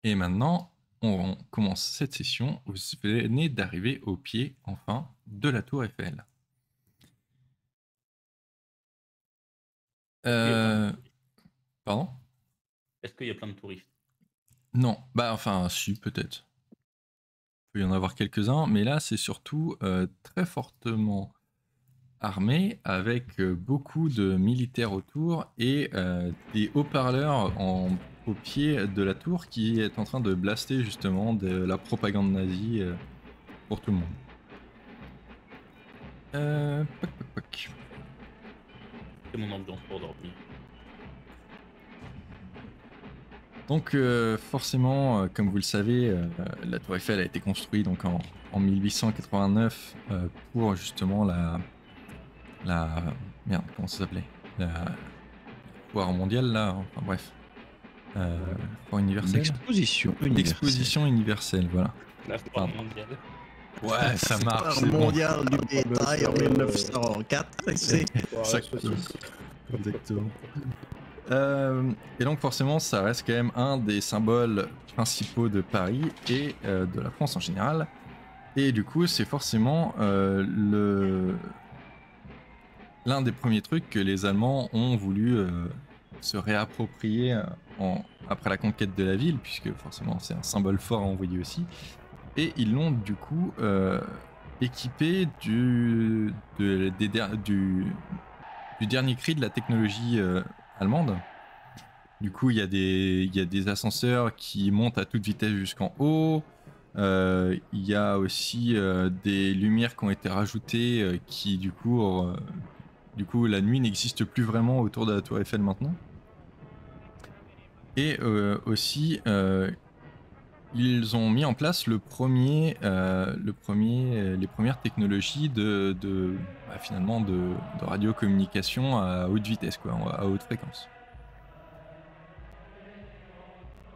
Et maintenant, on commence cette session. Vous venez d'arriver au pied, enfin, de la tour Eiffel. Pardon ? Est-ce qu'il y a plein de touristes? Non, bah enfin, si, peut-être. Il peut y en avoir quelques-uns, mais là, c'est surtout très fortement armé, avec beaucoup de militaires autour et des haut-parleurs au pied de la tour qui est en train de blaster justement de la propagande nazie pour tout le monde. Poc, poc, poc. C'est mon ambiance pour dormir. Donc forcément, comme vous le savez, la tour Eiffel a été construite donc en 1889 pour justement la merde, comment ça s'appelait, la foire mondiale là, enfin bref, foire universelle. L'exposition universelle, voilà. La foire mondiale. Ouais, ça marche. Foire mondiale du bétail en 1904, c'est ça. Exactement. Et donc forcément, ça reste quand même un des symboles principaux de Paris et de la France en général. Et du coup, c'est forcément l'un des premiers trucs que les Allemands ont voulu se réapproprier après la conquête de la ville, puisque forcément c'est un symbole fort à envoyer aussi. Et ils l'ont du coup équipé du dernier cri de la technologie allemande. Du coup, il y a des ascenseurs qui montent à toute vitesse jusqu'en haut. Il y a aussi des lumières qui ont été rajoutées qui, du coup, la nuit n'existe plus vraiment autour de la tour Eiffel maintenant. Et aussi, ils ont mis en place les premières technologies finalement de radiocommunication à haute vitesse, quoi, à haute fréquence.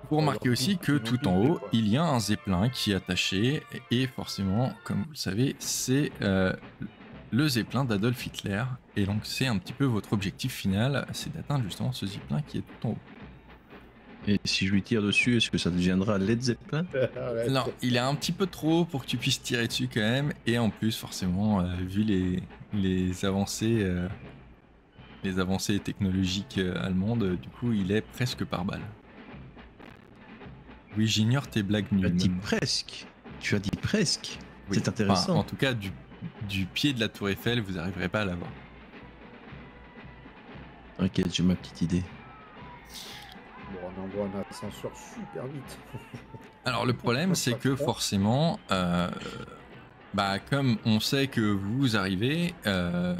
Vous remarquez aussi que tout en haut, il y a un zeppelin qui est attaché, et forcément, comme vous le savez, c'est le zeppelin d'Adolf Hitler, et donc c'est un petit peu votre objectif final, c'est d'atteindre justement ce zeppelin qui est tout en haut. Et si je lui tire dessus, est-ce que ça deviendra Led Zeppelin? Non, il est un petit peu trop haut pour que tu puisses tirer dessus quand même, et en plus, forcément, vu les avancées technologiques allemandes, du coup, il est presque par balle. Oui, j'ignore tes blagues nulles. Tu as dit presque. Tu as dit presque. Oui. C'est intéressant. Enfin, en tout cas, du pied de la tour Eiffel, vous n'arriverez pas à l'avoir. Ok, j'ai ma petite idée. Bon, on envoie un ascenseur super vite. Alors, le problème, c'est que forcément, comme on sait que vous arrivez, y a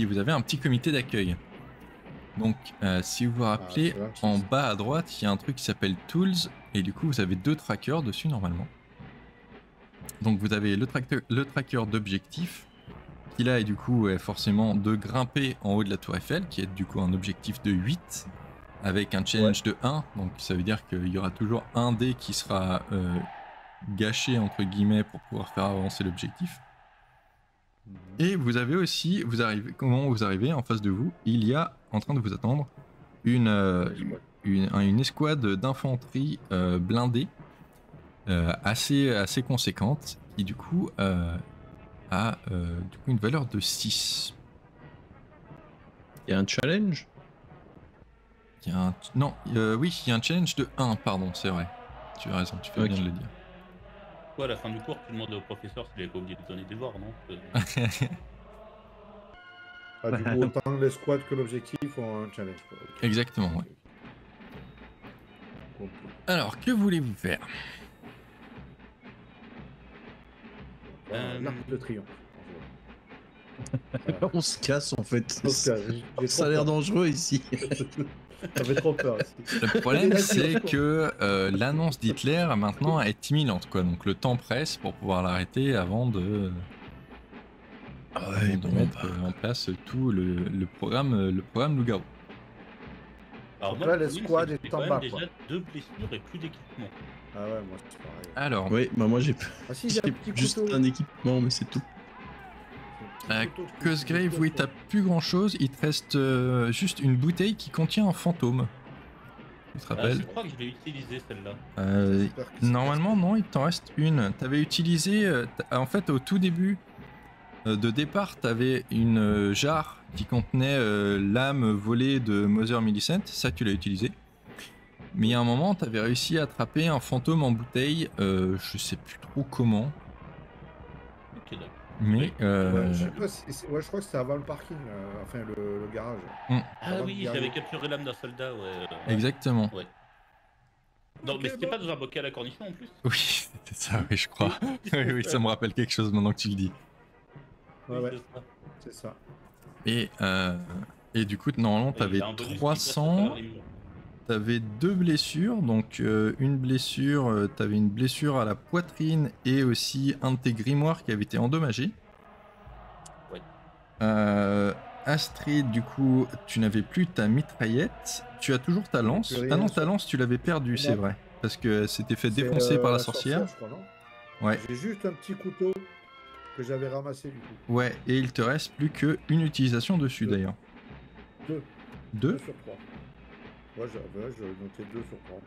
vous avez un petit comité d'accueil. Donc, si vous vous rappelez, en bas à droite, il y a un truc qui s'appelle Tools, et du coup, vous avez 2 trackers dessus normalement. Donc, vous avez le tracker d'objectif, qui là est du coup forcément de grimper en haut de la tour Eiffel, qui est du coup un objectif de 8, avec un challenge de 1. Donc, ça veut dire qu'il y aura toujours un dé qui sera gâché, entre guillemets, pour pouvoir faire avancer l'objectif. Et vous avez aussi, comment vous arrivez en face de vous, il y a en train de vous attendre une escouade d'infanterie blindée assez conséquente, qui du coup a une valeur de 6. Il y a un challenge ? Oui, il y a un challenge de 1, pardon, c'est vrai. Tu as raison, tu fais bien de le dire. À la fin du cours, tu demandes au professeur s'il avait pas oublié de donner des devoirs, non? Du coup, autant l'escouade que l'objectif ont un challenge. Okay. Exactement, oui. Okay. Alors, que voulez-vous faire? L'arc de triomphe. On se casse en fait. Ça a l'air dangereux ici. Ça fait trop peur ici. Le problème, c'est que l'annonce d'Hitler maintenant est imminente, quoi. Donc le temps presse pour pouvoir l'arrêter avant de mettre en place tout le programme Loup-garou. Alors donc là, l'escouade est en bas. Déjà 2 blessures et plus d'équipement. Ah ouais, moi c'est pareil. Alors. Oui, moi j'ai j'ai juste un équipement, mais c'est tout. Cosgrave, oui, t'as plus grand chose, il te reste juste une bouteille qui contient un fantôme. Tu te rappelles? Je crois que je l'ai utilisé celle-là. J'espère que c'est Normalement, non, il t'en reste une. T'avais utilisé. En fait, au tout début de départ, t'avais une jarre qui contenait l'âme volée de Mother Millicent. Ça, tu l'as utilisé. Mais il y a un moment, t'avais réussi à attraper un fantôme en bouteille. Je sais plus trop comment. Ok, d'accord. Mais. Ouais, je sais pas ouais, je crois que c'était avant le parking, enfin le garage. Mm. Ah Avant oui, de garer. j'avais capturé l'âme d'un soldat, ouais. Exactement. Ouais. Non, Ok, mais c'était bon. pas dans un bocal à cornichons en plus? Oui, c'était ça, oui, je crois. Oui, oui, ça me rappelle quelque chose maintenant que tu le dis. Ouais, Oui, ouais, c'est ça. c'est ça. Et du coup, normalement, Ouais, il t'avais a un bonus qui passe à 300. travers les murs. T'avais 2 blessures, donc une blessure, t'avais une blessure à la poitrine et aussi un de tes grimoires qui avait été endommagé. Ouais. Astrid, du coup, tu n'avais plus ta mitraillette. Tu as toujours ta lance. plus Ah rien non, ta sur- lance, tu l'avais perdue, C'est c'est moi. vrai. Parce qu'elle s'était fait C'est défoncer par la la sorcière. je crois, non? Ouais, J'ai juste un petit couteau que j'avais ramassé du coup. ouais, et il te reste plus qu'une utilisation dessus Deux. d'ailleurs. 2 2. sur 3. Ouais, je notais 2 sur 3.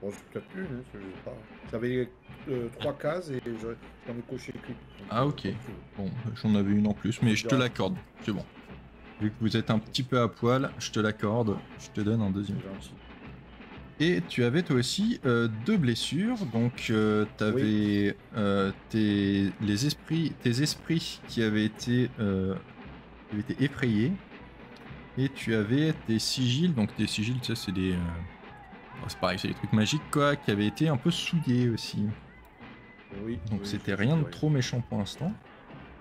Bon, c'est peut-être une, hein, je sais pas. J'avais 3 cases et j'en ai coché qu'une. Donc, Ah, ok. comme tu veux. Bon, j'en avais une en plus, mais je te l'accorde. C'est bon. Vu que vous êtes un petit peu à poil, je te l'accorde. Je te donne un deuxième. C'est gentil. Et tu avais toi aussi 2 blessures, donc t'avais tes esprits qui avaient été effrayés, et tu avais tes sigils, donc tes sigils, ça c'est des... c'est pareil, c'est des trucs magiques quoi, qui avaient été un peu souillés aussi. Oui. Donc oui, c'était je rien de sais, trop méchant pour l'instant.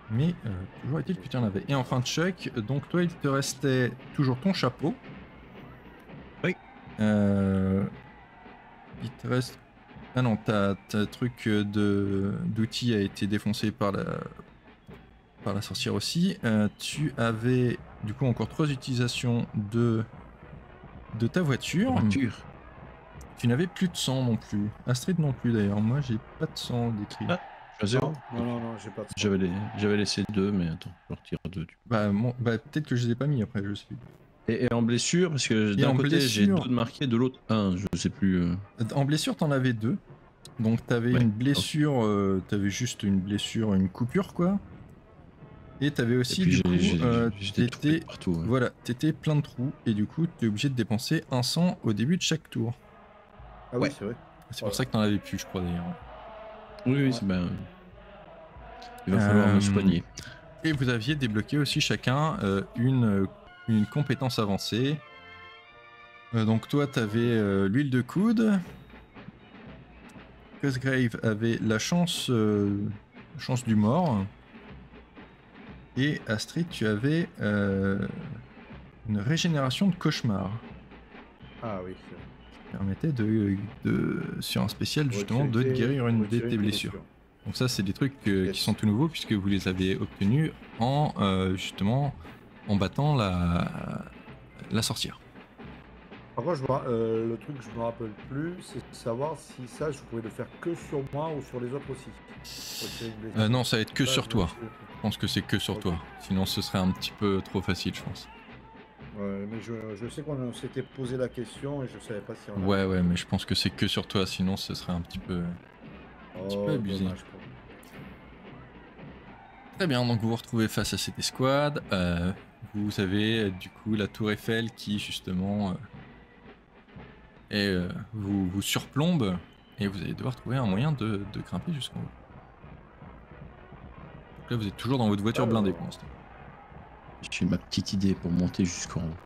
Mais toujours est-il que tu en avais. Et enfin Chuck, donc toi il te restait toujours ton chapeau. Oui. Il te reste... Ah non, ta truc d'outil a été défoncé par la sorcière aussi. Tu avais du coup encore 3 utilisations de ta voiture. Tu n'avais plus de sang non plus. Astrid non plus d'ailleurs. Moi j'ai pas de sang décrit. Ah. À zéro. Non, j'ai pas de sang. J'avais laissé 2, mais attends, je retire 2. Bah, peut-être que je les ai pas mis après, je sais plus. Et en blessure, parce que d'un en côté j'ai blessure- 2 de marqués, de l'autre 1, je sais plus. En blessure, t'en avais 2. Donc t'avais Ouais, une blessure, t'avais juste une blessure, une coupure quoi. Et t'avais aussi Et puis du coup, j'étais troué partout. Ouais. voilà, t'étais plein de trous et du coup t'es obligé de dépenser un sang au début de chaque tour. Ah oui, c'est vrai. C'est pour ça que t'en avais plus, je crois d'ailleurs. Oui, Ouais. c'est ben. Il va falloir me soigner. Et vous aviez débloqué aussi chacun une compétence avancée. Donc toi t'avais l'huile de coude. Cosgrave avait la chance du mort. Et Astrid, tu avais une régénération de cauchemar. Ah oui, c'est vrai. Qui permettait sur un spécial justement de Retirer- guérir une de retirer tes une blessures. Donc ça c'est des trucs qui sont tout nouveaux puisque vous les avez obtenus en justement en battant la sorcière. Par contre, le truc que je me rappelle plus, c'est de savoir si ça, je pouvais le faire que sur moi ou sur les autres aussi. Retirer une blessure. Non, ça va être que Ça, sur je toi. me souviens plus. Je pense que c'est que sur Ok. toi. Sinon ce serait un petit peu trop facile, je pense. Ouais, mais je sais qu'on s'était posé la question et je savais pas si on Ouais, mais je pense que c'est que sur toi, sinon ce serait un petit peu abusé. Dommage, quoi. Très bien, donc vous vous retrouvez face à cette escouade. Vous avez du coup la tour Eiffel qui justement vous surplombe et vous allez devoir trouver un moyen de grimper jusqu'en haut. Donc là vous êtes toujours dans votre voiture blindée pour l'instant. J'ai ma petite idée pour monter jusqu'en haut.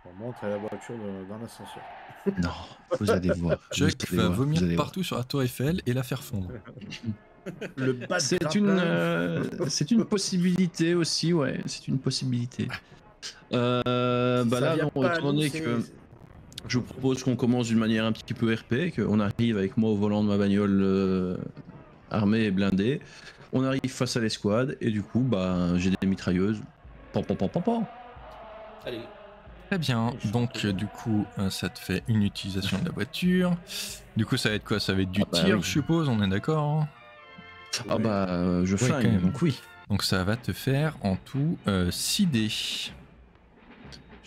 On monte à la voiture dans l'ascenseur. Non, vous allez voir. Chuck vous allez va voir, vomir vous allez voir. partout sur la tour Eiffel et la faire fondre. Le bas de C'est grappin. c'est une possibilité aussi, ouais. C'est une possibilité. Bah Ça là, vient non, pas à étant nous, donné que je vous propose qu'on commence d'une manière un petit peu RP, qu'on arrive avec moi au volant de ma bagnole armée et blindée. On arrive face à l'escouade et du coup, bah, j'ai des mitrailleuses. Pan, pan, pan, pan, pan. Allez. Très bien, donc du coup ça te fait une utilisation de la voiture. Du coup ça va être quoi? Ça va être du Ah bah tir oui. je suppose, on est d'accord hein. Ah bah, je Ouais, flingue, quand même. donc oui. Donc ça va te faire en tout 6 dés.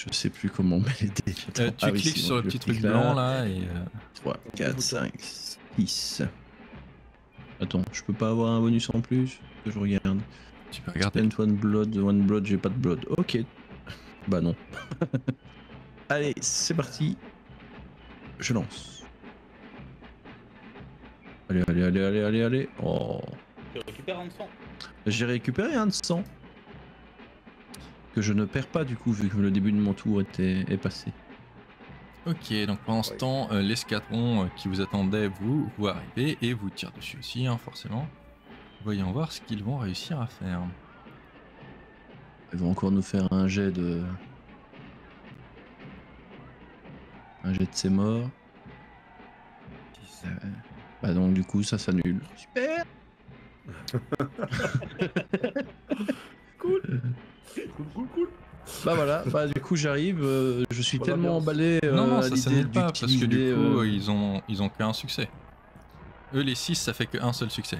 Je sais plus comment on met les dés. Attends, Tu cliques sur le petit truc blanc là et. 3, 4, 5, 6. Attends, je peux pas avoir un bonus en plus que je regarde. Tu peux regarder. Spend one blood, j'ai pas de blood. Ok. Bah non. Allez, c'est parti. Je lance. Allez. Oh. Tu récupères un de sang. J'ai récupéré un de sang. Que je ne perds pas du coup, vu que le début de mon tour est passé. Ok, donc pendant ce temps, l'escadron qui vous attendait, vous arrivez et vous tire dessus aussi, hein, forcément. Voyons voir ce qu'ils vont réussir à faire. Ils vont encore nous faire un jet de... Un jet de ses morts. Bah donc du coup ça s'annule. Super. Cool. Bah voilà, bah du coup j'arrive, je suis Voilà, tellement bien. emballé Non, à ça l'idée s'annule pas, parce que du d'utiliser, coup, ils ont que un succès. Eux, les 6, ça fait qu'un seul succès.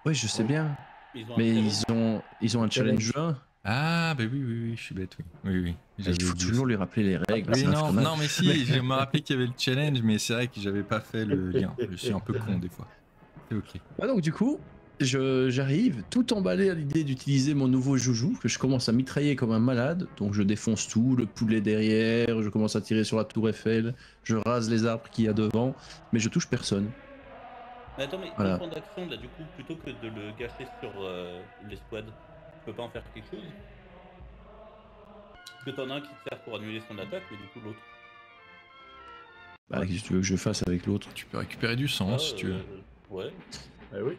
Oui, je sais bien, Ils ont un mais challenge. ils ont un challenge 1. Ah, bah oui, je suis bête, oui. Il J'avais faut oublié toujours lui rappeler les règles. Oui, c'est non, infernal. non, mais si, je me rappelais qu'il y avait le challenge, mais c'est vrai que j'avais pas fait le lien. Je suis un peu con des fois. C'est ok. Bah donc du coup, j'arrive tout emballé à l'idée d'utiliser mon nouveau joujou, que je commence à mitrailler comme un malade, donc je défonce tout, le poulet derrière, je commence à tirer sur la tour Eiffel, je rase les arbres qu'il y a devant, mais je touche personne. Mais attends, mais Voilà. ton point d'action, là, du coup, plutôt que de le gâcher sur l'escouade, tu peux pas en faire quelque chose? Parce que t'en as un qui te sert pour annuler son attaque, mais du coup, l'autre. Bah qu'est-ce que tu veux que je fasse avec l'autre? Tu peux récupérer du sang si tu veux. Ouais. Eh oui.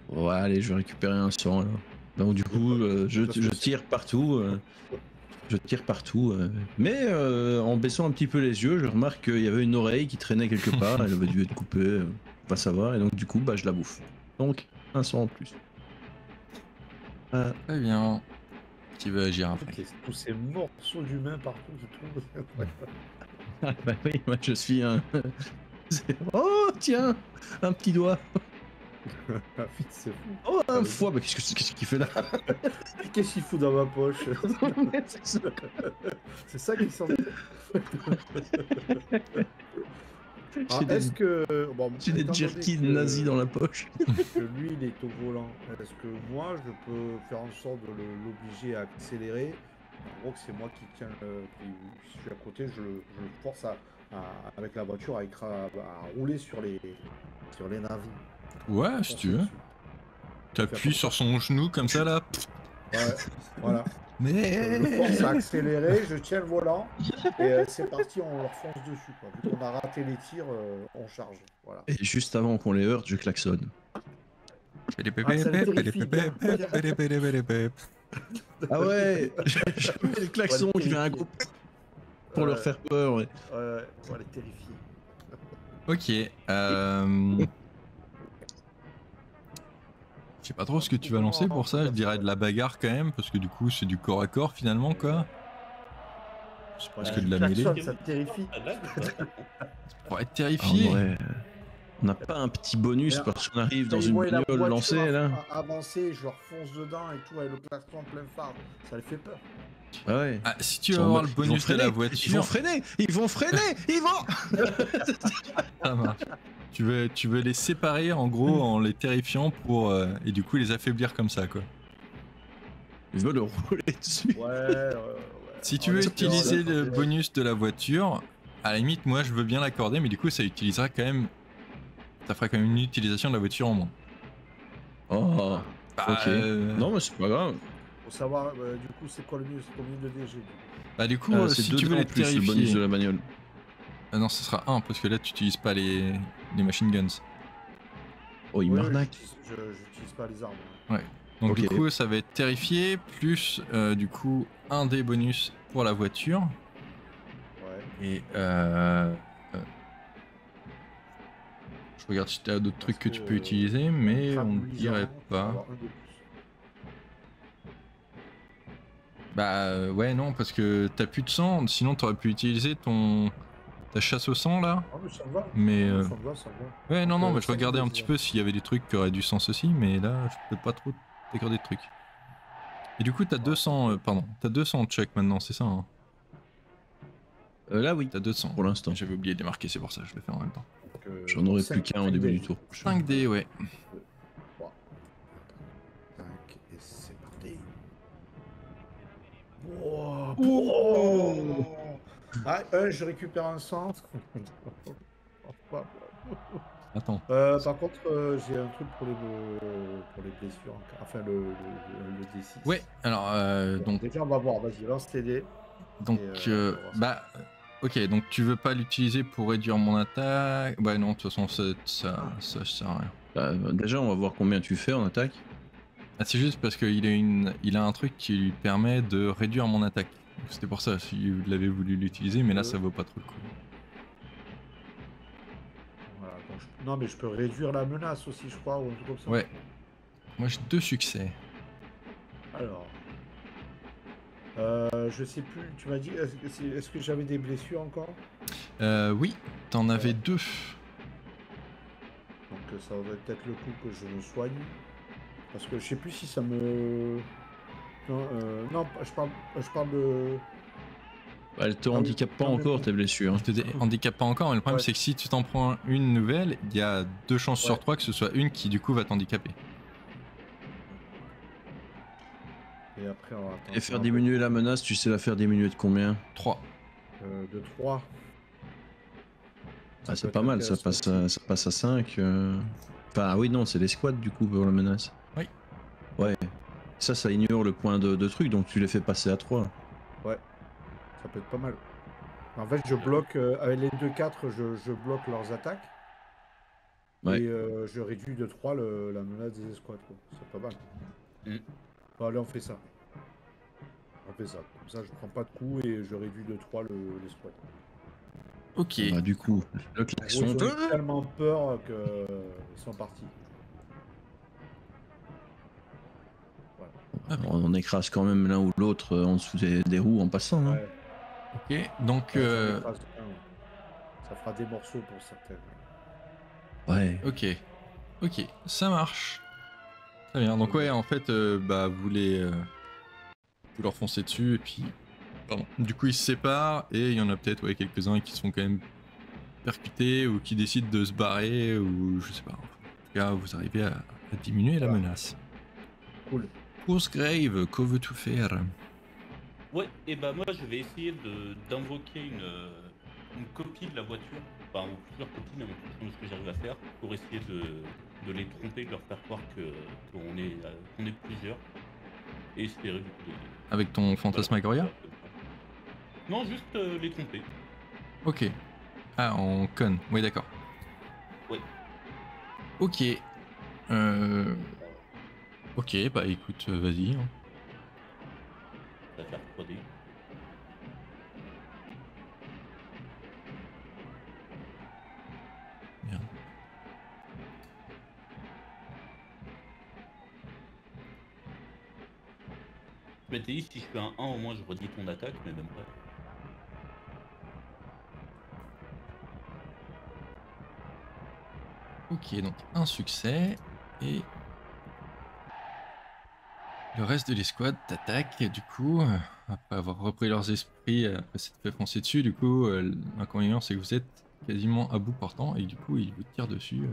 Ouais, allez, je vais récupérer un sang alors. Donc du coup, je tire partout. Mais en baissant un petit peu les yeux, je remarque qu'il y avait une oreille qui traînait quelque part. Elle avait dû être coupée, pas savoir. Et donc du coup, bah, je la bouffe. Donc, un sang en plus. Très bien. Qui veut agir après? Tous ces morceaux d'humains partout, je trouve. Ah, bah oui, moi je suis un... Oh, tiens, un petit doigt. C'est fou. Oh, un foie. Bah qu'est-ce qu'il fait là? Qu'est-ce qu'il fout dans ma poche? C'est ça. C'est ça qui sent. J'ai des- Est-ce que. Bon, J'ai des étant donné jerky que- nazis dans la poche. que lui il est au volant, est-ce que moi je peux faire en sorte de l'obliger à accélérer? En gros, que c'est moi qui tiens, qui suis à côté, je le force avec la voiture à rouler sur les navires. Ouais, si tu veux. T'appuies sur son genou comme ça là. Ouais, voilà. Je le Mais. force à accélérer, je tiens le volant et c'est parti, on leur fonce dessus. Quoi. Vu qu'on a raté les tirs, on charge. Voilà. Et juste avant qu'on les heurte, je klaxonne. Ça me terrifie bien. Ah ouais, je mets le klaxon, je fais un gros pour leur faire peur. Ouais. Ouais, on va les terrifier. Ok. Je sais pas trop ce que tu vas lancer pour ça. Je dirais de la bagarre quand même, parce que du coup c'est du corps à corps finalement quoi. C'est presque de la mêlée. Ça te terrifie. Ah, là, Pour être Ah, terrifié. ouais. On n'a pas un petit bonus Mais parce qu'on arrive dans Ils une voient la bagnole voiture lancée là. avancer, je leur fonce dedans et tout avec le klaxon en plein phare. Ça les fait peur. Ah ouais. Ah, si tu veux avoir le bonus de la voiture, Ils vont freiner. ça marche. Tu veux les séparer en gros en les terrifiant pour et du coup les affaiblir comme ça quoi. Ils veulent le rouler dessus. Ouais. Si tu veux utiliser le bonus de la voiture, à la limite moi je veux bien l'accorder, mais du coup ça utilisera quand même, ça fera quand même une utilisation de la voiture en moins. Oh. Bah, Ok. Non mais c'est pas grave. Faut savoir du coup c'est quoi le mieux, c'est combien de DG. Bah du coup C'est si deux tu veux en les plus le bonus terrifier, de la bagnole. ah non ce sera 1 parce que là tu utilises pas les machine guns. Oh il m'arnaque. J'utilise pas les armes. Donc Ok. du coup ça va être terrifié plus du coup un des bonus pour la voiture Ouais. et je regarde si t'as d'autres trucs que tu peux utiliser mais on dirait pas. Bah ouais non parce que t'as plus de sang, sinon t'aurais pu utiliser ta chasse au sang là. Ah mais ça me va. Mais Ça me va. ouais non Donc, mais je ça, regardais c'est un bien. petit peu s'il y avait des trucs qui auraient du sens aussi, mais là je peux pas trop t'accorder de trucs. Et du coup t'as 200 pardon, t'as 200 check maintenant, c'est ça hein? Là, oui, T'as 200. pour l'instant. J'avais oublié de les marquer, c'est pour ça que je le fais en même temps. J'en aurai plus qu'un au début du tour. 5D, ouais. 3, 5, et c'est parti. Wow. Oh. Ah, je récupère un centre. Attends. Par contre, j'ai un truc pour les blessures. Enfin, le D6. Ouais, alors, donc... Déjà, on va voir. Vas-y, lance tes dés. Donc, bah... Ok, donc tu veux pas l'utiliser pour réduire mon attaque? Ouais, non, de toute façon, ça sert à rien. Déjà, on va voir combien tu fais en attaque. Ah, c'est juste parce qu'il a un truc qui lui permet de réduire mon attaque. C'était pour ça, si vous l'avez voulu l'utiliser, mais là, ça vaut pas trop le coup. Voilà, donc non, mais je peux réduire la menace aussi, je crois, ou un truc comme ça. Ouais. Moi, j'ai 2 succès. Alors... je sais plus, tu m'as dit, est-ce que j'avais des blessures encore? Oui, t'en avais 2. Donc ça vaudrait peut-être le coup que je me soigne. Parce que je sais plus si ça me... Non, je parle de... Bah, elle te handicape pas encore tes blessures. Je te handicape pas encore, mais le problème c'est que si tu t'en prends une nouvelle, il y a 2 chances sur 3 que ce soit une qui du coup va t'handicaper. Et après, on va attendre. Et faire diminuer la menace, tu sais la faire diminuer de combien? 3. De 3. Ah, c'est pas mal, ça passe à 5. Enfin, oui, non, c'est les squats du coup pour la menace. Oui. Ouais. Ça ignore le point de truc, donc tu les fais passer à 3. Ouais. Ça peut être pas mal. En fait, je bloque, avec les 2-4, je bloque leurs attaques. Ouais. Et je réduis de 3 la menace des escouades. C'est pas mal. Bon, allez, on fait ça. On fait ça. Comme ça, je prends pas de coups et je réduis de 3 l'escouade. Ok. Bah, du coup, le klaxon. Ils ont tellement peur qu'ils sont partis. Voilà. On écrase quand même l'un ou l'autre en dessous des roues en passant. Hein. Ouais. Ok, donc... Ça fera des morceaux pour certaines. Ouais. Ok, ça marche. Très bien, donc ouais, en fait, bah, vous leur foncez dessus, et puis... Pardon. Du coup, ils se séparent, et il y en a peut-être quelques-uns qui sont quand même percutés, ou qui décident de se barrer, ou je sais pas. En tout cas, vous arrivez à diminuer la menace. Cool. Grave, que veux-tu faire? Ouais, et bah moi je vais essayer d'invoquer une copie de la voiture, enfin ou plusieurs copies, mais en fonction de ce que j'arrive à faire, pour essayer de les tromper, de leur faire croire qu'on est plusieurs, et espérer du coup Avec ton fantasmagoria? Non, juste les tromper. Ok. Ah, en con, oui d'accord. Ouais. Ok. Ok, bah écoute, vas-y. Hein. Ça va faire 3D. Merde. Je m'étais dit si je fais un 1 au moins je redis ton attaque, mais même pas. Ok, donc un succès et le reste de l'escouade t'attaque du coup, après avoir repris leurs esprits, après s'être fait foncer dessus, du coup l'inconvénient c'est que vous êtes quasiment à bout portant et du coup ils vous tirent dessus.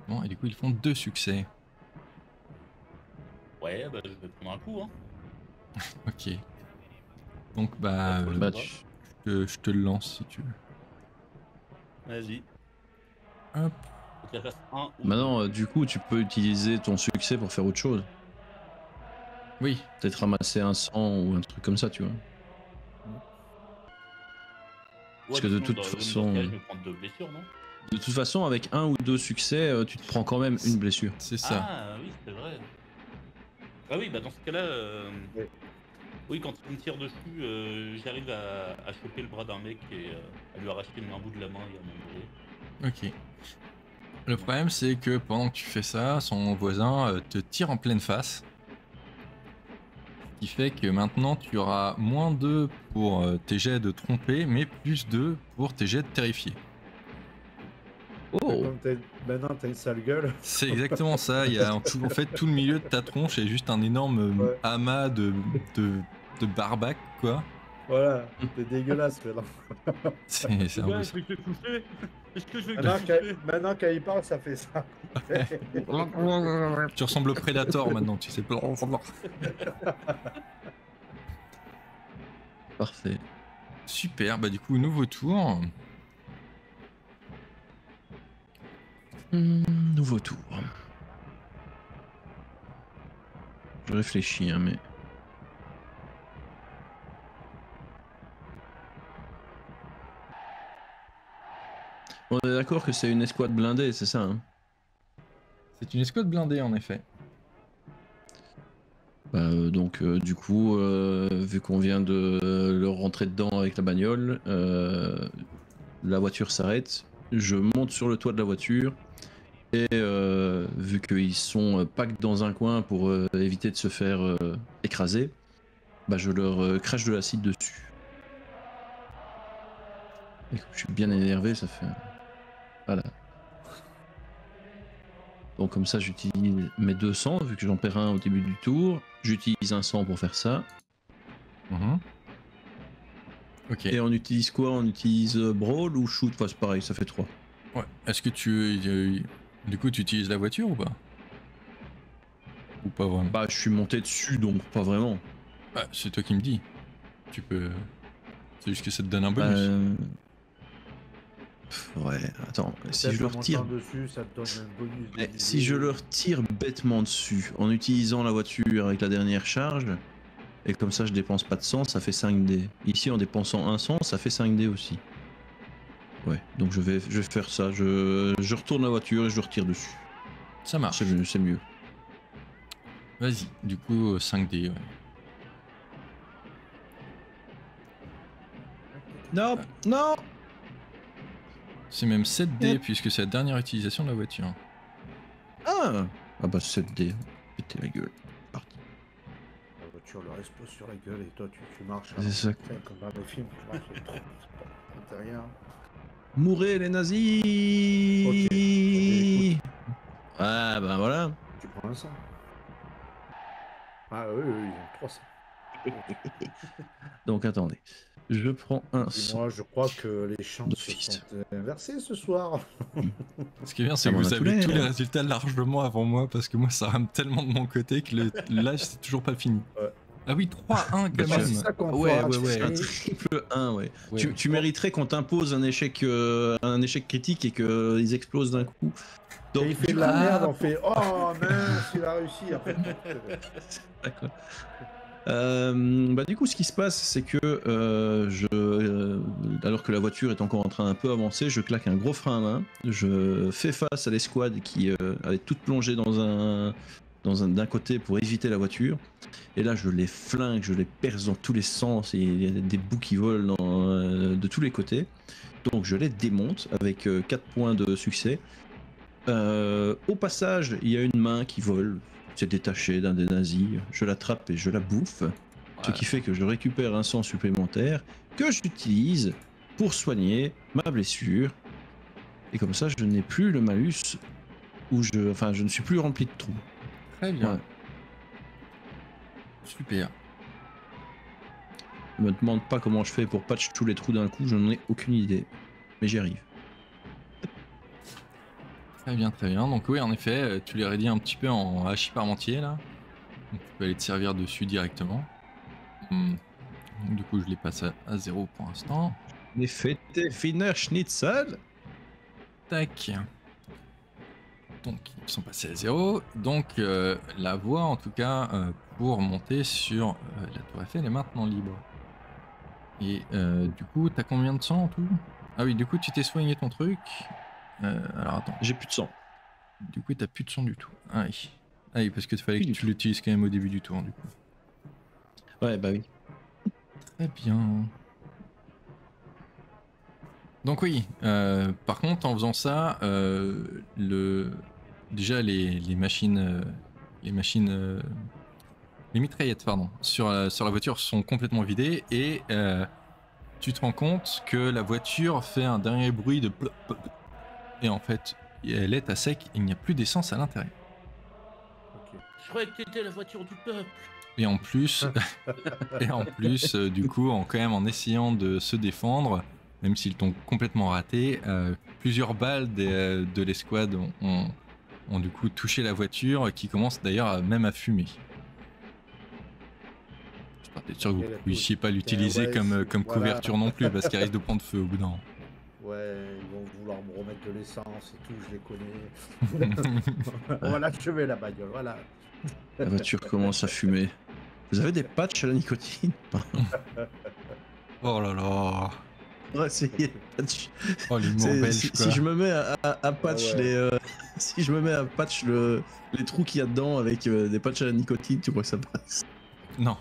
Bon, et du coup ils font 2 succès. Ouais, bah je vais prendre un coup, hein. Ok. Donc bah, je te le lance si tu veux. Vas-y. Hop. Faut qu'il reste un ou Maintenant, du coup, tu peux utiliser ton succès pour faire autre chose. Oui. Peut-être ramasser un sang ou un truc comme ça, tu vois. Parce que de toute façon... je vais prendre 2 blessures, non? De toute façon, avec 1 ou 2 succès, tu te prends quand même une blessure. C'est ça. Ah oui, c'est vrai. Ah oui, bah dans ce cas-là, oui, quand il me tire dessus, j'arrive à choper le bras d'un mec et à lui arracher un bout de la main et à m'envoler. Ok. Le problème c'est que pendant que tu fais ça, son voisin te tire en pleine face. Ce qui fait que maintenant tu auras moins 2 pour tes jets de tromper, mais plus 2 pour tes jets de terrifier. Oh! Maintenant t'as une sale gueule. C'est exactement ça, il y a en fait tout le milieu de ta tronche est juste un énorme amas de barbac quoi. Voilà, c'est dégueulasse maintenant. C'est un Ouais, peu est-ce ça. que je vais toucher? Est-ce que je vais Maintenant, toucher? maintenant quand il parle, ça fait ça. Tu ressembles au Predator maintenant, tu sais. Parfait. Super, bah du coup, nouveau tour. Nouveau tour. Je réfléchis, hein, mais... On est d'accord que c'est une escouade blindée, c'est ça, hein? C'est une escouade blindée en effet. Donc du coup, vu qu'on vient de leur rentrer dedans avec la bagnole, la voiture s'arrête, je monte sur le toit de la voiture et vu qu'ils sont pack dans un coin pour éviter de se faire écraser, bah, je leur crache de l'acide dessus. Et comme je suis bien énervé, ça fait... Voilà. Donc comme ça j'utilise mes 200 vu que j'en perds un au début du tour, j'utilise un 100 pour faire ça. Ok. Et on utilise quoi? On utilise Brawl ou Shoot? Enfin c'est pareil, ça fait 3. Ouais. Est-ce que du coup, tu utilises la voiture ou pas? Ou pas vraiment? Bah je suis monté dessus donc pas vraiment. Bah, c'est toi qui me dis. Tu peux... C'est juste que ça te donne un bonus. Ouais, attends, si Peut-être je le en retire... montant dessus, ça te donne un bonus. Si je le retire bêtement dessus, en utilisant la voiture avec la dernière charge, et comme ça je dépense pas de 100, ça fait 5D. Ici en dépensant un 100, ça fait 5D aussi. Ouais, donc je vais faire ça, je retourne la voiture et je le retire dessus. Ça marche. C'est mieux. Vas-y, du coup, 5D, ouais. Non, non. C'est même 7D Yep. puisque c'est la dernière utilisation de la voiture. Ah bah 7D, péter la gueule. Parti. La voiture leur explose sur la gueule et toi tu marches. C'est ça. Comme dans les films, tu marches et t'es rien. Mourez les nazis. Ok. Ah bah voilà. Tu prends un 100. Ah oui, ils ont 300. Donc attendez, je prends un 100. Moi, je crois que les chances D'office. sont inversées ce soir. Ce qui est bien, c'est que vous avez tous les résultats largement avant moi parce que moi, ça rame tellement de mon côté que là, c'est toujours pas fini. Ouais. Ah oui, 3-1 quand Bah, même. C'est ça qu'on Ouais, fera, un tu sais. triple 1, ouais. Ouais. Tu mériterais qu'on t'impose un échec critique et qu'ils explosent d'un coup. Donc, Donc, il fait de la merde, on fait oh mince, il a réussi. Après. D'accord. Bah du coup, ce qui se passe, c'est que alors que la voiture est encore en train d'un peu avancer, je claque un gros frein à main. Je fais face à l'escouade qui allait toute plongée d'un côté pour éviter la voiture. Et là, je les flingue, je les perce dans tous les sens et il y a des bouts qui volent de tous les côtés. Donc, je les démonte avec 4 points de succès. Au passage, il y a une main qui vole. C'est détaché d'un des nazis, je l'attrape et je la bouffe, ce qui fait que je récupère un sang supplémentaire que j'utilise pour soigner ma blessure. Et comme ça, je n'ai plus le malus je ne suis plus rempli de trous. Très bien. Ouais. Super. Ne me demande pas comment je fais pour patch tous les trous d'un coup, je n'en ai aucune idée. Mais j'y arrive. Très bien, très bien. Donc oui, en effet, tu les rédis un petit peu en hachis parmentier là. Donc tu peux aller te servir dessus directement. Donc, du coup, je les passe à 0 pour l'instant. Mais faites finir schnitzel. Tac. Donc ils sont passés à 0. Donc la voie en tout cas pour monter sur la tour Eiffel est maintenant libre. Et du coup, t'as combien de sang en tout? Ah oui, du coup tu t'es soigné ton truc. Alors attends. J'ai plus de sang. Du coup t'as plus de sang du tout. Ah oui. Ah oui, parce que fallait que tu l'utilises quand même au début du tour du coup. Ouais, bah oui. Très bien. Donc oui, par contre en faisant ça, déjà les machines, les mitraillettes pardon, sur la voiture sont complètement vidées et tu te rends compte que la voiture fait un dernier bruit de plop, plop, et en fait elle est à sec, il n'y a plus d'essence à l'intérieur. Ok. Je croyais que t'étais la voiture du peuple. Et en plus, du coup, quand même en essayant de se défendre, même s'ils t'ont complètement raté, plusieurs balles de l'escouade ont du coup touché la voiture, qui commence d'ailleurs même à fumer. Je suis pas sûr que vous ne puissiez pas l'utiliser ouais, comme voilà. couverture non plus, parce qu'elle risque de prendre feu au bout d'un moment. Ouais, ils vont vouloir me remettre de l'essence et tout, je les connais. On va l'achever la bagnole, voilà. La voiture commence à fumer. Vous avez des patchs à la nicotine? Oh là là. On va essayer les patchs. Oh l'humour C'est- belge si, quoi. si je me mets à patch Ah ouais. si je me mets à patch les trous qu'il y a dedans avec des patchs à la nicotine, tu crois que ça passe? Non.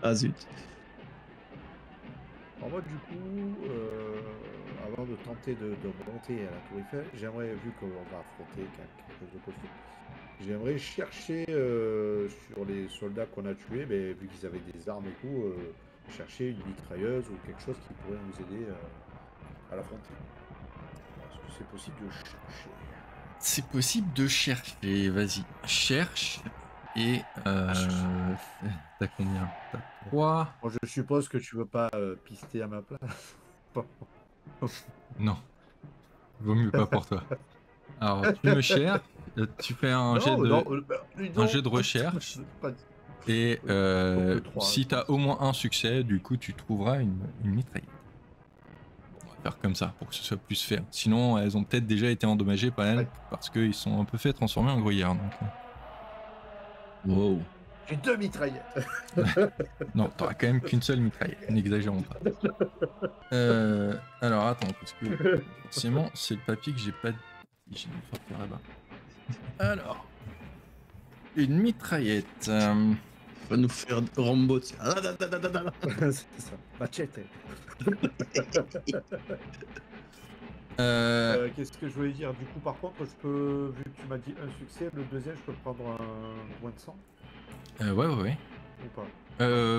Ah zut. Alors moi du coup, avant de tenter de monter à la Tour Eiffel, j'aimerais, vu qu'on va affronter quelque chose de costaud, j'aimerais chercher sur les soldats qu'on a tués, mais vu qu'ils avaient des armes et tout, chercher une mitrailleuse ou quelque chose qui pourrait nous aider à l'affronter. Est-ce que c'est possible de chercher? C'est possible de chercher, vas-y. Cherche. Et t'as combien? T'as 3. Bon, je suppose que tu veux pas pister à ma place. Bon. Non. Vaut mieux pas pour toi. Alors tu me cherches, tu fais un jet de recherche. Et si t'as au moins un succès, du coup tu trouveras une mitraillette. On va faire comme ça pour que ce soit plus fair. Sinon elles ont peut-être déjà été endommagées par elles parce qu'ils sont un peu fait transformer en gruyère. Donc... Wow. J'ai 2 mitraillettes. Non, t'auras quand même qu'une seule mitraillette, n'exagérons pas. Alors attends, parce que forcément c'est le papier que j'ai pas... J'ai dû faire là-bas. Alors, une mitraillette. Va nous faire Rambo. C'est ça, machete. Qu'est-ce que je voulais dire? Du coup, par contre, je peux, vu que tu m'as dit un succès, le deuxième, je peux prendre un moins de 100 Ouais. ou pas?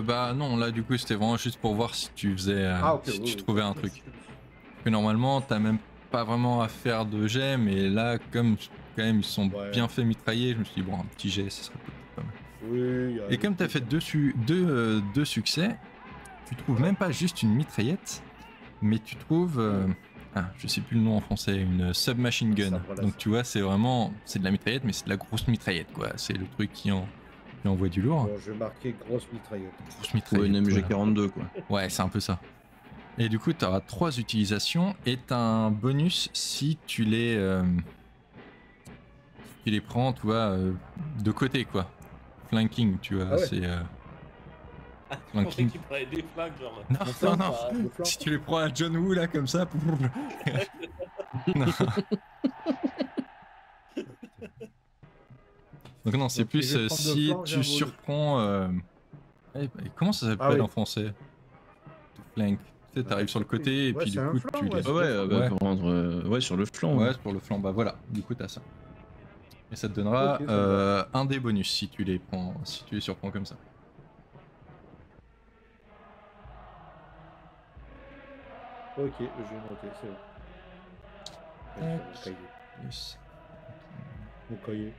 Bah non, là du coup c'était vraiment juste pour voir si tu faisais, si tu trouvais un truc. Parce que normalement t'as même pas vraiment à faire de jet, mais là comme quand même ils sont bien fait mitrailler, je me suis dit bon un petit jet ce serait peut-être pas mal. Oui, et comme t'as fait deux succès, tu trouves même pas juste une mitraillette, mais tu trouves, je sais plus le nom en français, une submachine gun. Donc tu vois c'est vraiment, c'est de la mitraillette mais c'est de la grosse mitraillette quoi, c'est le truc qui envoie du lourd. Bon, je vais marquer grosse mitraillette. Grosse mitraillette. Ouais, une MG42 quoi. Ouais, c'est un peu ça. Et du coup, tu auras 3 utilisations et tu as un bonus si tu les prends, tu vois, de côté quoi. Flanking, tu vois, c'est. Je pensais que tu prenais des flingues, genre. Non. Si tu les prends à John Woo là comme ça. Non. Donc non, c'est plus si tu surprends. Comment ça s'appelle en français? Flank. Tu sais, t'arrives sur le côté et puis du coup tu les... pour rendre sur le flanc. Ouais, c'est pour le flanc. Bah voilà, du coup t'as ça. Et ça te donnera un des bonus si tu les prends, si tu les surprends comme ça. Ok, je vais noter, c'est bon. Yes. Mon cahier.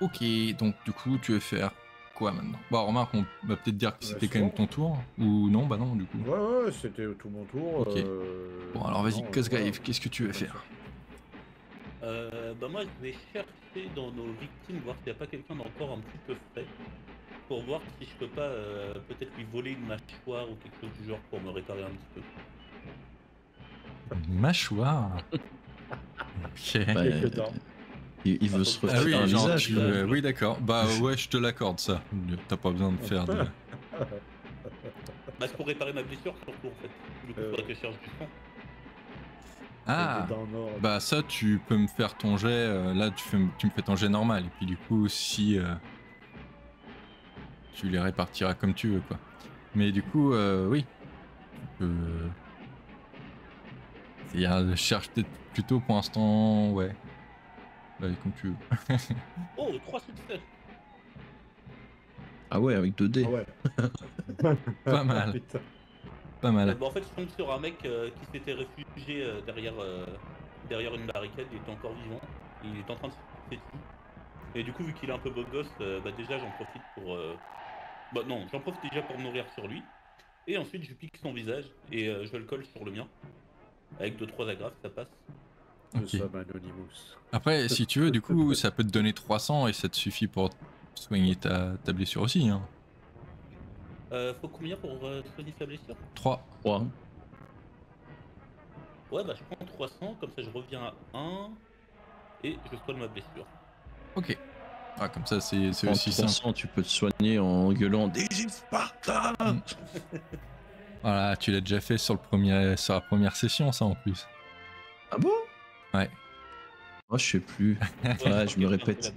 Ok, donc du coup tu veux faire quoi maintenant? Bah remarque, on va peut-être dire que c'était quand même ton tour, ou non? Bah non du coup. Ouais, c'était tout mon tour. Ok. Bon alors vas-y, Cosgrave, qu'est-ce que tu veux faire? Bah moi je vais chercher dans nos victimes, voir s'il n'y a pas quelqu'un d'encore un petit peu frais, pour voir si je peux pas peut-être lui voler une mâchoire ou quelque chose du genre pour me réparer un petit peu. Une mâchoire? Ok. Il veut se refaire un visage. Oui d'accord, bah ouais je te l'accorde ça. T'as pas besoin de faire de... Bah c'est pour réparer ma blessure surtout en fait. Du coup faudrait que je cherche du sang. Ah, bah ça tu peux me faire ton jet, là tu me fais ton jet normal et puis du coup si tu les répartiras comme tu veux quoi. Mais du coup oui, tu peux... cherche peut-être plutôt pour l'instant, ouais. Bah comme tu veux. Oh, 3 succès. Ah ouais, avec 2 dés. Ah ouais. Pas mal. Pas mal. Bah en fait je tombe sur un mec qui s'était réfugié derrière une barricade, il était encore vivant, il est en train de se faire dessus. Et du coup, vu qu'il est un peu beau gosse, bah déjà j'en profite pour... Bah non, j'en profite déjà pour nourrir sur lui. Et ensuite, je pique son visage et je le colle sur le mien. Avec 2-3 agrafes, ça passe. Nous Ok. sommes Anonymous. Après, si tu veux, du coup, ça peut te donner 300 et ça te suffit pour soigner ta blessure aussi. Hein. Faut combien pour soigner sa blessure? 3. 3. Ouais, bah je prends 300, comme ça je reviens à 1 et je soigne ma blessure. Ok. Ah, comme ça, c'est En aussi simple. 300, tu peux te soigner en gueulant des Sparta. Mm. Voilà, tu l'as déjà fait sur la première session, ça en plus. Ah bon? Ouais. Moi, je sais plus. Ouais, je me répète.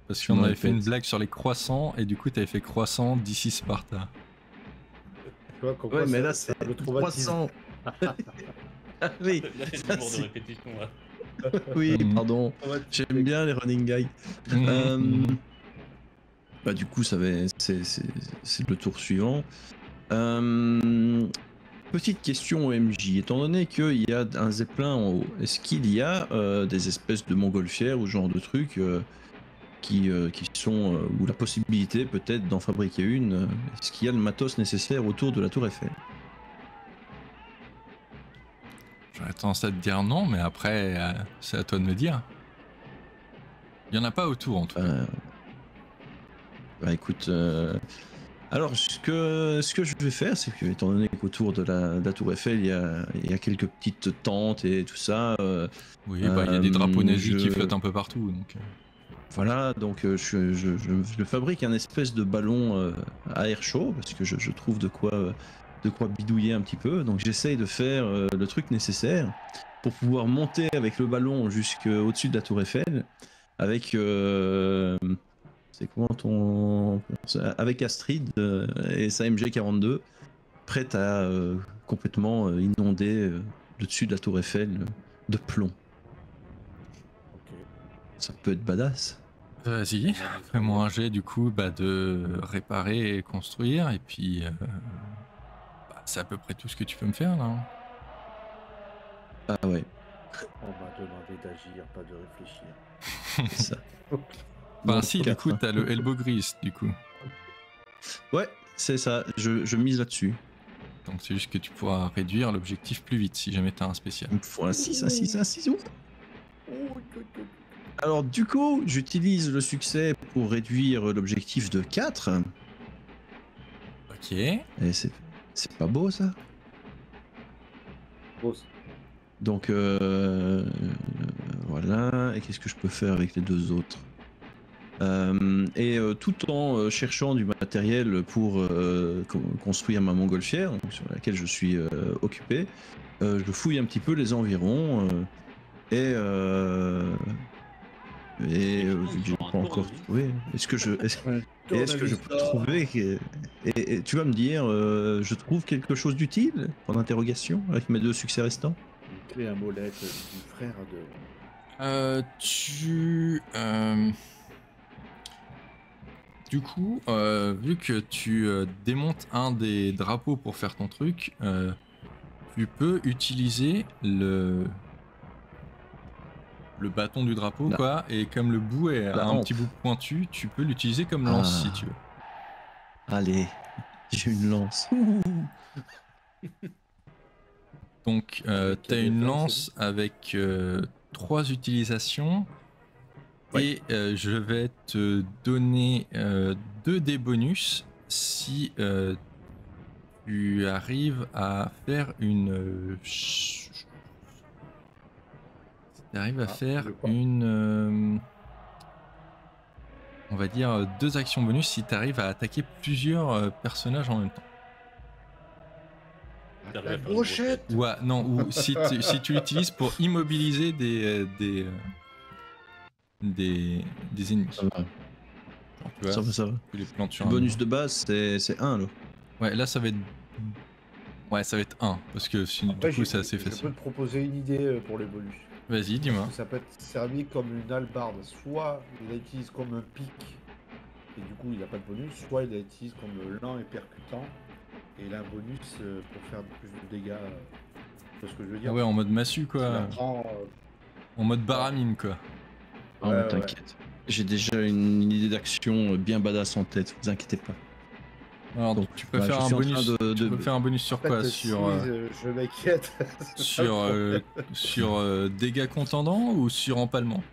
Parce Je qu'on me avait fait une répète. blague sur les croissants et du coup, t'avais fait croissant d'ici Sparta. Tu vois, comme Ouais, quoi, mais ça- là, ça c'est le traumatise. 300. Ah oui, Là, c'est ça, l'humour de c'est- répétition. Là. oui, Mhm. pardon. J'aime bien les running gags. Mhm. Bah, du coup, c'est le tour suivant. Petite question au MJ. Étant donné qu'il y a un zeppelin en haut, est-ce qu'il y a des espèces de montgolfières ou ce genre de trucs qui sont, ou la possibilité peut-être d'en fabriquer une est-ce qu'il y a le matos nécessaire autour de la tour Eiffel? J'aurais tendance à te dire non, mais après, c'est à toi de me dire. Il y en a pas autour en tout cas. Bah écoute, alors ce que je vais faire, c'est que étant donné qu'autour de la tour Eiffel, il y a quelques petites tentes et tout ça, Oui, bah il y a des drapeaux nazis qui je- flottent un peu partout. Donc, voilà, donc je fabrique un espèce de ballon à air chaud parce que je trouve de quoi bidouiller un petit peu. Donc j'essaye de faire le truc nécessaire pour pouvoir monter avec le ballon jusqu'au-dessus de la tour Eiffel avec c'est comment ton avec Astrid et sa MG42 prête à complètement inonder le dessus de la tour Eiffel de plomb. Ok. Ça peut être badass. vas-y, fais-moi un jet du coup de réparer et construire. Et puis, c'est à peu près tout ce que tu peux me faire là. Hein. Ah ouais, On m'a demandé d'agir, pas de réfléchir. c'est ça. Enfin, Bon, si, du coup, t'as le elbow grease du coup. Ouais, c'est ça, je mise là-dessus. Donc, c'est juste que tu pourras réduire l'objectif plus vite si jamais t'as un spécial. Il me faut un 6. Alors, du coup, j'utilise le succès pour réduire l'objectif de 4. Ok. Et c'est pas beau ça? Grosse. Donc, voilà. Et qu'est-ce que je peux faire avec les deux autres? Tout en cherchant du matériel pour construire ma montgolfière, sur laquelle je suis occupé, je fouille un petit peu les environs vu que j'ai pas encore trouvé, est-ce que je peux trouver et tu vas me dire je trouve quelque chose d'utile? Point d'interrogation avec mes 2 succès restants. Une clé à molette du frère de. Du coup, vu que tu démontes un des drapeaux pour faire ton truc, tu peux utiliser le bâton du drapeau, La- quoi, et comme le bout est la un hampe. petit bout pointu, tu peux l'utiliser comme lance si tu veux. Allez, j'ai une lance. Donc, t'as une lance avec 3 utilisations. Ouais. Et je vais te donner 2 dés bonus si tu arrives à faire si tu arrives à faire une. On va dire 2 actions bonus si tu arrives à attaquer plusieurs personnages en même temps. La brochette. Ouais, non, ou si tu l'utilises pour immobiliser des ennemis. Ça va. Genre, tu vois, Ça va. tu les plantes sur Le un bonus mur. de base, c'est 1 là. Ouais, là ça va être. Ouais, ça va être 1, parce que Après, du coup je- c'est assez Je peux facile. te proposer une idée pour les bonus. Vas-y, dis-moi. Ça peut être servi comme une hallebarde. Soit il la utilise comme un pic, et du coup il n'a pas de bonus, soit il la utilise comme lent et percutant, et il a un bonus pour faire plus de dégâts. Tu vois ce que je veux dire? Ah ouais, en mode massue Tu la quoi. prends, En mode baramine quoi. Ah, Ouais, mais ouais. t'inquiète. J'ai déjà une idée d'action bien badass en tête, vous inquiétez pas. Alors donc tu peux faire un bonus. Tu peux faire un bonus sur quoi? Sur je m'inquiète. sur dégâts contendants ou sur empalement?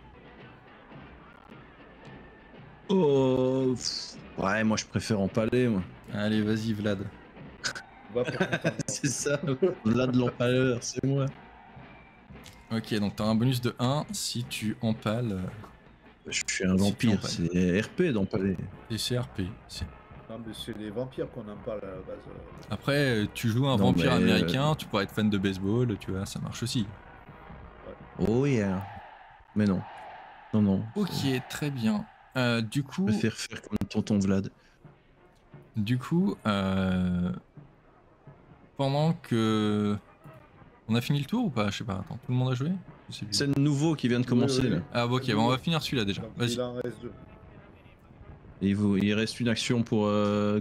Oh, ouais, moi je préfère empaler, moi. Allez, vas-y Vlad. C'est ça, Vlad l'empaleur, c'est moi. Ok, donc t'as un bonus de 1 si tu empales. Je suis un vampire, c'est RP d'empaler. Et c'est RP. Non, mais c'est les vampires qu'on empale à la base. Après, tu joues un vampire américain, tu pourrais être fan de baseball, tu vois, ça marche aussi. Oh yeah. Mais non. Non. Ok, très bien. Du coup. Je préfère faire comme tonton Vlad. Du coup, pendant que. On a fini le tour ou pas? Je sais pas, attends, tout le monde a joué? C'est le nouveau qui vient de commencer oui. là. Ah, bon, ok, bon, on va finir celui-là déjà. Vas-y. Il en reste 2. Il reste une action pour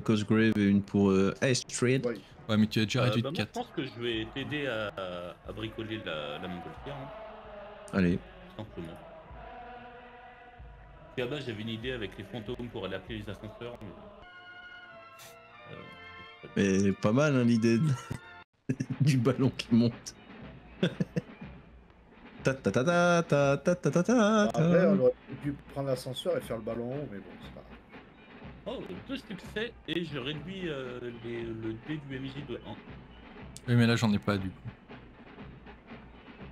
Cosgrave et une pour Astrid. Ouais, mais tu as déjà réduit de 4. Je pense que je vais t'aider à bricoler la montgolfière. Hein. Allez. Simplement. Puis à base, j'avais une idée avec les fantômes pour aller appeler les ascenseurs. Mais pas mal hein, l'idée du ballon qui monte. Après, on aurait pu prendre l'ascenseur et faire le ballon, mais bon, c'est pas grave. Oh, 2 succès et je réduis le dé du MJ de 1. Oui, mais là j'en ai pas du coup.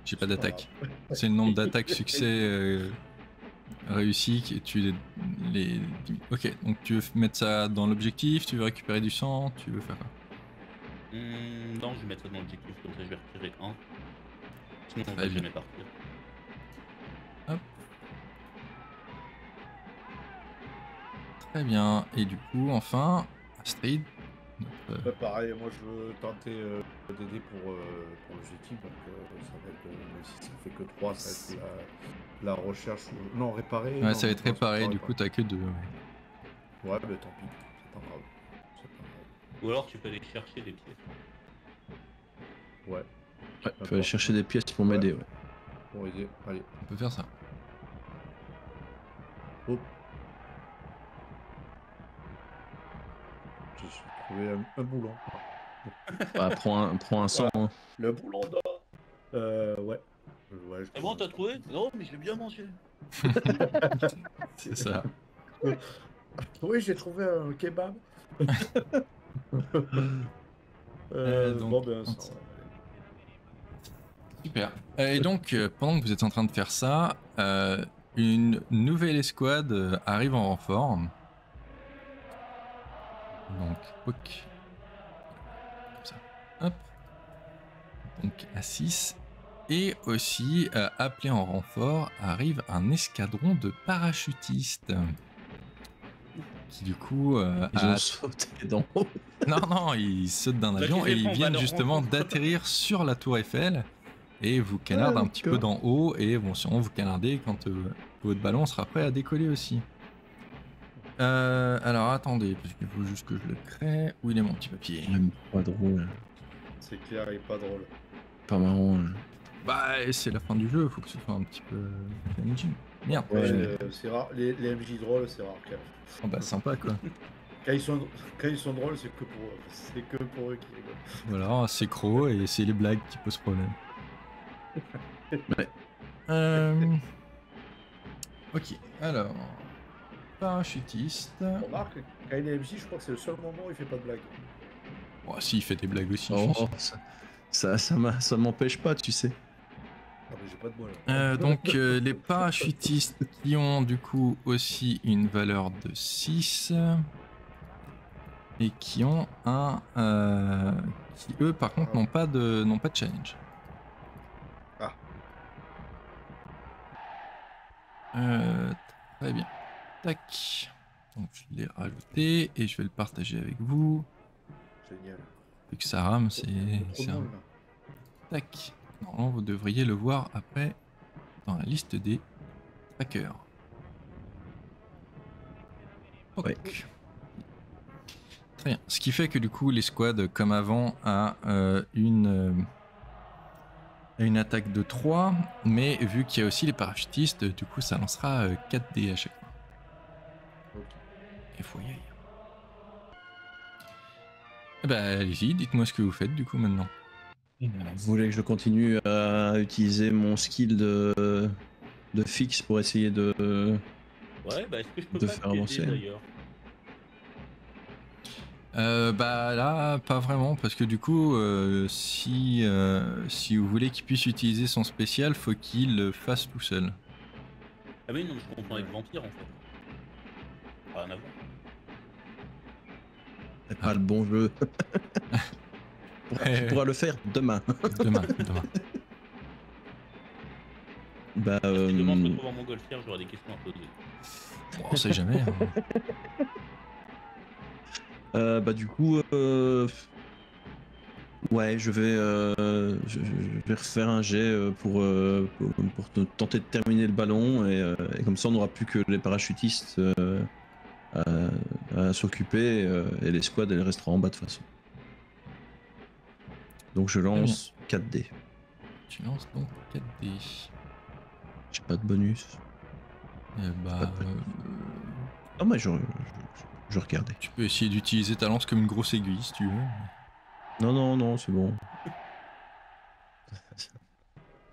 J'ai pas d'attaque. C'est le nombre d'attaques succès réussis que tu les. Ok, donc tu veux mettre ça dans l'objectif, tu veux récupérer du sang, tu veux faire quoi? Non, je vais mettre ça dans l'objectif, comme ça je vais retirer 1. Sinon on va jamais partir. Hop. Très bien, et du coup, enfin, Astrid. Pareil, moi je veux tenter d'aider pour l'objectif, donc ça va être, même si ça fait que 3, ça va être la recherche, non, réparer. Ouais, non, ça va être réparé, du coup t'as que 2. Ouais, mais tant pis, c'est pas grave. Ou alors tu peux aller chercher des pièces. Ouais. Ouais, tu peux aller chercher des pièces pour m'aider, ouais. Pour aider, allez. On peut faire ça. Hop. J'ai trouvé un boulon. Bah, prends un sang. Hein. Le boulon d'or. Ouais. C'est bon, t'as trouvé? Non, mais je l'ai bien mangé. C'est ça. Oui, j'ai trouvé un kebab. Donc, bon, ben, ça, super. Et donc, pendant que vous êtes en train de faire ça, une nouvelle escouade arrive en renfort. Donc, ok. Comme ça. Hop. Donc, à 6. Et aussi, appelé en renfort, arrive un escadron de parachutistes. Qui du coup... Ils ont sauté d'en haut. Non, ils sautent d'un avion et ils viennent justement d'atterrir sur la tour Eiffel. Et vous canardent un petit peu d'en haut et vont sûrement vous canarder quand votre ballon sera prêt à décoller aussi. Alors attendez, parce qu'il faut juste que je le crée. Où il est mon petit papier? Pas drôle. c'est clair, il est pas drôle. Pas marrant. Bah c'est la fin du jeu, faut que ce soit un petit peu challenging. Merde. Ouais, c'est rare, les MJ drôles, c'est rare quand même. Oh bah sympa quoi. Quand ils sont drôles, c'est que pour eux. C'est que pour eux qui rigolent. Voilà, c'est Croc et c'est les blagues qui posent problème. Ouais. Ok, alors... Parachutiste... Remarque, quand il est MJ, je crois que c'est le seul moment où il fait pas de blague. Oh si, il fait des blagues aussi. Oh, ça m'empêche pas, tu sais. Ah mais j'ai pas de bol. Donc les parachutistes qui ont du coup aussi une valeur de 6 et qui ont un... qui eux par contre n'ont pas de challenge. Ah. Très bien. Tac. Donc je l'ai rajouté et je vais le partager avec vous. Génial. Vu que ça rame, c'est... Trop drôle, là. Tac. Normalement, vous devriez le voir après dans la liste des trackers. Ok. Ouais. Très bien. Ce qui fait que du coup, l'escouade, comme avant, a une attaque de 3, mais vu qu'il y a aussi les parachutistes, du coup, ça lancera 4 dés à chaque fois. fourrière. Eh ben, allez-y, dites-moi ce que vous faites du coup maintenant. Vous voulez que je continue à utiliser mon skill de fixe pour essayer de Ouais, bah est-ce que je peux de pas faire t'aider avancer. d'ailleurs? Bah là, pas vraiment, parce que du coup, si vous voulez qu'il puisse utiliser son spécial, faut qu'il le fasse tout seul. Ah oui, non, je comprends avec vampire en fait. Rien à voir. C'est pas le bon jeu. Tu pourras le faire demain. Demain. Bah, Si demain je me trouve en montgolfière, j'aurai des questions à poser. Bon, on sait jamais. Hein. bah du coup, ouais, je vais refaire un jet pour tenter de terminer le ballon et comme ça on n'aura plus que les parachutistes à s'occuper et les squads elles resteront en bas de toute façon. Donc je lance 4D. Tu lances donc 4D. J'ai pas de bonus. Bah, Ah mais je regardais. tu peux essayer d'utiliser ta lance comme une grosse aiguille si tu veux. Non, c'est bon.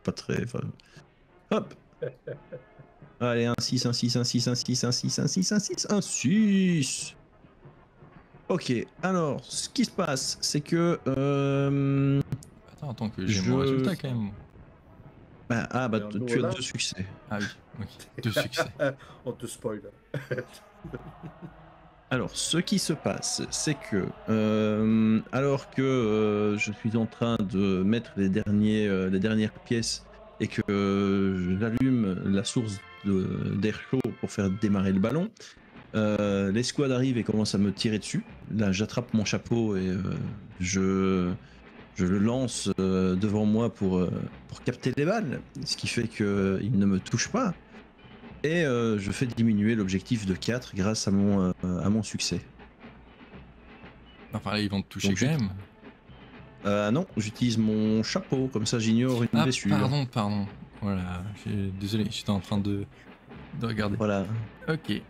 Pas très... Hop. Allez, un 6, un 6, un 6, un 6, un 6, un 6, un 6, un 6. Ok, alors, ce qui se passe, c'est que... Attends que j'ai mon résultat quand même. Tu as 2 succès. Ah oui, ok. 2 succès. On te spoil. Alors, ce qui se passe, c'est que alors que je suis en train de mettre les dernières pièces et que j'allume la source d'air chaud pour faire démarrer le ballon, les squads arrivent et commencent à me tirer dessus. Là, j'attrape mon chapeau et je le lance devant moi pour capter les balles, ce qui fait qu'il ne me touche pas. Et je fais diminuer l'objectif de 4 grâce à mon succès. Enfin là, ils vont te toucher Donc, quand même. Non, j'utilise mon chapeau, comme ça j'ignore une blessure. Pardon. Voilà, désolé, j'étais en train de regarder. Voilà. Ok.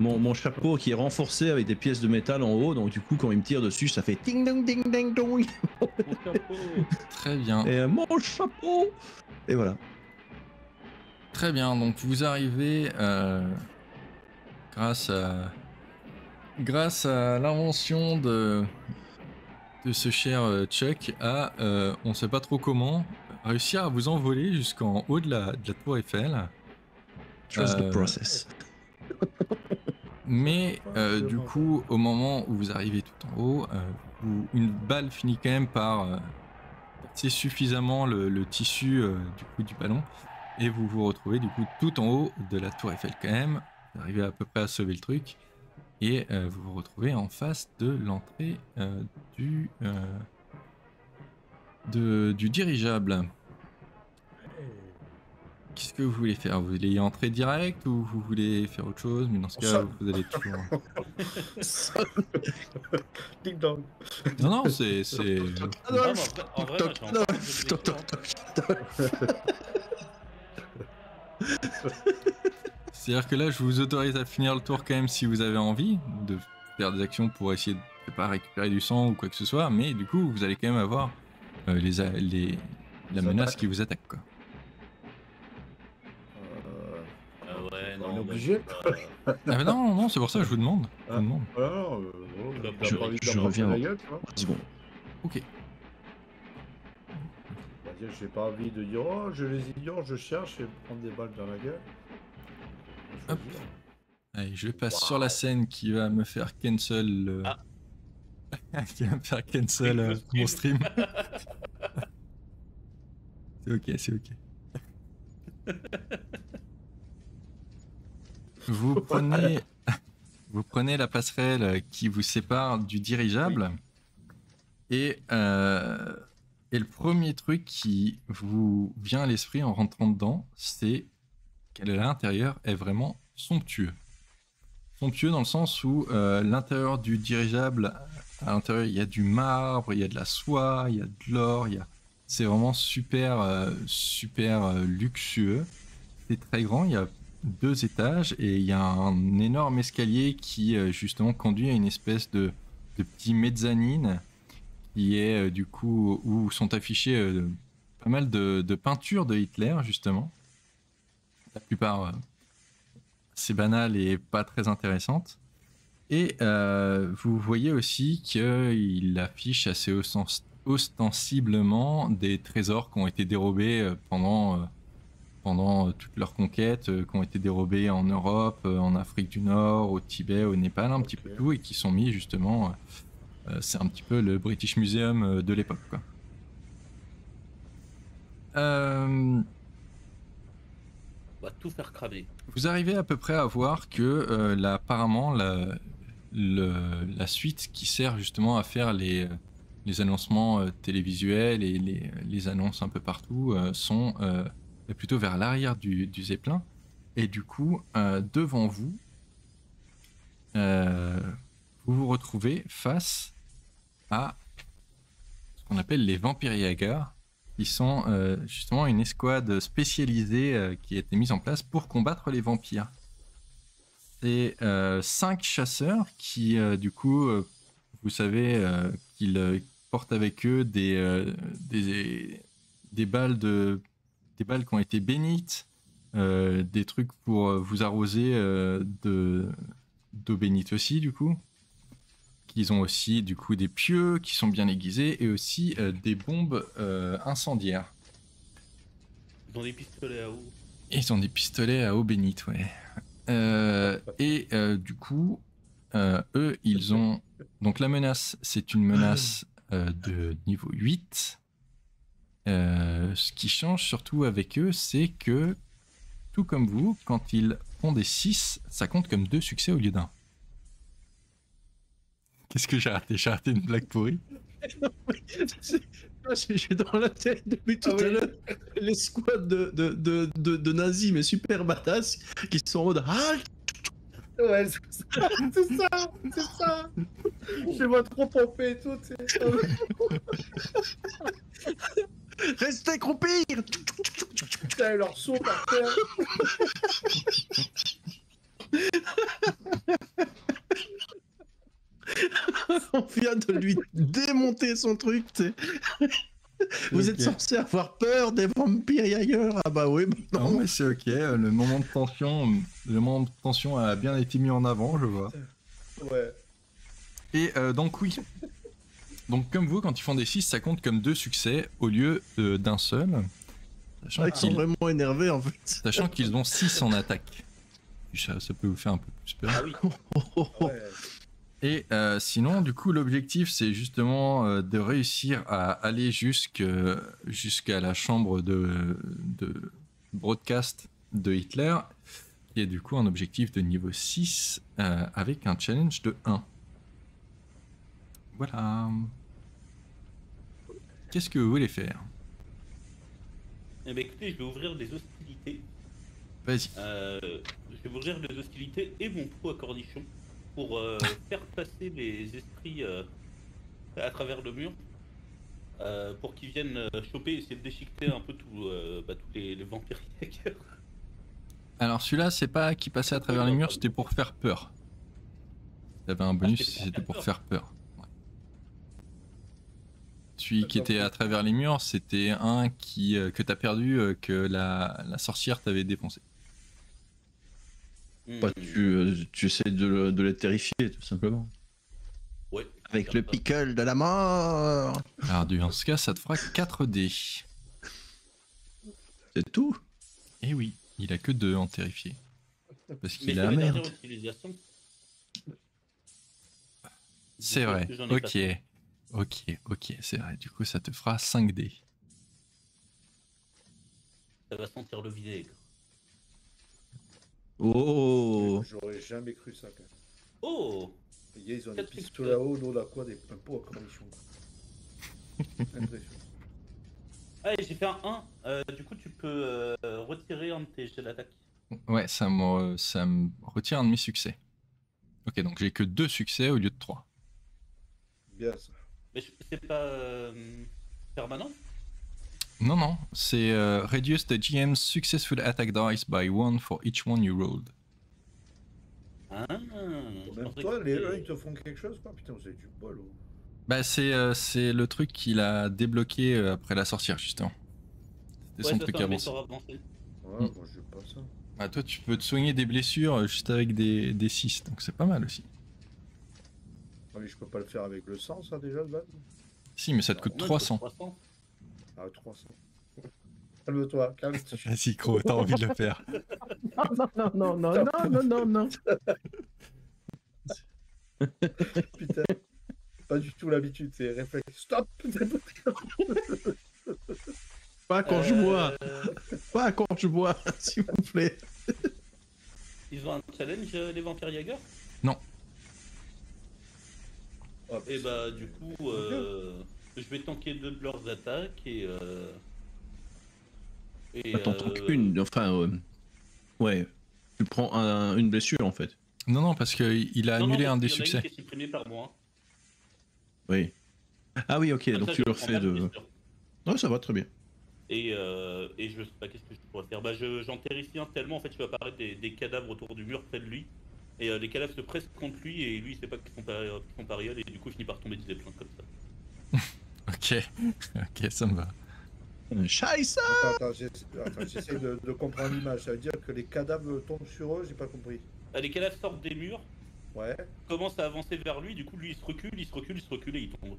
Mon chapeau qui est renforcé avec des pièces de métal en haut, donc du coup quand il me tire dessus, ça fait ding dong ding ding dong. Mon chapeau. Très bien. Et mon chapeau. Et voilà. Très bien, donc vous arrivez grâce à l'invention de ce cher Chuck à, on sait pas trop comment, réussir à vous envoler jusqu'en haut de la tour Eiffel. Trust the process. Mais du coup, au moment où vous arrivez tout en haut, une balle finit quand même par percer suffisamment le tissu du ballon. Et vous vous retrouvez du coup tout en haut de la tour Eiffel quand même. Vous arrivez à peu près à sauver le truc. Et vous vous retrouvez en face de l'entrée du dirigeable. Qu'est-ce que vous voulez faire? Vous voulez y entrer direct ou vous voulez faire autre chose? Mais dans ce cas, vous allez toujours... Ding dong. Non, c'est... Non, mais en vrai, moi, j'ai encore un peu de C'est-à-dire que là, je vous autorise à finir le tour quand même si vous avez envie de faire des actions pour essayer de pas récupérer du sang ou quoi que ce soit, mais du coup, vous allez quand même avoir la menace qui vous attaque, quoi. Ouais, On est non, obligé. Ah bah non, c'est pour ça que je vous demande. Je vous demande. Je reviens. C'est bon. Ok. J'ai pas envie de dire oh je les ignore, je cherche et prendre des balles dans la gueule. Hop. Allez, je passe sur la scène qui va me faire cancel qui va me faire cancel mon stream. C'est ok. Vous prenez la passerelle qui vous sépare du dirigeable et le premier truc qui vous vient à l'esprit en rentrant dedans, c'est qu'à l'intérieur est vraiment somptueux. Somptueux dans le sens où l'intérieur du dirigeable, à l'intérieur il y a du marbre, il y a de la soie, il y a de l'or, c'est vraiment super luxueux. C'est très grand, il y a 2 étages et il y a un énorme escalier qui justement conduit à une espèce de petit mezzanine qui est du coup où sont affichées pas mal de peintures de Hitler justement. La plupart c'est banal et pas très intéressante. Et vous voyez aussi qu'il affiche assez ostensiblement des trésors qui ont été dérobés pendant toute leur conquête, qui ont été dérobés en Europe, en Afrique du Nord, au Tibet, au Népal, un petit peu tout, et qui sont mis justement... c'est un petit peu le British Museum de l'époque, quoi. On va tout faire cramer. Vous arrivez à peu près à voir que apparemment la suite qui sert justement à faire les annoncements télévisuels et les annonces un peu partout sont plutôt vers l'arrière du Zeppelin. Et du coup, devant vous, vous vous retrouvez face à ce qu'on appelle les Vampire Jägers, qui sont justement une escouade spécialisée qui a été mise en place pour combattre les vampires. C'est 5 chasseurs qui, du coup, vous savez qu'ils portent avec eux des balles des balles qui ont été bénites, des trucs pour vous arroser d'eau bénite aussi, du coup. Ils ont aussi, du coup, des pieux qui sont bien aiguisés et aussi des bombes incendiaires. Ils ont des pistolets à eau. Et ils ont des pistolets à eau bénite, ouais. Du coup, eux, ils ont... Donc la menace, c'est une menace de niveau 8. Ce qui change surtout avec eux, c'est que, tout comme vous, quand ils font des 6, ça compte comme 2 succès au lieu d'1. Qu'est-ce que j'ai raté? J'ai raté une blague pourrie. J'ai dans la tête depuis tout à l'heure les squads de nazis, mais super badass, qui sont en mode halt. Ouais, c'est ça. Je vois trop pomper et tout. Restez croupir. Putain, leur saut par terre. On vient de lui démonter son truc, tu sais. Vous êtes censé avoir peur des vampires ailleurs. Ah bah oui, non mais c'est ok, le moment de tension a bien été mis en avant, je vois. Ouais. Et donc oui. Donc comme vous, quand ils font des 6, ça compte comme 2 succès au lieu d'un seul. Ils sont vraiment énervés en fait. Sachant qu'ils ont 6 en attaque. Ça peut vous faire un peu plus peur. Ah oui. Ouais. Et sinon, du coup, l'objectif, c'est justement de réussir à aller jusqu'à la chambre de broadcast de Hitler, qui est du coup un objectif de niveau 6 avec un challenge de 1. Voilà. Qu'est-ce que vous voulez faire? Eh bien écoutez, je vais ouvrir des hostilités. Vas-y. Je vais ouvrir des hostilités et mon trou à cornichon pour faire passer les esprits à travers le mur pour qu'ils viennent choper et essayer de déchiqueter un peu tous les vampires hackers. Alors celui-là, c'est pas qui passait à travers les murs, c'était pour faire peur. T'avais un bonus, c'était pour faire peur. Ouais. Celui qui était à travers les murs, c'était un que t'as perdu, que la sorcière t'avait défoncé. Bah, tu essaies de les terrifier, tout simplement. Ouais. Avec le pickle de la mort. Alors, dans ce cas, ça te fera 4 dés. C'est tout. Et oui, il a que 2 en terrifié. Parce qu'il a a merde. C'est vrai, ok, c'est vrai. Du coup, ça te fera 5 dés. Ça va sentir le vinaigre. Oh. J'aurais jamais cru ça quand même. Oh. Ils ont des pistolets à eau, nous on a quoi? Un pot à cornichon. Impressionnant. Allez, j'ai fait un 1. Du coup, tu peux retirer un de tes jets d'attaque. Ouais, ça me retire un de mes succès. Ok, donc j'ai que 2 succès au lieu de 3. Bien ça. Mais c'est pas permanent? Non, non, c'est reduce the GM's successful attack dice by 1 for each one you rolled. Ah, je Même pensais toi, que les c'était- ils te font quelque chose, quoi. Putain, vous avez du bol. Oh. Bah, c'est le truc qu'il a débloqué après la sorcière, justement. C'était Ouais, son ça, truc c'est un avancé. sort avancé. Ouais, moi, j'ai pas ça. Bah, toi, tu peux te soigner des blessures juste avec des 6, donc c'est pas mal aussi. Ah, mais je peux pas le faire avec le sang, ça, déjà, de base. Si, mais ça te Ah, coûte Non, 300. 300. Ah, 300. Calme-toi, calme-toi. Vas-y, Cro, t'as envie de le faire. Non, non, non, non, non, non, non. Putain, pas du tout l'habitude, c'est réflexe. Stop. Pas quand je bois. Pas quand je bois, s'il vous plaît. Ils ont un challenge, les vampires Jagger. Hop. Et bah, du coup, je vais tanker 2 de leurs attaques et. T'en tanques une, enfin, ouais. Tu prends une blessure en fait. Non, non, parce qu'il a Non, annulé non, un des parce qu'il y en a succès. une qui est supprimée par moi. Oui. Ah oui, ok, Comme donc ça, tu je leur prends fais pas de. blessure. Ouais, ça va très bien. Et je sais pas qu'est-ce que je pourrais faire. Bah, j'en terrifie un tellement, en fait, je vais apparaître des cadavres autour du mur près de lui. Et les cadavres se pressent contre lui et lui il sait pas qu'ils sont pariole et du coup il finit par tomber des plans comme ça. Ok, ok, ça me va. Scheiße! Attends, j'essaie de comprendre l'image. Ça veut dire que les cadavres tombent sur eux, j'ai pas compris. Les cadavres sortent des murs, Ouais, commencent à avancer vers lui, du coup lui il se recule, il se recule, il se recule et il tombe.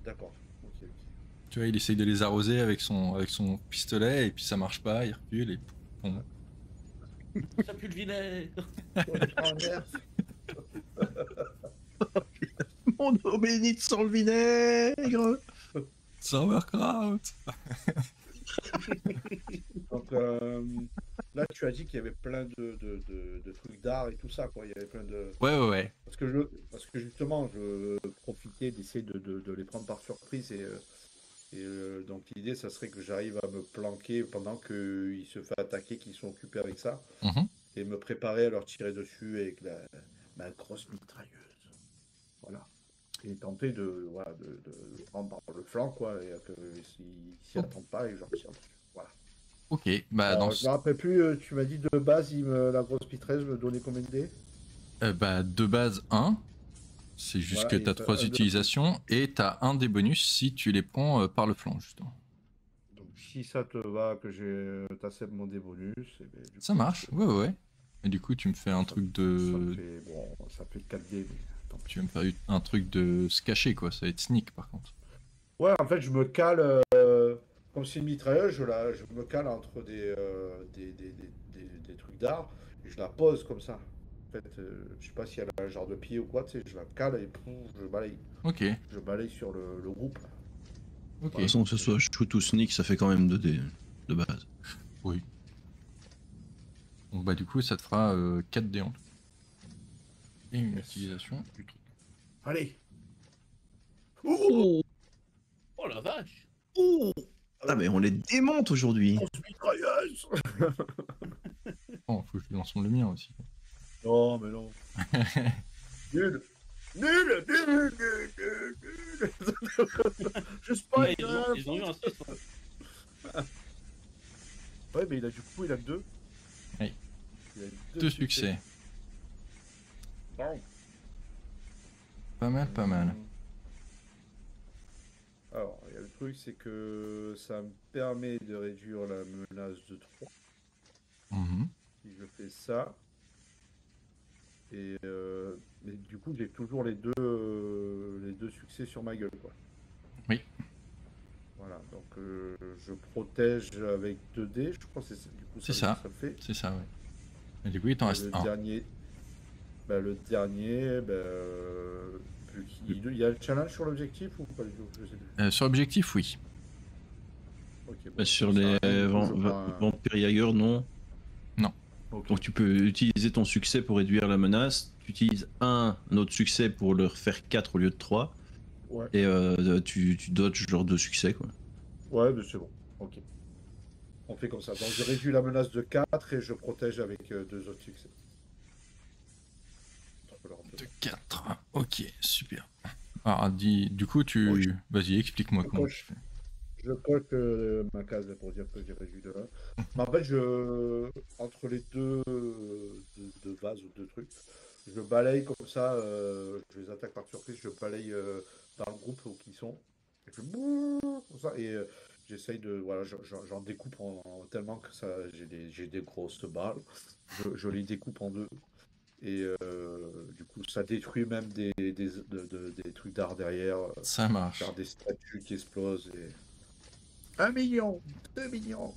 d'accord. Ok, ok. Tu vois, il essaye de les arroser avec son pistolet, et puis ça marche pas, il recule, et bon. Ça pue le vinaigre. Oh merde. Mon eau bénite sans le vinaigre! Sauerkraut. Donc là, tu as dit qu'il y avait plein de trucs d'art et tout ça, quoi. Il y avait plein de. Ouais. Parce que justement, je profitais d'essayer de les prendre par surprise et donc l'idée, ça serait que j'arrive à me planquer pendant qu'ils se fait attaquer, qu'ils sont occupés avec ça, Mhm. et me préparer à leur tirer dessus avec ma grosse mitrailleuse. Voilà. Et tenter voilà, de prendre par le flanc, quoi, et que s'y attendent pas, et je leur tire dessus. Voilà. Ok, bah Alors, dans je me rappelle plus, tu m'as dit de base, la grosse mitrailleuse me donnait combien de dés? bah de base 1, c'est juste Voilà, que et t'as 3 un de utilisations, et t'as un des bonus si tu les prends par le flanc, justement. Donc si ça te va, que t'acceptes mon dé bonus, et ben, du Ça coup, marche, ouais. Et du coup, tu me fais un truc ça me de... fait, bon, ça fait 4 dés, mais tant pis. Tu vas me faire un truc de se cacher, quoi, ça va être sneak, par contre. Ouais, en fait, je me cale, comme c'est une mitrailleuse, je me cale entre des trucs d'art, et je la pose comme ça. En fait, je sais pas si elle a un genre de pied ou quoi, tu sais, je la cale et pouf, je balaye. Ok, Je balaye sur le groupe. ok. De toute façon, que ce soit shoot ou sneak, ça fait quand même 2 dés de base. Oui. Donc bah du coup, ça te fera 4 dés en tout. Et une utilisation du truc. Allez! Oh! Oh la vache. Ah, mais on les démonte aujourd'hui! Grosse mitrailleuse! Oh, faut que je lance le mien aussi. Non, mais non. Nul! Nul! Nul! Nul! Nul! Nul! Je spoil! Ouais, ils ont eu un 6. Ouais, mais du coup, il a que 2. Oui. Il a 2 succès. Bon. Pas mal. Alors, il y a le truc, c'est que ça me permet de réduire la menace de 3. Mhm. Si je fais ça. Et mais du coup, j'ai toujours les deux succès sur ma gueule, quoi. Oui. Voilà, donc je protège avec 2 dés, je crois que c'est ça. Du coup, C'est ça. le fait. C'est ça, ouais. Et du coup, il t'en reste Le un. dernier, vu il y a le challenge sur l'objectif ou pas du tout? Je sais plus. Sur objectif, oui. Ok, bon, Bah, sur ça les arrête, du coup, je prends un- Vampire Jagger, non. Ok. Donc tu peux utiliser ton succès pour réduire la menace. Tu utilises un autre succès pour leur faire 4 au lieu de 3. Ouais, Et tu dodges genre 2 succès, quoi. ouais, mais c'est bon. Ok. On fait comme ça. Donc je réduis la menace de 4 et je protège avec 2 autres succès. De 4. Ok, super. Alors, du coup, Bon, vas-y, explique-moi comment Moi, tu fais. Je coque ma case pour dire que j'ai réduit de 1. Mais en fait, entre les deux vases ou deux trucs, je balaye comme ça, je les attaque par surprise, je balaye dans le groupe où ils sont. Et puis, comme ça, et j'essaye de. Voilà, j'en découpe tellement que ça, j'ai des grosses balles. Je les découpe en deux. Et du coup, ça détruit même des trucs d'art derrière. Ça marche. Faire des statues qui explosent. Et... 1 million, 2 millions.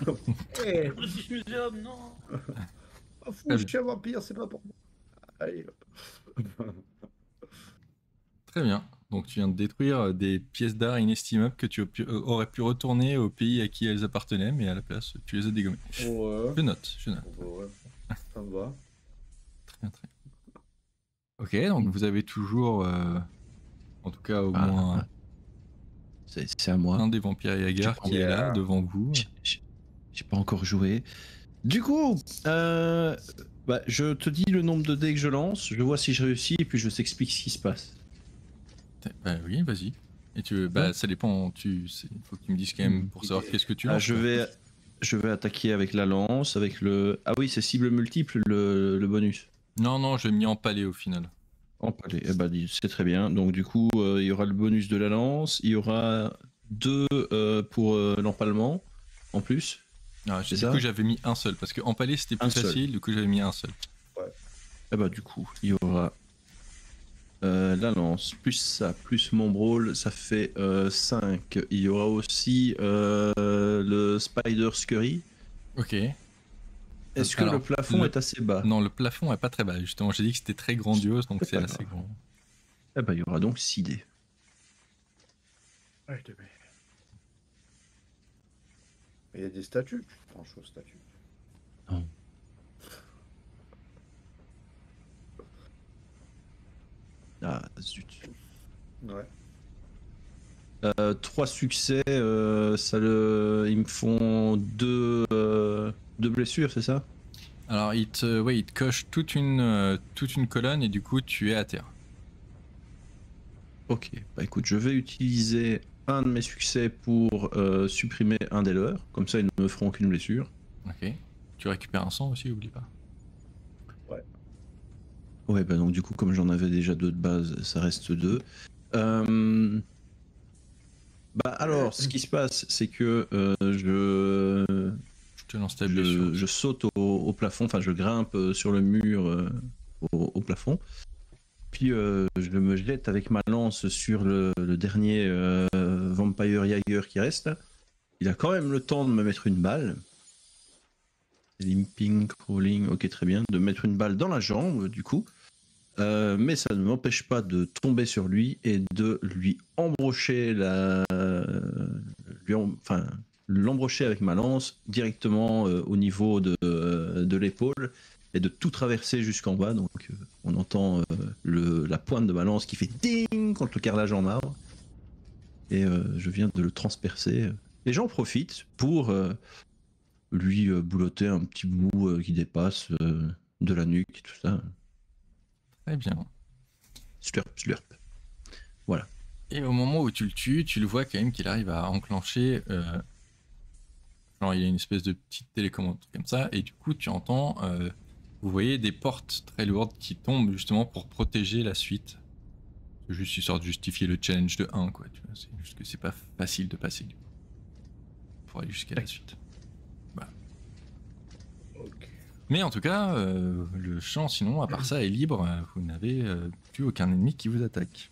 Le British Museum, non. Ah, fou, je suis un vampire, c'est pas pour moi. Allez, hop. Très bien. Donc tu viens de détruire des pièces d'art inestimables que tu aurais pu retourner au pays à qui elles appartenaient, mais à la place, tu les as dégommées. Ouais. Je note, je note. Ouais. Ça me va. Très bien, très bien. Ok, donc vous avez toujours, en tout cas au moins c'est à moi. un des vampires Yagar qui est là devant vous. J'ai pas encore joué. Du coup, je te dis le nombre de dés que je lance, je vois si je réussis et puis je t'explique ce qui se passe. Bah oui, vas-y. Et ça dépend, il faut que tu me dises quand même pour savoir qu'est-ce que tu lances. Je vais attaquer avec la lance, avec le... Ah oui, c'est cible multiple le bonus. Non, je l'ai mis empalé au final. Empalé, c'est très bien. Donc du coup, il y aura le bonus de la lance, il y aura 2 pour l'empalement, en plus. Ah, du coup, j'avais mis un seul, parce que empalé c'était plus facile, du coup j'avais mis un seul. Ouais. Du coup, il y aura la lance, plus ça, plus mon brawl, ça fait 5. Il y aura aussi le Spider Scurry. Ok. Est-ce que le plafond est assez bas? Non, le plafond est pas très bas, justement. J'ai dit que c'était très grandiose, donc c'est assez grand. Il y aura donc 6 dés. Il y a des statues. Tu tranches aux statues. Non. Ah, zut. Ouais. 3 succès, ils me font 2 blessures, c'est ça? Alors, il te coche toute une colonne et du coup, tu es à terre. Ok, écoute, je vais utiliser un de mes succès pour supprimer un des leurs, comme ça ils ne me feront aucune blessure. Ok. Tu récupères un sang aussi, oublie pas. Ouais. Ouais, donc du coup, comme j'en avais déjà 2 de base, ça reste 2. Alors, ce qui se passe, c'est que je te lance ta blessure. Je saute au plafond, enfin je grimpe sur le mur au plafond. Puis je me jette avec ma lance sur le dernier Vampire Jaeger qui reste. Il a quand même le temps de me mettre une balle. Limping, crawling, ok très bien. De mettre une balle dans la jambe du coup. Mais ça ne m'empêche pas de tomber sur lui et de lui embrocher l'embrocher avec ma lance directement au niveau de l'épaule et de tout traverser jusqu'en bas. Donc on entend la pointe de ma lance qui fait ding contre le carrelage en marbre. Et je viens de le transpercer. Et j'en profite pour lui boulotter un petit bout qui dépasse de la nuque et tout ça. Très bien. Slurp, slurp. Voilà. Et au moment où tu le tues, tu le vois quand même qu'il arrive à enclencher. Genre, il y a une espèce de petite télécommande comme ça, et du coup, tu entends. Vous voyez des portes très lourdes qui tombent justement pour protéger la suite. C'est juste histoire de justifier le challenge de 1, quoi. Tu vois, c'est juste que c'est pas facile de passer du coup. Pour aller jusqu'à la suite. Voilà. Ok. Mais en tout cas, le champ, sinon, à part ça, est libre. Vous n'avez plus aucun ennemi qui vous attaque.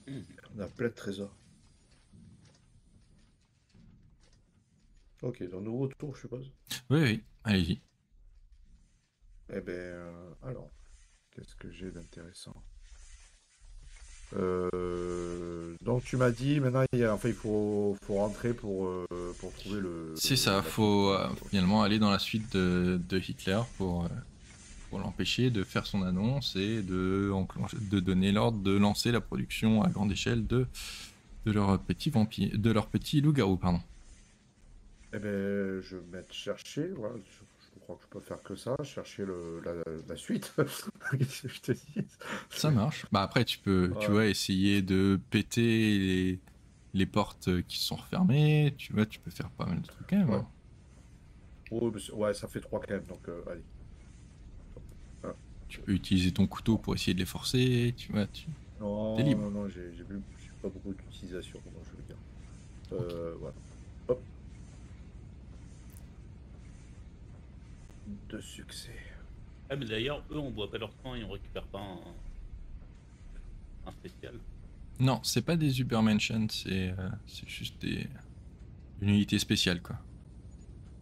On a plein de trésors. Ok, donc nouveau tour, je suppose. Oui, allez-y. Eh ben, alors, qu'est-ce que j'ai d'intéressant? Donc tu m'as dit, maintenant, il faut rentrer pour trouver le... C'est ça, faut finalement aller dans la suite de Hitler pour l'empêcher de faire son annonce et de donner l'ordre de lancer la production à grande échelle de leurs petits vampires, de leurs petits loups-garous, pardon. Eh ben, je vais mettre chercher, voilà, je crois que je peux faire que ça, chercher la suite. Qu'est-ce que je te dis? Ça marche. Bah après tu peux, tu vois, essayer de péter les portes qui sont refermées, tu vois, tu peux faire pas mal de trucs quand même. Ouais. Hein. Oh, ouais, ça fait 3 quand même, donc allez. Tu peux utiliser ton couteau pour essayer de les forcer, tu vois. Non, T'es libre. non, j'ai pas beaucoup d'utilisation, comment je veux dire. Voilà. Hop. 2 succès. Ah, mais d'ailleurs, eux, on boit pas leur sang et on récupère pas un spécial. Non, c'est pas des Übermenschen, c'est juste une unité spéciale, quoi.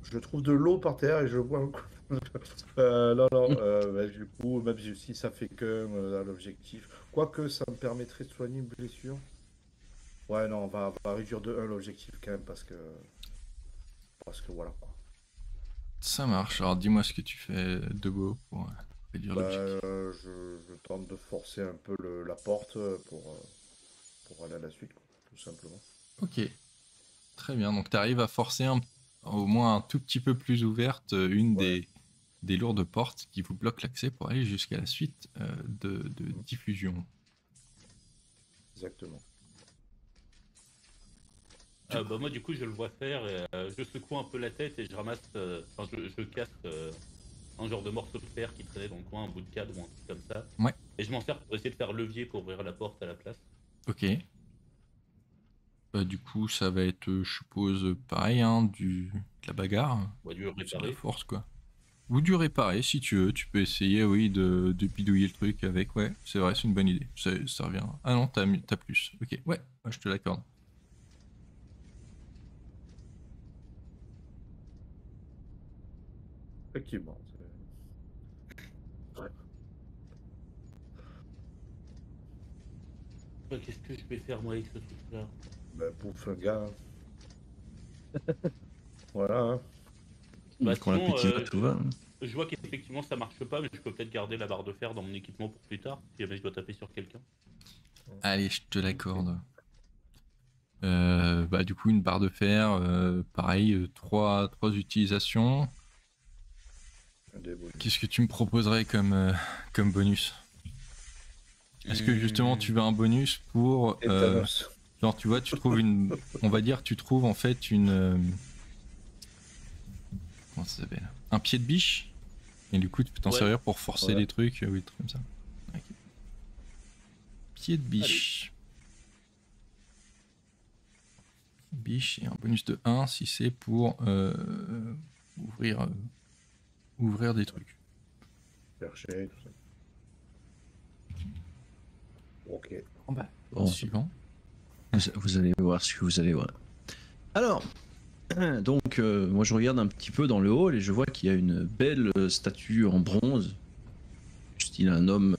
Je trouve de l'eau par terre et je bois un coup. Non, bah, du coup, même si ça fait que l'objectif. Quoique ça me permettrait de soigner une blessure. Ouais, non, on va réduire de 1 l'objectif quand même parce que voilà quoi. Ça marche, alors dis-moi ce que tu fais de beau pour réduire l'objectif. Je tente de forcer un peu la porte pour aller à la suite, quoi, tout simplement. Ok, très bien, donc tu arrives à forcer au moins un tout petit peu plus ouverte une Ouais. des lourdes portes qui vous bloquent l'accès pour aller jusqu'à la suite de diffusion. Exactement. Bah, moi, du coup, je le vois faire et je secoue un peu la tête et je ramasse, enfin, je casse un genre de morceau de fer qui traînait dans le coin, un bout de cadre ou un truc comme ça. Ouais. Et je m'en sers pour essayer de faire levier pour ouvrir la porte à la place. Ok. Bah, du coup, ça va être, je suppose, pareil, hein, de la bagarre. On va dû C'est de la réparer. force, quoi. Ou du réparer, si tu veux. Tu peux essayer, oui, de bidouiller le truc avec. Ouais, c'est vrai, c'est une bonne idée. Ça revient. Ah non, t'as plus. Ok, ouais, je te l'accorde. Effectivement. Ouais. Qu'est-ce que je vais faire moi avec ce truc-là? Bah, bouffe un gars. Voilà. Hein. Bah, Quand sinon, l'appétit va, tout va. je vois qu'effectivement ça marche pas, mais je peux peut-être garder la barre de fer dans mon équipement pour plus tard, si jamais je dois taper sur quelqu'un. Allez, je te l'accorde. Bah, du coup, une barre de fer, pareil, trois utilisations. Qu'est-ce que tu me proposerais comme bonus? Est-ce que justement tu veux un bonus pour... genre, tu vois, tu trouves une... On va dire, tu trouves en fait une... comment ça s'appelle? Un pied de biche. Et du coup, tu peux t'en servir pour forcer des trucs, oui, des trucs comme ça. Okay. Pied de biche. Biche et un bonus de 1 si c'est pour ouvrir des trucs. Chercher, tout ça. Ok. Bon. Suivant. Vous allez voir ce que vous allez voir. Alors, donc, moi je regarde un petit peu dans le hall et je vois qu'il y a une belle statue en bronze, style un homme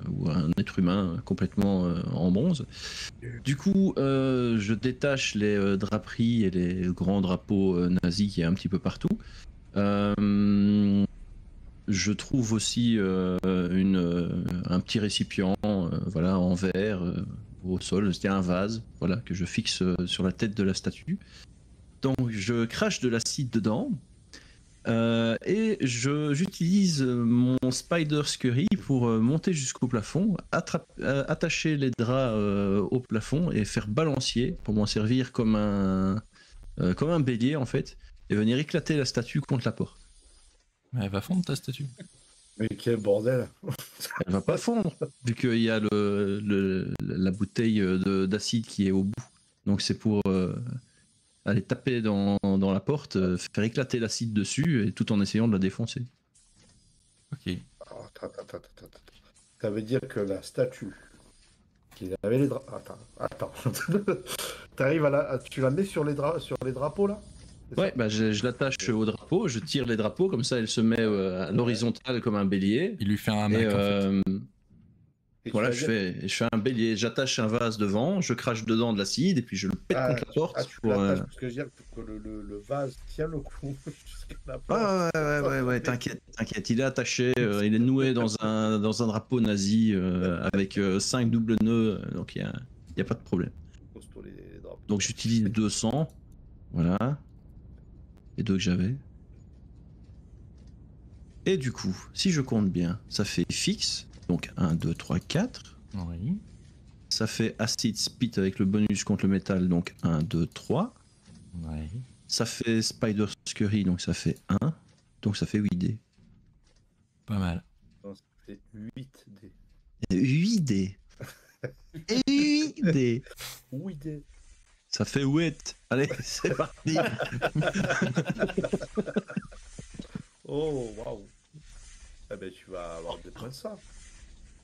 ou un être humain complètement en bronze. Du coup, je détache les draperies et les grands drapeaux nazis qu'il y a un petit peu partout. Je trouve aussi un petit récipient voilà, en verre au sol, c'était un vase voilà, que je fixe sur la tête de la statue. Donc je crache de l'acide dedans et j'utilise mon Spider Scurry pour monter jusqu'au plafond, attacher les draps au plafond et faire balancier pour m'en servir comme un bélier en fait et venir éclater la statue contre la porte. Mais elle va fondre ta statue. Mais quel bordel! Elle va pas fondre, vu qu'il y a la bouteille d'acide qui est au bout. Donc c'est pour aller taper dans la porte, faire éclater l'acide dessus, et tout en essayant de la défoncer. Ok. Oh, ça veut dire que la statue qui avait les drapeaux... Attends. T'arrives tu la mets sur les drapeaux là? Ouais, bah je l'attache au drapeau, je tire les drapeaux, comme ça elle se met à l'horizontale comme un bélier. Il lui fait un hamac en fait. Et voilà, je fais un bélier, j'attache un vase devant, je crache dedans de l'acide et puis je le pète contre la porte. Tu l'attaches parce que je veux dire que le vase tient le coup jusqu'à la porte. Ouais, t'inquiète, il est attaché, il est noué dans un drapeau nazi avec 5 doubles nœuds, donc il y a pas de problème. Donc j'utilise 200, voilà, les deux que j'avais. Et du coup, si je compte bien, ça fait fixe, donc 1, 2, 3, 4. Oui. ça fait Acid Spit avec le bonus contre le métal, donc 1, 2, 3. Ouais. Ça fait Spider Scurry, donc ça fait 1. Donc ça fait 8D. Pas mal. Non, c'est 8D. 8D. 8D. 8D. Ça fait 8. Allez, c'est parti. Oh, waouh. Eh ben, tu vas avoir des points de ça.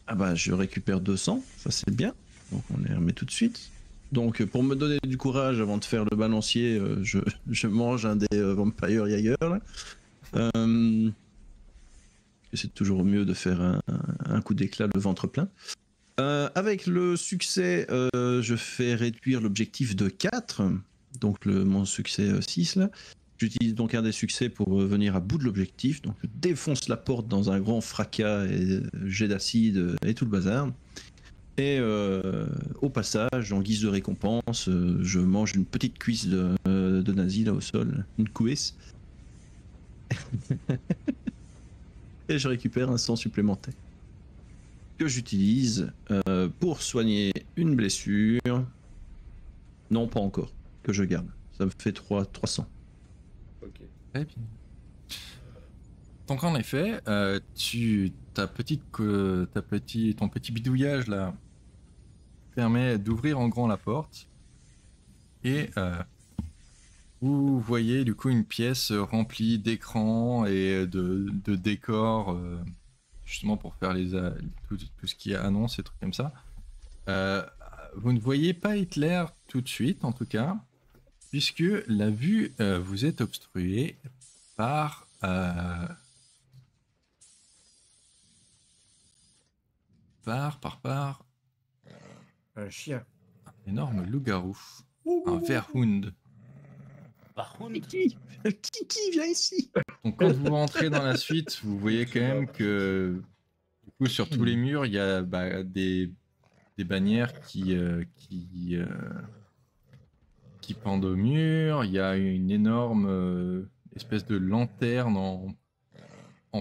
Ah bah, je récupère 200, ça c'est bien. Donc on les remet tout de suite. Donc pour me donner du courage avant de faire le balancier, je mange un des Vampire Jaeger. Là. C'est toujours mieux de faire un coup d'éclat le ventre plein. Avec le succès, je fais réduire l'objectif de 4. Donc mon succès 6 là. J'utilise donc un des succès pour venir à bout de l'objectif. Donc je défonce la porte dans un grand fracas et jet d'acide et tout le bazar. Et au passage, en guise de récompense, je mange une petite cuisse de nazi là au sol, une cuisse. Et je récupère un sang supplémentaire que j'utilise pour soigner une blessure. Non, pas encore, que je garde. Ça me fait 300. Ok. Très bien. Donc en effet, ton petit bidouillage là permet d'ouvrir en grand la porte et vous voyez du coup une pièce remplie d'écrans et de décors justement pour faire tout ce qui est annonce et trucs comme ça. Vous ne voyez pas Hitler tout de suite en tout cas, puisque la vue vous est obstruée par Un chien. un énorme loup-garou, un Verhund. Par contre, Kiki, viens ici. Donc quand vous rentrez dans la suite, vous voyez quand même que du coup sur tous les murs il y a des bannières qui pendent au mur. Il y a une énorme espèce de lanterne en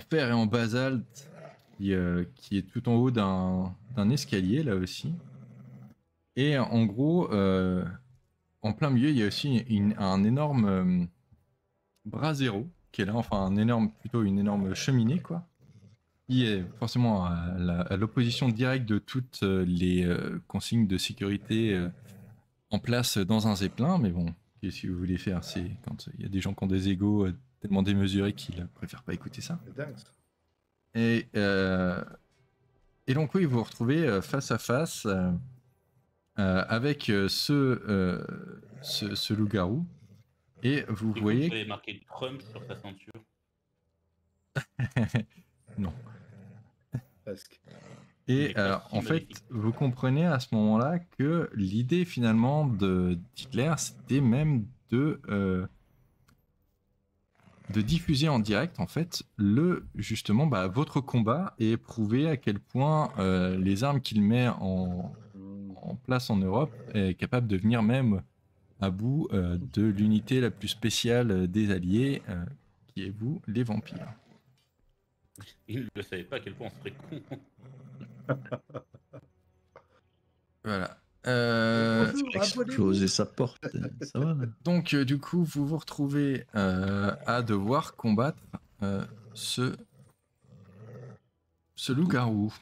fer et en basalte qui est tout en haut d'un escalier là aussi. Et en gros, en plein milieu, il y a aussi un énorme brasero qui est là, enfin plutôt une énorme cheminée quoi, qui est forcément à l'opposition directe de toutes les consignes de sécurité en place dans un zeppelin, mais bon, qu'est-ce que vous voulez faire, c'est quand il y a des gens qui ont des égos tellement démesurés qu'ils préfèrent pas écouter ça. C'est dingue. Et donc oui, vous vous retrouvez face à face avec ce loup-garou, et vous voyez... Vous avez marqué Trump sur sa ceinture. Non. Presque. Et en fait, vous comprenez à ce moment-là que l'idée finalement d'Hitler, c'était même de diffuser en direct en fait justement votre combat et prouver à quel point les armes qu'il met en place en Europe est capable de venir même à bout de l'unité la plus spéciale des Alliés, qui est vous, les vampires. Il ne savait pas à quel point on serait con. Voilà. Exploser sa porte, ça va. Donc du coup, vous vous retrouvez à devoir combattre ce loup-garou.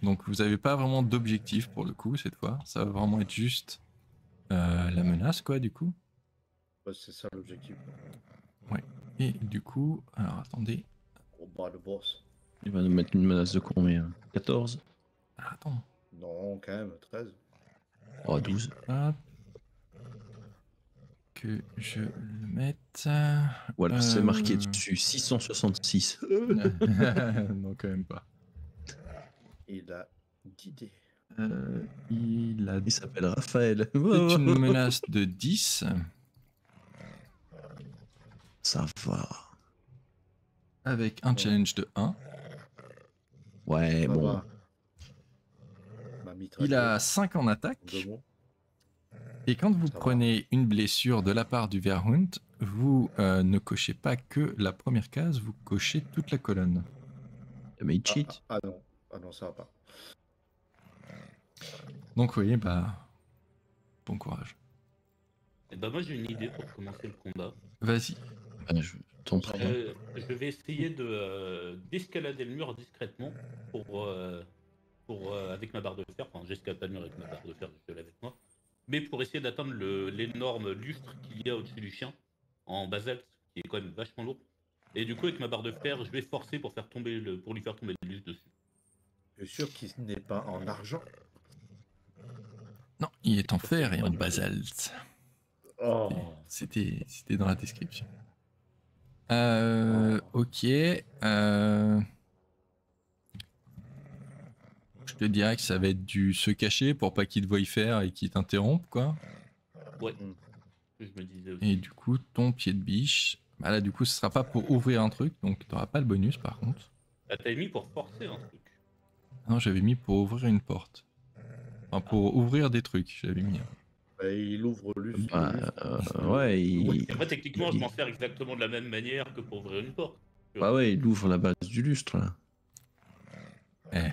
Donc vous n'avez pas vraiment d'objectif pour le coup cette fois. Ça va vraiment être juste la menace quoi du coup. Ouais, c'est ça l'objectif. Ouais. Et du coup, alors attendez. Au bas le boss. Il va nous mettre une menace de combien? 14? Ah, attends. Non, quand même, 13. Oh, 12. Hop. Que je le mette. Voilà, c'est marqué dessus, 666. Non, quand même pas. Il a 10 dés. Il s'appelle Raphaël. C'est une menace de 10. Ça va. Avec un challenge de 1. Ouais, Ça bon. va. Il a 5 en attaque. Et quand vous prenez une blessure de la part du Verhund, vous ne cochez pas que la première case, vous cochez toute la colonne. Mais il cheat. Ah non, ça va pas. Donc oui, bah... Bon courage. Et bah moi j'ai une idée pour commencer le combat. Vas-y. Je t'en prie. Je vais essayer d'escalader le mur discrètement avec ma barre de fer. Enfin, j'escalade pas le mur avec ma barre de fer, je l'ai avec moi. Mais pour essayer d'atteindre l'énorme lustre qu'il y a au-dessus du chien, en basalte, qui est quand même vachement lourd. Et du coup, avec ma barre de fer, je vais forcer pour lui faire tomber le lustre dessus. Je suis sûr qu'il n'est pas en argent. Non, il est en fer et en basalte. Oh. C'était dans la description. Ok. Je te dirais que ça va être du se cacher pour pas qu'il te voie faire et qu'il t'interrompe, quoi. Ouais, je me disais aussi. Et du coup, ton pied de biche, bah là, du coup, ce sera pas pour ouvrir un truc, donc t'auras pas le bonus par contre. Ah, t'avais mis pour forcer un truc. Non, j'avais mis pour ouvrir une porte. Enfin, pour ouvrir des trucs, j'avais mis. Bah, il ouvre lui. Bah, ouais, Et moi, techniquement, je m'en sers exactement de la même manière que pour ouvrir une porte. Bah ouais, il ouvre la base du lustre là. Eh,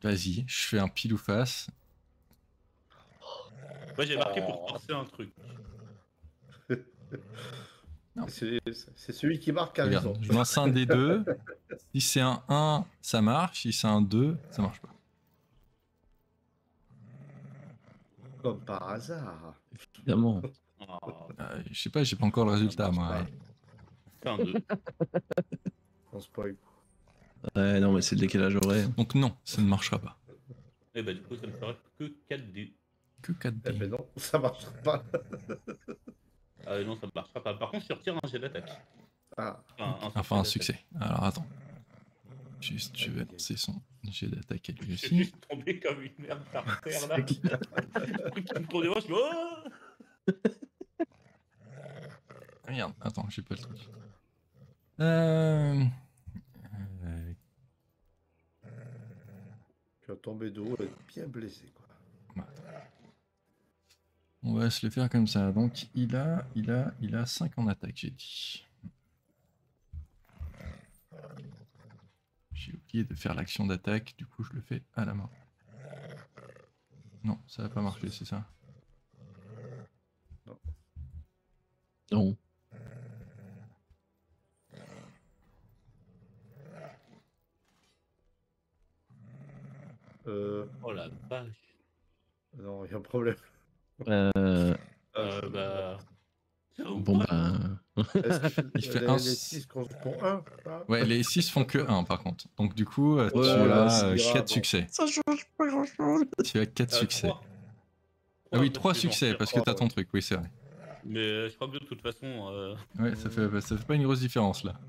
vas-y, je fais un pile ou face. Moi, j'ai marqué pour forcer un truc. C'est celui qui marque à raison. Regarde, je lance un des deux. Si c'est un 1, ça marche. Si c'est un 2, ça marche pas. Comme par hasard. Évidemment. Ah, Je sais pas, j'ai pas encore le résultat, marche moi. pas. Ouais. c'est un 2. On spoil. Ouais, non, mais c'est le décalage horaire. Donc non, ça ne marchera pas. Et bah, du coup, ça me fera que 4D. Que 4 Eh dés. ben non, ça marchera pas. Ah non, ça ne marchera pas. Par contre, je retire un jet d'attaque. Ah, Enfin, un jet succès. Alors attends. Juste, je vais lancer son jet d'attaque à lui d'attaque. Je suis aussi. juste tombé comme une merde par terre là. c'est clair. Le truc qui me tournait, moi, je me oh Regarde, attends, j'ai pas le truc. Tu vas tomber de haut et être bien blessé, quoi. On va se le faire comme ça. Donc il a 5 en attaque, j'ai dit. J'ai oublié de faire l'action d'attaque, du coup je le fais à la main. Non, ça va pas marcher, c'est ça. Non. Oh la vache. Non, il y a un problème. Bah. Bon bah. Il fait les, un- les 6 font 1. Ouais, les 6 font que 1 par contre. Donc du coup, tu voilà, as c'est 4 grave, succès. Ça change pas grand chose. Tu as 4 succès. 3. Ah oui, 3 succès parce que t'as ton truc, oui c'est vrai. Mais je crois que de toute façon. Ouais, ça fait pas une grosse différence là.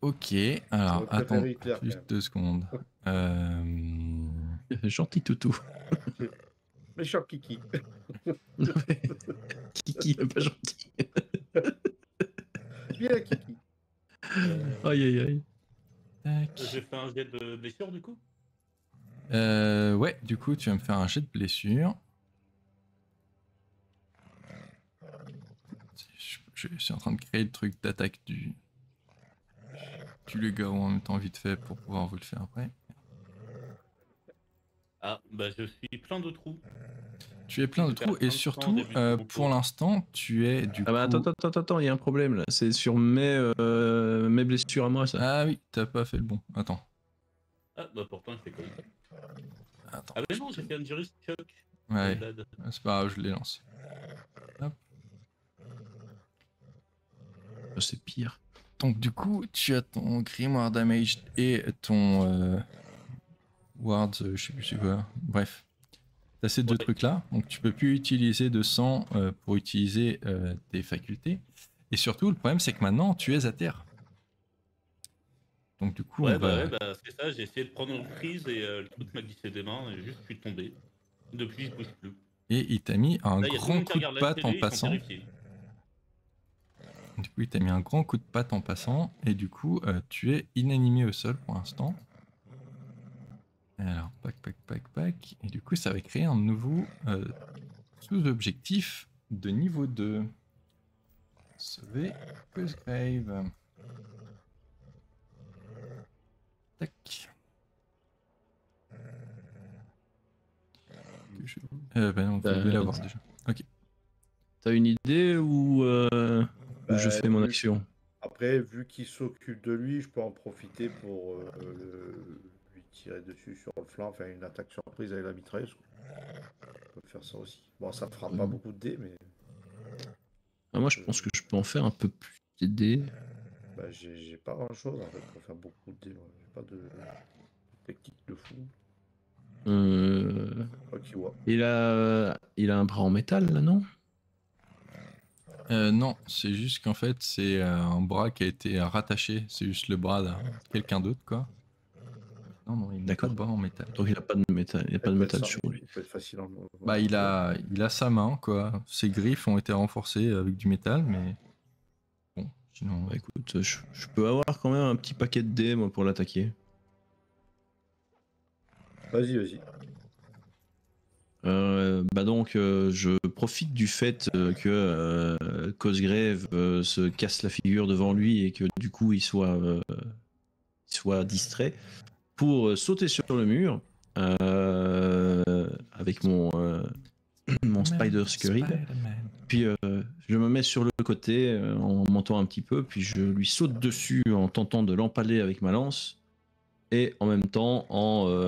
Ok, alors J'aurais préféré attends, Hitler, quand juste même. 2 secondes. Gentil toutou. Méchant Kiki. Kiki, pas gentil. Bien Kiki. Aïe aïe aïe. Tac. J'ai fait un jet de blessure du coup. Ouais, du coup, tu vas me faire un jet de blessure. Je suis en train de créer le truc d'attaque du Lego en même temps vite fait pour pouvoir vous le faire après. Ah, bah je suis plein de trous. Tu es plein de trous et surtout, pour l'instant, tu es du coup... Ah bah attends, il y a un problème là. C'est sur mes blessures à moi ça. Ah oui, t'as pas fait le bon. Attends. Ah, bah pourtant je fais comme ça. Attends. Ah, mais non, j'ai fait un Injury Shock. Ouais, Blade. c'est pas grave, je l'ai lancé. C'est pire. Donc du coup, tu as ton Grimoire Damage et ton Ward, je sais plus c'est quoi. Bref, tu as ces deux trucs là, donc tu peux plus utiliser de sang pour utiliser tes facultés. Et surtout, le problème c'est que maintenant tu es à terre. Donc du coup, Ouais, on va... bah c'est ça, j'ai essayé de prendre une prise et le truc m'a glissé des mains et juste je suis tombé. Depuis, je bouge plus. Et il t'a mis un Là, y a tout le grand monde qui coup de regarde la patte télé, en ils sont passant. terrifiés. Du coup, il t'a mis un grand coup de patte en passant, et du coup, tu es inanimé au sol pour l'instant. Et alors, pac, et du coup, ça va créer un nouveau sous-objectif de niveau 2. Sauver Cosgrave. Tac. Bah non, vous devez l'avoir déjà. Ok. T'as une idée ou je fais mon action? Après, vu qu'il s'occupe de lui, je peux en profiter pour lui tirer dessus sur le flanc, faire une attaque surprise avec la mitrailleuse. Je peux faire ça aussi. Bon, ça fera pas beaucoup de dés, mais. Moi, je pense que je peux en faire un peu plus des dés. Bah, j'ai pas grand chose en fait pour faire beaucoup de dés. J'ai pas de technique de fou. Ok, ouais. Il a un bras en métal là, non? Non, c'est juste qu'en fait, c'est un bras qui a été rattaché. C'est juste le bras de quelqu'un d'autre, quoi. Non, il n'a pas de bras en métal. Donc il a pas de métal, il a pas de métal sur lui. Il peut être facile en... Bah, il a sa main, quoi. Ses griffes ont été renforcées avec du métal, mais bon, sinon. Bah, écoute, je peux avoir quand même un petit paquet de dés moi pour l'attaquer. Vas-y. Bah donc, je profite du fait que Cosgrave se casse la figure devant lui et que du coup il soit distrait pour sauter sur le mur avec mon Spider Scurry. Puis je me mets sur le côté en montant un petit peu, puis je lui saute dessus en tentant de l'empaler avec ma lance et en même temps en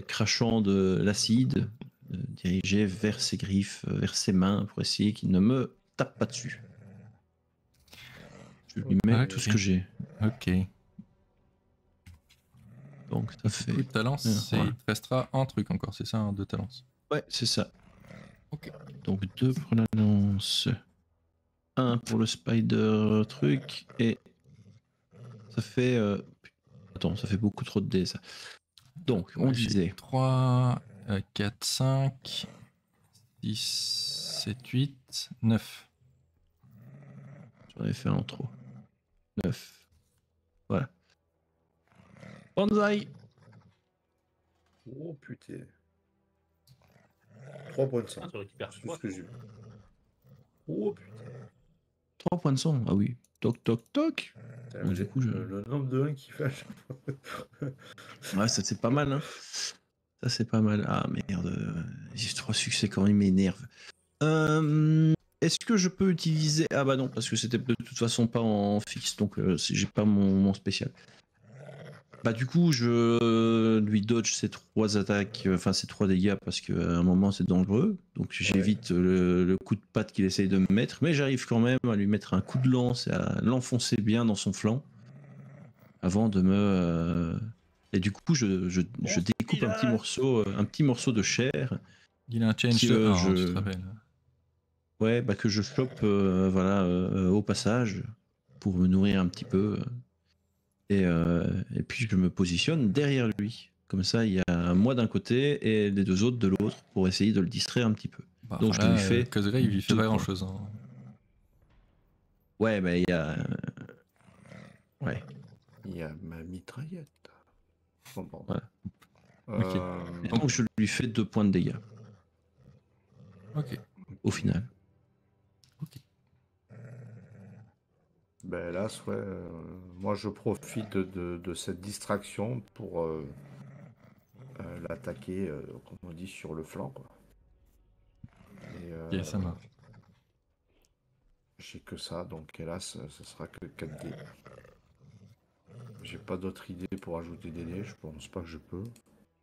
crachant de l'acide dirigé vers ses griffes, vers ses mains pour essayer qu'il ne me tape pas dessus. Je lui mets tout ce que j'ai. Ok. Donc ça fait. Coup de ta lance, il te restera un truc encore, c'est ça, hein, 2 lances. Ouais, c'est ça. Ok. Donc 2 pour la lance, 1 pour le spider truc, et ça fait. Attends, ça fait beaucoup trop de dés ça. Donc on disait 3, 4, 5, 6, 7, 8, 9. J'en avais fait un en trop. 9. Voilà. Banzai. Oh putain. 3 points de sang. Tu récupères C'est quoi, ce que j'ai. Oh putain. 3 points de sang, ah oui. Toc toc toc. Donc, du coup, le nombre de 1 qui fait à chaque fois. Ouais, ça c'est pas mal, hein. Ça c'est pas mal. Ah merde, j'ai 3 succès quand même, il m'énerve. Est-ce que je peux utiliser... Ah bah non, parce que c'était de toute façon pas en fixe, donc j'ai pas mon spécial. Bah du coup, je lui dodge ces 3 attaques, enfin ces 3 dégâts, parce qu'à un moment c'est dangereux. Donc j'évite le coup de patte qu'il essaye de me mettre, mais j'arrive quand même à lui mettre un coup de lance et à l'enfoncer bien dans son flanc, avant de me... Et du coup, je découpe un petit morceau de chair. Il a un change de 1, tu te rappelles. Ouais, bah que je chope au passage pour me nourrir un petit peu. Et puis je me positionne derrière lui. Comme ça, il y a moi d'un côté et les 2 autres de l'autre pour essayer de le distraire un petit peu. Bah, donc je lui fais. Cosgrave, il fait pas grand chose. Hein. Ouais, bah il y a. Ouais. Il y a ma mitraillette. Bon, bon. Voilà. Ok. Donc je lui fais 2 points de dégâts. Ok. Au final. Ok. Ben là, moi je profite de cette distraction pour l'attaquer, comme on dit, sur le flanc, quoi. Et, Ok, ça marche. j'ai que ça, donc hélas, ce sera que 4 dés. J'ai pas d'autre idée pour ajouter des dés, je pense pas que je peux.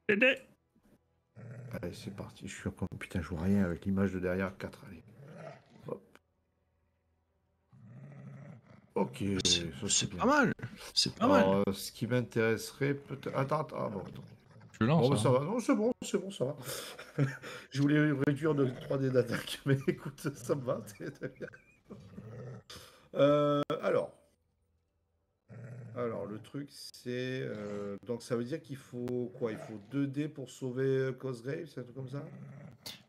Des dés. Allez, c'est parti, je suis encore... Putain, je vois rien avec l'image de derrière, 4, allez. Hop. Ok, c'est pas mal. C'est pas mal. Ce qui m'intéresserait peut-être... Attends, bon, attends. Je lance. Bon, ça va, non, c'est bon, ça va. Je voulais réduire de 3D d'attaque, mais écoute, ça me va, c'est bien. Alors, le truc, c'est... donc, ça veut dire qu'il faut quoi? Il faut 2 dés pour sauver Cosgrave, c'est un truc comme ça?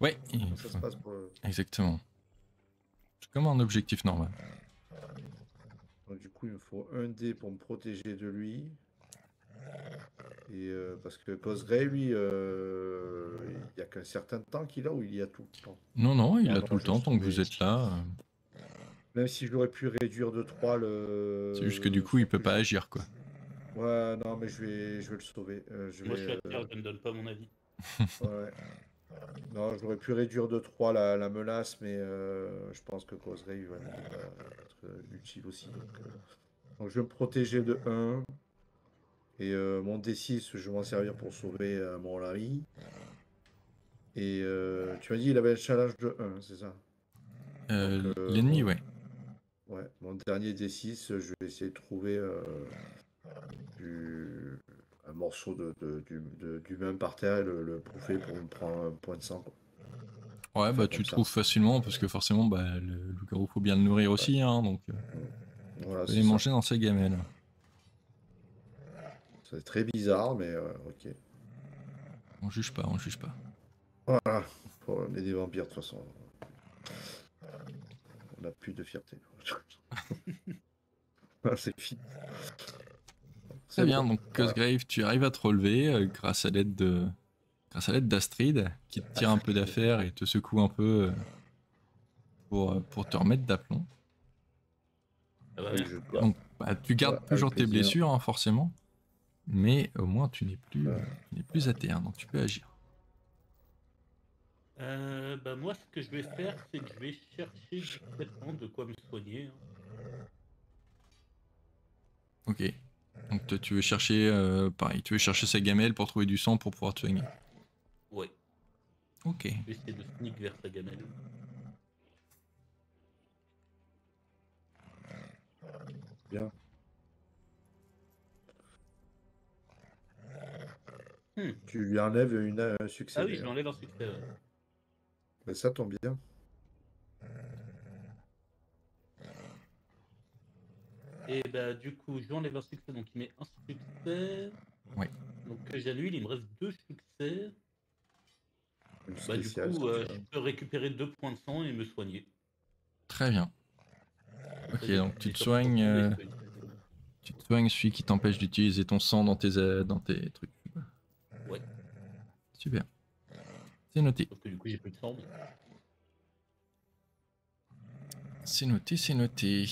Ouais, Ça se passe pour le... Exactement. C'est comme un objectif normal. Donc, du coup, il me faut 1 dé pour me protéger de lui. Et parce que Cosgrave, lui, il n'y a qu'un certain temps qu'il a ou il y a tout le temps? Non, il a tout le temps tant que vous êtes là. Même si je l'aurais pu réduire de 3 le... C'est juste que du coup, il peut pas agir, quoi. Ouais, non, mais je vais le sauver. Moi, je suis à terre, je ne donne pas mon avis. Ouais. Non, j'aurais pu réduire de 3 la menace, mais je pense que Cosgrave va être utile aussi. Donc je vais me protéger de 1. Et mon D6, je vais m'en servir pour sauver mon Larry. Et tu m'as dit il avait un challenge de 1, c'est ça? L'ennemi, ouais. Ouais, mon dernier D6, je vais essayer de trouver un morceau d'humain par terre et le bouffer pour me prendre un point de sang, quoi. Ouais, bah tu le trouves facilement parce que forcément, bah, le loup-garou, faut bien le nourrir aussi, hein, donc Voilà, tu peux c'est les ça. manger dans sa gamelle. C'est très bizarre, mais ok. On juge pas, on juge pas. Voilà, on est des vampires de toute façon. On n'a plus de fierté. C'est fini. Très bien, bon. donc Cosgrave, tu arrives à te relever grâce à l'aide d'Astrid, qui te tire un peu d'affaire et te secoue un peu pour te remettre d'aplomb. Ça va Oui, bien. Donc bah, tu gardes avec toujours tes plaisir. blessures, hein, forcément, mais au moins tu n'es plus à terre, donc tu peux agir. Bah moi, ce que je vais faire, c'est que je vais chercher discrètement de quoi me soigner. Ok. Donc toi, tu veux chercher, pareil, tu veux chercher sa gamelle pour trouver du sang pour pouvoir te soigner. Ouais, Ok. je vais essayer de sneak vers sa gamelle. Bien. Tu lui enlèves un succès. Ah oui, je d'ailleurs. l'enlève en succès. Ouais. Mais ça tombe bien. Et bah du coup, je l'enlève en succès, donc il met un succès. Ouais. Donc j'annule, il me reste 2 succès. Une Bah du spéciale, coup, si tu je veux. peux récupérer 2 points de sang et me soigner. Très bien. Ok, Ça, donc tu j'ai te surtout soignes, retrouvé celui qui t'empêche d'utiliser ton sang dans tes trucs. Ouais, Super. C'est noté. sauf que du coup j'ai plus de sang. C'est noté, c'est noté.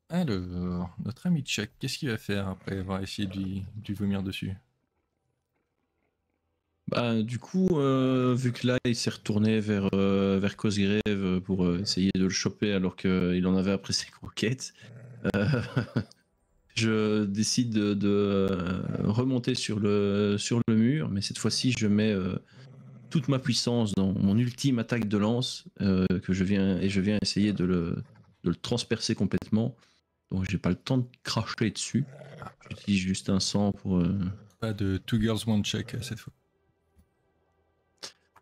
Alors, notre ami Chuck, qu'est-ce qu'il va faire après avoir essayé de lui vomir dessus? Bah, du coup, vu que là, il s'est retourné vers Cosgrave pour essayer de le choper alors qu'il en avait après ses croquettes, je décide de remonter sur le mur, mais cette fois-ci, je mets toute ma puissance dans mon ultime attaque de lance je viens essayer de le transpercer complètement. Donc, j'ai pas le temps de cracher dessus. J'utilise juste un sang pour. Pas de Two Girls One Chuck cette fois.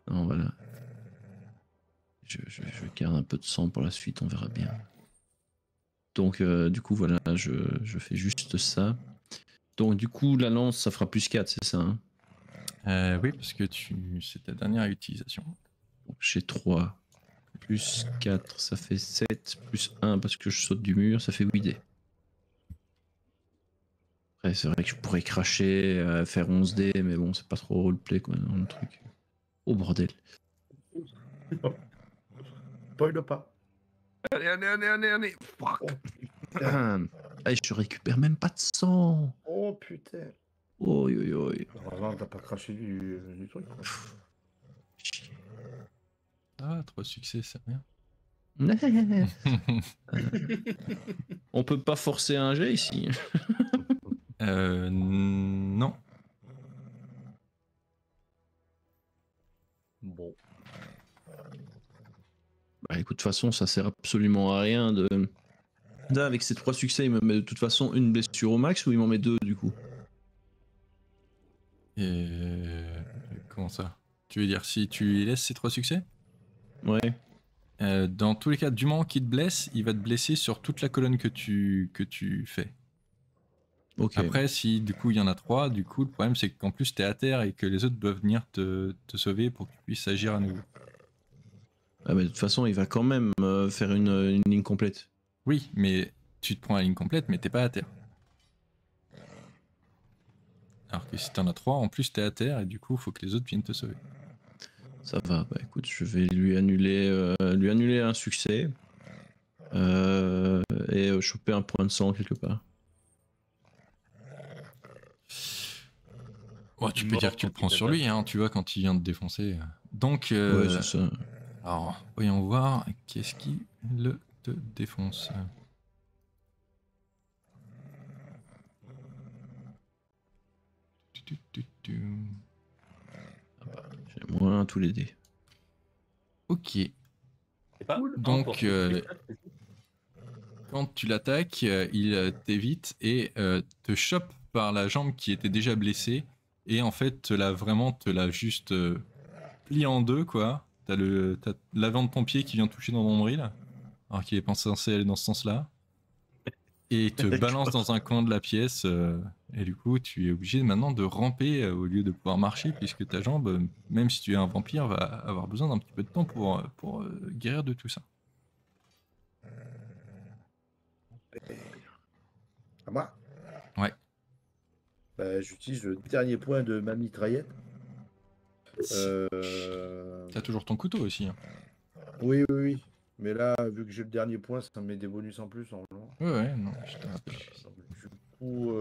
Non, voilà. Je garde un peu de sang pour la suite, on verra bien. Donc, du coup, voilà, je fais juste ça. Donc, du coup, la lance, ça fera plus 4, c'est ça, hein? Oui, parce que c'est ta dernière utilisation. Donc, j'ai 3. Plus 4, ça fait 7. Plus 1, parce que je saute du mur, ça fait 8 dés. Après, c'est vrai que je pourrais cracher, faire 11 dés, mais bon, c'est pas trop roleplay, quoi, dans le truc. Oh, bordel. Spoil pas. Allez. Allez, je récupère même pas de sang. Oh putain. Oi. Heureusement, t'as pas craché du truc. Quoi. Ah, 3 succès, c'est rien. On peut pas forcer un jet ici. Non. Bon. Bah écoute, de toute façon, ça sert absolument à rien de. Là, avec ces 3 succès, il me met de toute façon une blessure au max ou il m'en met 2 du coup? Comment ça? Tu veux dire si tu lui laisses ces 3 succès? Ouais. Dans tous les cas, du moment qu'il te blesse, il va te blesser sur toute la colonne que tu fais. Ok. Après, si du coup il y en a 3, du coup le problème c'est qu'en plus t'es à terre et que les autres doivent venir te sauver pour que tu puisses agir à nouveau. Ah bah, de toute façon, il va quand même faire une ligne complète. Oui, mais tu te prends la ligne complète, mais t'es pas à terre. Alors que si t'en as 3, en plus t'es à terre et du coup faut que les autres viennent te sauver. Ça va, bah écoute, je vais lui annuler un succès et choper un point de sang quelque part. Ouais, tu peux dire que tu le prends sur lui, hein, tu vois, quand il vient de défoncer. Donc, Ouais, c'est ça. alors, voyons voir, qu'est-ce qui le te défonce. J'ai moins tous les dés. Ok, C'est pas donc quand tu l'attaques, il t'évite et te chope par la jambe qui était déjà blessée et en fait te l'a juste plié en deux quoi. T'as l'avant de ton pied qui vient toucher dans ton nombril alors qu'il est pas censé aller dans ce sens-là et il te balance dans un coin de la pièce et du coup tu es obligé maintenant de ramper au lieu de pouvoir marcher puisque ta jambe, même si tu es un vampire, va avoir besoin d'un petit peu de temps pour guérir de tout ça. À moi? Ouais. Bah, j'utilise le dernier point de ma mitraillette. T'as toujours ton couteau aussi. Hein. Oui, oui, oui. Mais là, vu que j'ai le dernier point, ça me met des bonus en plus en blanc. Ouais, non, je te rappelle. Du coup,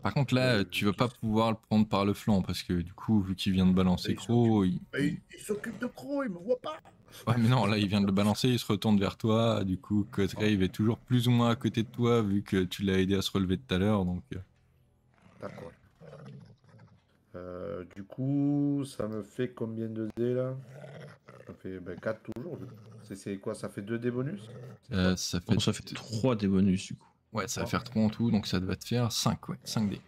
Par contre, là, tu vas pas pouvoir le prendre par le flanc parce que du coup, vu qu'il vient de balancer Croc, il s'occupe de Croc, il me voit pas. Ouais, mais non, là, il vient de le balancer, il se retourne vers toi. Du coup, Cosgrave est toujours plus ou moins à côté de toi vu que tu l'as aidé à se relever tout à l'heure. Donc. D'accord. Du coup, ça me fait combien de dés là? Ça fait 4 toujours. C'est quoi? Ça fait 2 dés bonus? Ça fait... Non, ça fait 3 des bonus du coup. Ouais, ça va faire 3 en tout, donc ça devait te faire 5, ouais, 5 dés.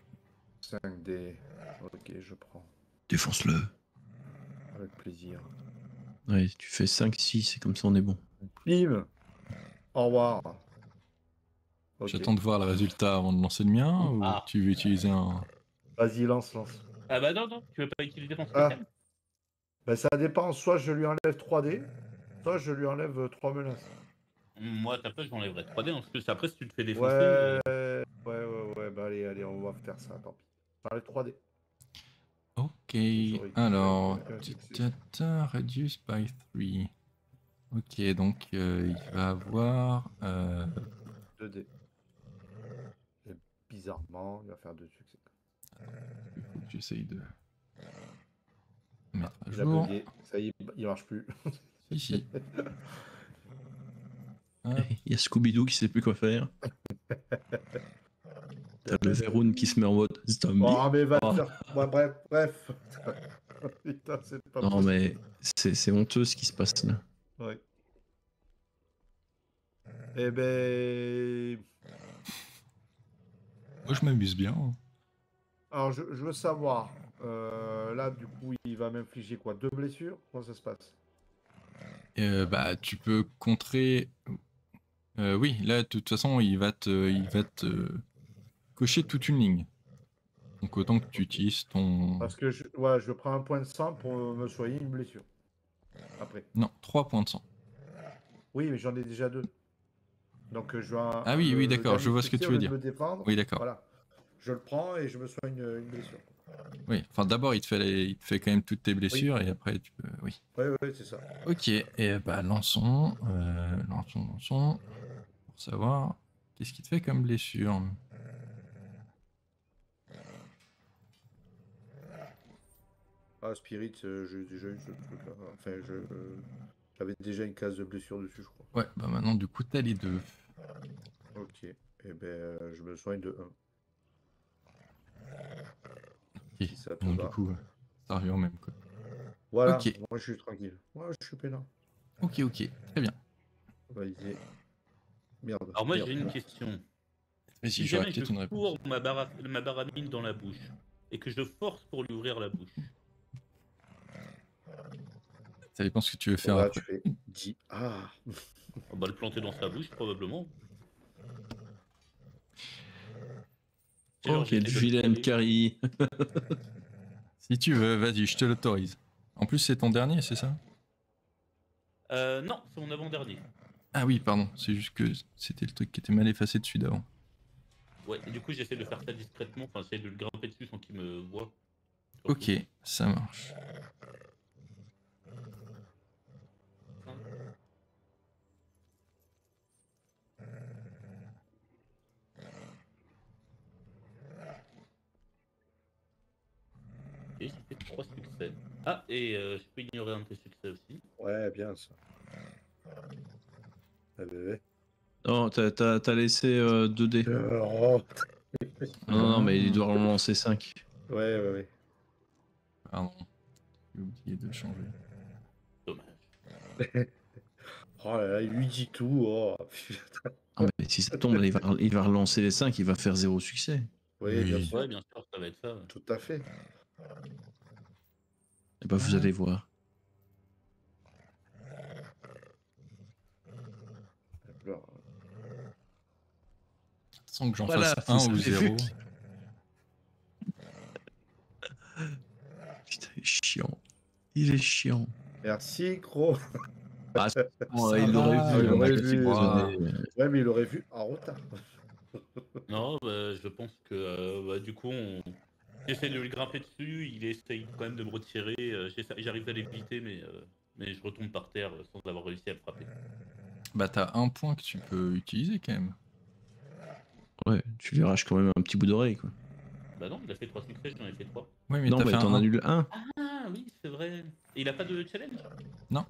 5 dés. Ok, je prends. Défonce-le. Avec plaisir. Ouais, tu fais 5-6 et comme ça on est bon. Bim! Au revoir. Okay. J'attends de voir le résultat avant de lancer le mien ou tu veux utiliser un... Vas-y, lance. Ah bah non, tu veux pas utiliser ton spécial? Ben, ça dépend, soit je lui enlève 3 dés, soit je lui enlève 3 menaces. Moi, ta place, j'enlèverais 3D. En plus, après, si tu te fais Ouais, défoncer... bah allez, on va faire ça, tant pis. J'enlève 3 dés. Ok, alors... Reduce by 3. Ok, donc il va avoir... 2 dés. Et bizarrement, il va faire 2 succès. Il faut que j'essaye de mettre à Il jour. a bugué, ça y est, il marche plus. Si. Il y a Scooby-Doo qui sait plus quoi faire. T'as le Véroun qui se met en mode zombie. Oh, mais va te faire. Ouais, bref. Putain, c'est pas Non, possible. mais c'est honteux ce qui se passe là. Ouais. Eh ben. Moi, je m'amuse bien. Hein. Alors, je veux savoir. Là, du coup, il va m'infliger quoi? 2 blessures? Comment ça se passe? Bah, tu peux contrer. Oui, là, de toute façon, il va te cocher toute une ligne. Donc, autant que tu utilises ton. Parce que je prends un point de sang pour me soigner une blessure. Après. Non, 3 points de sang. Oui, mais j'en ai déjà 2. Donc, je vais. Ah oui, d'accord, je vois ce que tu veux dire. Me défendre, Oui, d'accord. Voilà. Je le prends et je me soigne une blessure. Oui, enfin, d'abord, il te fait quand même toutes tes blessures et après, tu peux. Oui. Oui, c'est ça. Ok, et bah, lançons. Pour savoir qu'est-ce qui te fait comme blessure. Ah, Spirit, j'ai déjà eu ce truc-là. Enfin, j'avais déjà une case de blessure dessus, je crois. Ouais, bah maintenant, du coup, t'as les deux. Ok. Et ben, je me soigne de 1. Ok, Si ça te donc va. du coup, ça revient au même, quoi. Voilà, Ok. moi je suis tranquille. Moi je suis peinard. Ok, très bien. Vas-y. Merde. Alors moi, j'ai une question. Vas-y, Si j'aurais jamais je peut-être une réponse. cours ma baramine dans la bouche et que je force pour lui ouvrir la bouche, Ça dépend ce que tu veux faire Là, après. tu fais 10. Ah. on va le planter dans sa bouche probablement. Oh, quelle vilaine Carrie. Si tu veux, vas-y, je te l'autorise. En plus, c'est ton dernier, c'est ça? Non, c'est mon avant-dernier. Ah oui, pardon, c'est juste que c'était le truc qui était mal effacé dessus d'avant. Ouais, et du coup, j'essaie de faire ça discrètement, enfin, j'essaie de le grimper dessus sans qu'il me voie. Ok, ça marche. j'ai fait 3 succès. Ah, et je peux ignorer un de tes succès aussi. Ouais, bien ça. Ah, bébé. Non, t'as laissé 2 dés. Oh. Non, mais il doit en lancer 5. Ouais. Pardon, j'ai oublié de changer. Dommage. Oh là là, il lui dit tout. Oh, putain. Ah, mais si ça tombe, il va relancer les 5, il va faire 0 succès. Oui, bien Oui. sûr. Ouais, bien sûr, ça va être ça. Ouais. Tout à fait. Et bah, vous allez voir. Alors, Sans que j'en Voilà, fasse 1 vous ou avez 0. vu. Putain, il est chiant. Il est chiant. merci, gros. Ah, Ça il l'aurait va, vu. il on a aurait que vu, 3. Ouais, mais il aurait vu en retard. Non, bah, je pense que bah, du coup, j'essaie de lui grimper dessus, il essaye quand même de me retirer, j'arrive à l'éviter, mais je retombe par terre sans avoir réussi à le frapper. Bah t'as un point que tu peux utiliser quand même. Ouais, tu lui arraches quand même un petit bout d'oreille, quoi. Bah non, il a fait 3 succès, j'en ai fait 3. Oui, mais Non, t'as mais fait t'en un. annules 1. Ah oui, c'est vrai. Et il a pas de challenge? Non.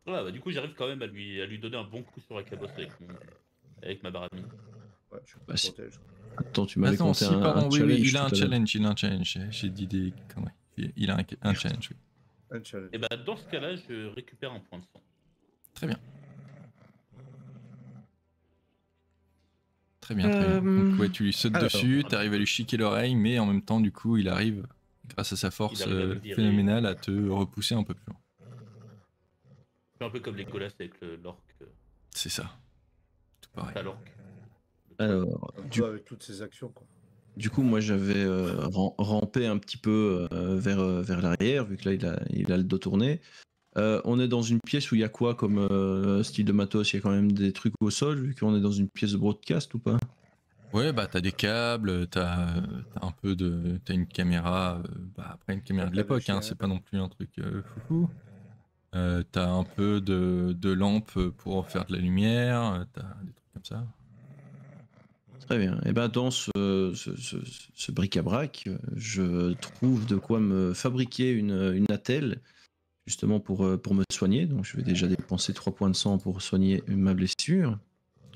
Ouais, bah du coup, j'arrive quand même à lui donner un bon coup sur la cabosse avec ma baramine. Ouais, je Bah, si. protège. Attends, tu m'avais Attends, compté si, un pardon, oui, challenge il a un tout à l'heure. challenge, J'ai dit des conneries. Il a un challenge, oui. Un challenge. Et bah dans ce cas-là, je récupère un point de sang. Très bien. Très bien. Donc ouais, tu lui sautes alors. dessus, t'arrives à lui chiquer l'oreille, mais en même temps, du coup, il arrive, grâce à sa force arrive à me virer. phénoménale, à te repousser un peu plus loin. C'est un peu comme les Golas avec l'orque. C'est ça. Tout pareil. Pas l'orque. Alors, Un peu avec toutes ses actions, quoi. du coup, moi, j'avais rampé un petit peu vers l'arrière, vu que là, il a le dos tourné. On est dans une pièce où il y a quoi comme style de matos? Il y a quand même des trucs au sol, vu qu'on est dans une pièce de broadcast ou pas? Ouais, bah t'as des câbles, t'as un peu de. T'as une caméra, bah après une caméra de Caméra de l'époque, hein, chien. c'est pas non plus un truc foufou. T'as un peu de lampes pour faire de la lumière, t'as des trucs comme ça. Très bien. Et ben dans ce bric-à-brac, je trouve de quoi me fabriquer une attelle, justement pour me soigner. Donc je vais déjà dépenser 3 points de sang pour soigner ma blessure.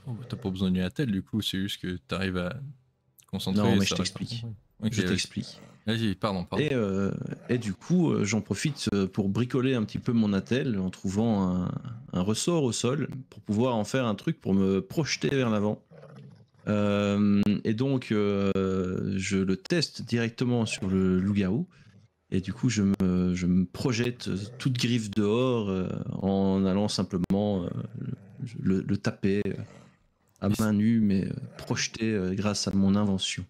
Oh, bah, t'as pas besoin d'une attelle, du coup, c'est juste que t'arrives à te concentrer. Non, mais ça je reste t'explique. un- Ok, Je vas-y. t'explique. Vas-y, pardon. Et du coup, j'en profite pour bricoler un petit peu mon attelle en trouvant un ressort au sol pour pouvoir en faire un truc pour me projeter vers l'avant. Et donc, je le teste directement sur le loup-garou. Et du coup, je me projette toute griffe dehors en allant simplement le taper à main nue, mais projeté grâce à mon invention.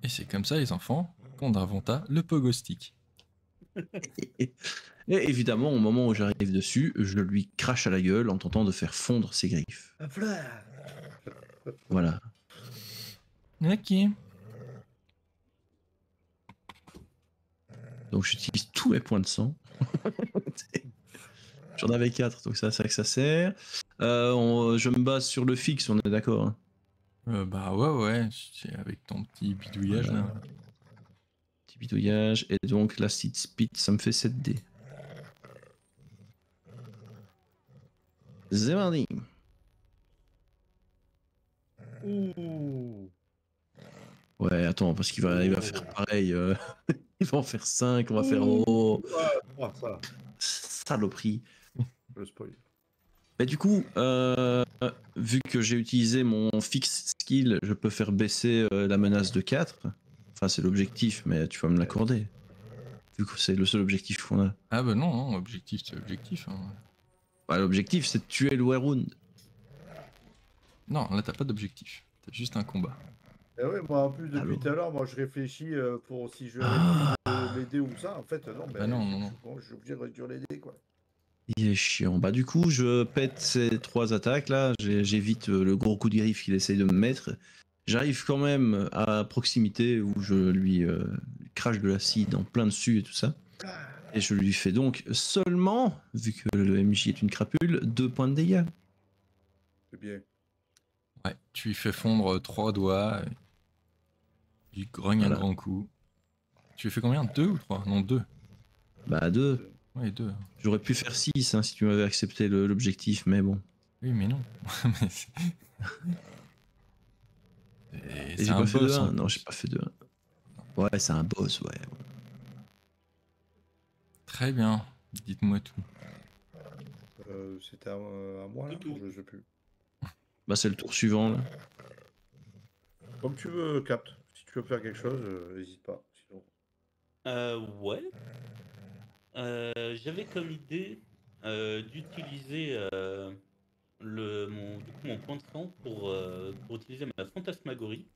Et c'est comme ça, les enfants, qu'on inventa le pogo stick. Et évidemment, au moment où j'arrive dessus, je lui crache à la gueule en tentant de faire fondre ses griffes. Voilà. Ok. Donc j'utilise tous mes points de sang. J'en avais 4, donc c'est vrai que ça sert. Je me base sur le fixe, on est d'accord, hein. Bah ouais, c'est avec ton petit bidouillage Voilà. là. Petit bidouillage. Et donc l'acid speed, ça me fait 7D. C'est mardi. Ouh. Ouais, attends, parce qu'il va faire pareil. Il va en faire 5, on va faire oh, Ça, saloperie. le spoil. Mais du coup, vu que j'ai utilisé mon fixe skill, je peux faire baisser la menace de 4. Enfin, c'est l'objectif, mais tu vas me l'accorder. Vu que c'est le seul objectif qu'on a. Ah bah non, objectif, c'est objectif. Hein. Bah, l'objectif, c'est de tuer le Werewolf. Non, là t'as pas d'objectif. T'as juste un combat. Et ouais, moi en plus depuis Allô. tout à l'heure, moi je réfléchis pour si je Ah. réduis les dés ou ça. En fait, non, mais Bah non. je suis obligé de réduire les dés, quoi. Il est chiant. Bah du coup, je pète ces 3 attaques là. J'évite le gros coup de griffe qu'il essaye de me mettre. J'arrive quand même à proximité où je lui crache de l'acide en plein dessus et tout ça. Et je lui fais donc seulement, vu que le MJ est une crapule, 2 points de dégâts. C'est bien. Ouais, tu lui fais fondre 3 doigts. Il grogne Voilà. un grand coup. Tu fais combien? 2 ou 3? Non, 2. Bah 2. Ouais, 2. J'aurais pu faire 6 hein, si tu m'avais accepté l'objectif, mais bon. Oui, mais non. Mais Et c'est j'ai un pas fait de boss 1. en Non, plus. j'ai pas fait de 1. Ouais, c'est un boss, ouais. Très bien. Dites-moi tout. C'était à moi là, Du tout. je sais plus. Bah c'est le tour suivant là. Comme tu veux, Cap. Si tu veux faire quelque chose, n'hésite pas. Sinon... Ouais. J'avais comme idée d'utiliser mon point de sang pour utiliser ma fantasmagorie,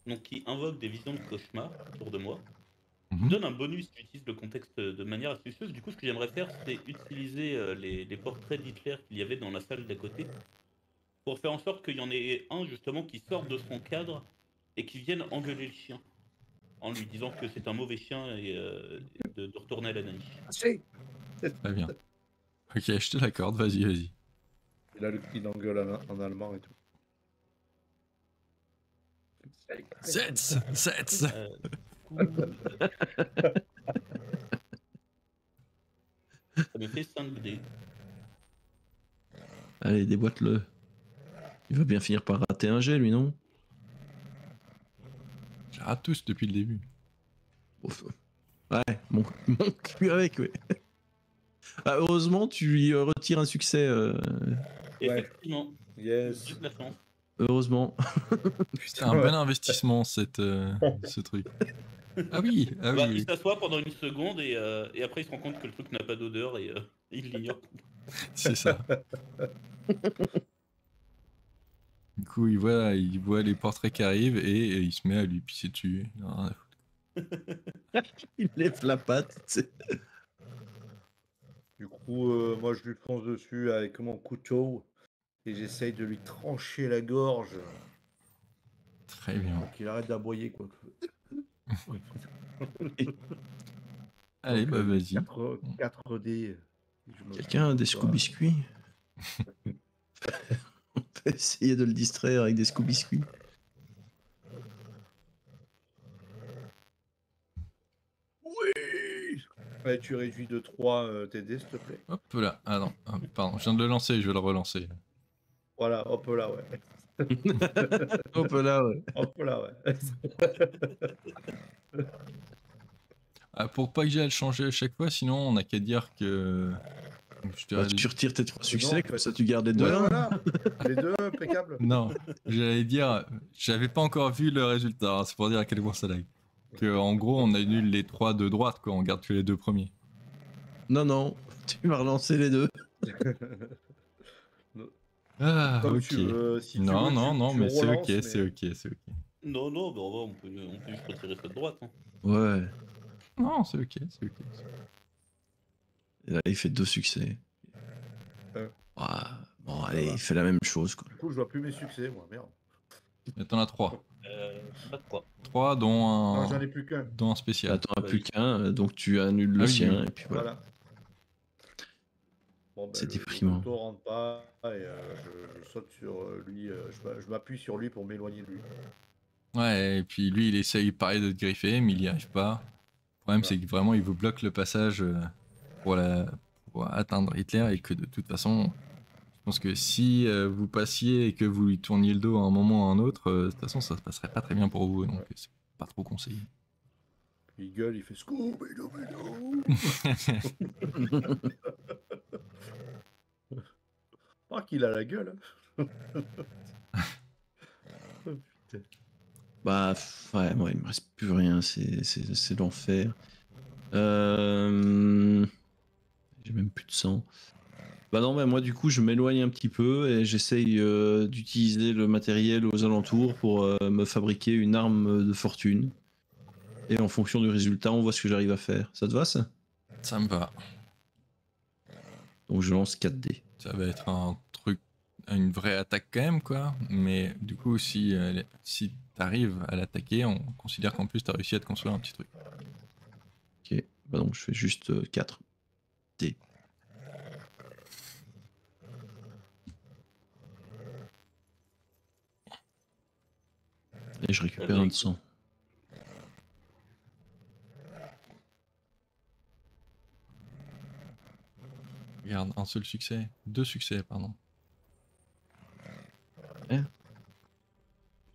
donc qui invoque des visions de cauchemar autour de moi, qui me Mhm. donne un bonus si j'utilise le contexte de manière astucieuse. Du coup, ce que j'aimerais faire, c'est utiliser les portraits d'Hitler qu'il y avait dans la salle d'à côté, pour faire en sorte qu'il y en ait un justement qui sorte de son cadre et qui vienne engueuler le chien, en lui disant que c'est un mauvais chien et de retourner à la niche. Très bien. Ok, je te l'accorde. Vas-y, vas-y. Et là, il engueule en allemand et tout. Setz. Du coup, ça me fait 5 dés. Allez, déboîte-le. Il va bien finir par rater un jet, lui, non? Je rate tous depuis le début. Ouf. Ouais, mon cul avec, ouais. Ah, heureusement, tu lui retires un succès. Ouais. Effectivement, Yes. j'ai de la chance. Heureusement. C'était un bon investissement, ce truc. Ah oui, ah Bah, oui, il oui. s'assoit pendant une seconde et après il se rend compte que le truc n'a pas d'odeur et il l'ignore. C'est ça. Du coup, il voit les portraits qui arrivent et il se met à lui pisser dessus. Il en a rien à foutre. Il lève la patte, tu sais. Du coup, moi, je lui fonce dessus avec mon couteau et j'essaye de lui trancher la gorge. Très bien. Pour qu'il arrête d'aboyer, quoi. Allez, Donc, bah vas-y. 4D. Quelqu'un a des Scooby-Biscuits? On peut essayer de le distraire avec des Scooby-Biscuits. Oui. Ouais, tu réduis de 3 TD, s'il te plaît. Hop là. Ah non, ah, pardon, je viens de le lancer, je vais le relancer. Voilà, hop là, ouais. Hop là, ouais. Hop là, ouais. Ah, pour pas que j'aille le changer à chaque fois, sinon on n'a qu'à dire que. Je te Bah, ré- tu retires tes 3 succès, non, en comme fait. ça tu gardes les deux. Ouais, hein. voilà. Les deux, impeccable. Non, j'allais dire, j'avais pas encore vu le résultat, hein, c'est pour dire à quel point ça lag. Que en gros, on annule les 3 de droite, quoi, on garde que les 2 premiers. Non, non, tu vas relancer les deux. Ah, Comme ok. tu veux. Si tu Non, veux, non, non, tu mais c'est ok, relances, c'est mais... ok, c'est ok. Non, non, bah, on peut juste retirer ça de droite. Hein. Ouais. Non, c'est ok, c'est ok. Et là, il fait 2 succès. Bon, allez, va. il fait la même chose, quoi. Du coup, je vois plus mes succès, moi, merde. Mais t'en as 3. Pas de quoi. 3 dont Non, un, j'en ai plus qu'un. dont un spécial. Attends, Vas-y. plus qu'un, donc tu annules le Ah oui, sien, oui. et puis voilà. Voilà. Bon, ben, C'est le déprimant. couteau rentre pas et je saute sur lui. Je m'appuie sur lui pour m'éloigner de lui. Ouais, et puis lui, il essaye pareil de te griffer, mais il y arrive pas. Le problème, c'est que vraiment, il vous bloque le passage pour atteindre Hitler, et que de toute façon, je pense que si vous passiez et que vous lui tourniez le dos à un moment ou à un autre, de toute façon, ça se passerait pas très bien pour vous, donc c'est pas trop conseillé. Puis il gueule, il fait Scooby-Doo. Ah, qu'il a la gueule. Hein. Oh, putain. Bah, ouais, moi, il me reste plus rien, c'est l'enfer. J'ai même plus de sang. Bah non, bah moi du coup je m'éloigne un petit peu et j'essaye d'utiliser le matériel aux alentours pour me fabriquer une arme de fortune. Et en fonction du résultat, on voit ce que j'arrive à faire. Ça te va ça? Ça me va. Donc je lance 4 dés. Ça va être un truc, une vraie attaque quand même, quoi. Mais du coup, si t'arrives à l'attaquer, on considère qu'en plus t'as réussi à te construire un petit truc. Ok, bah donc je fais juste 4 dés. Et je récupère un de sang. Regarde, un seul succès. 2 succès, pardon. Hein?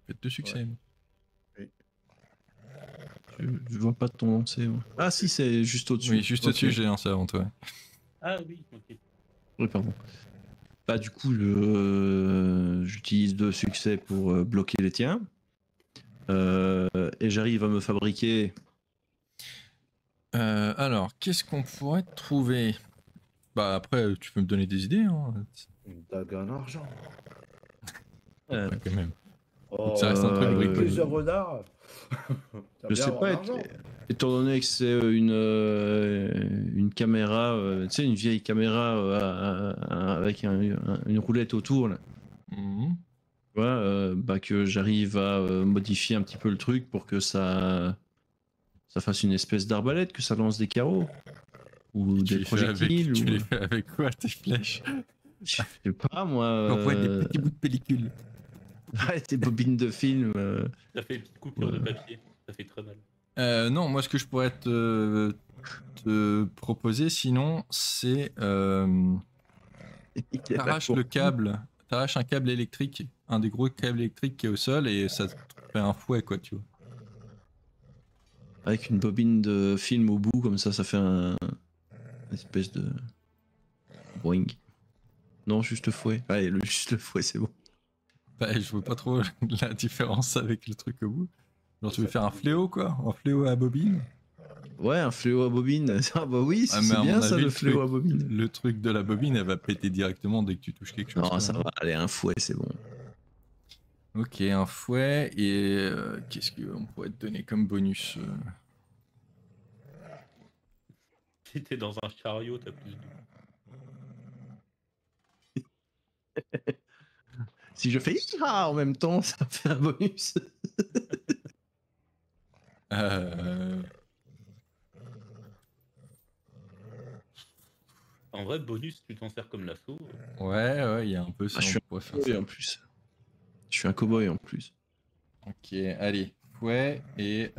Faites 2 succès. Oui. Je vois pas ton lancer. Moi. Ah si, c'est juste au-dessus. Oui, juste au-dessus, j'ai lancé avant toi. Ah oui, ok. Oui, pardon. Bah du coup, j'utilise 2 succès pour bloquer les tiens. Et j'arrive à me fabriquer... Alors, qu'est-ce qu'on pourrait trouver? Bah après, tu peux me donner des idées. Hein. Une dague en argent. Ouais, quand même. Oh, Ça reste un truc avec bricole. plus de renards. Je sais pas, étant donné que c'est une caméra, tu sais, une vieille caméra avec une roulette autour, là. Mhm. Tu vois, bah, que j'arrive à modifier un petit peu le truc pour que ça fasse une espèce d'arbalète, que ça lance des carreaux ou Tu des les fais avec, projectiles. tu ou... les fais avec quoi, tes flèches? Je sais pas, moi. On voit des petits bouts de pellicule. Ouais, des bobines de film. Ça fait une petite coupure de Ouais. papier. Ça fait très mal. Non, moi, ce que je pourrais te proposer, sinon, c'est t'arraches le câble, t'arraches un câble électrique, un des gros câbles électriques qui est au sol, et ça te fait un fouet, quoi, tu vois. Avec une bobine de film au bout, comme ça fait une espèce de boing. Non, juste le fouet. Allez, juste le fouet, c'est bon. Bah, je vois pas trop la différence avec le truc au bout. Genre, tu veux faire un fléau, quoi? Un fléau à bobine? Ouais, un fléau à bobine. Ah bah oui, Ah, mais c'est à bien mon ça, avis, le fléau à bobine. Le truc de la bobine, elle va péter directement dès que tu touches quelque chose. Non, quoi, ça hein. va, allez, un fouet, c'est bon. Ok, un fouet, et qu'est-ce qu'on pourrait te donner comme bonus? Si t'es dans un chariot, t'as plus de... Si je fais Iha en même temps, ça fait un bonus. En vrai, bonus, tu t'en sers comme l'assaut. Ouais, il y a un peu ça, Ah, je suis on pourrait faire un ça. en plus. Je suis un cow-boy en plus. Ok, allez, fouet et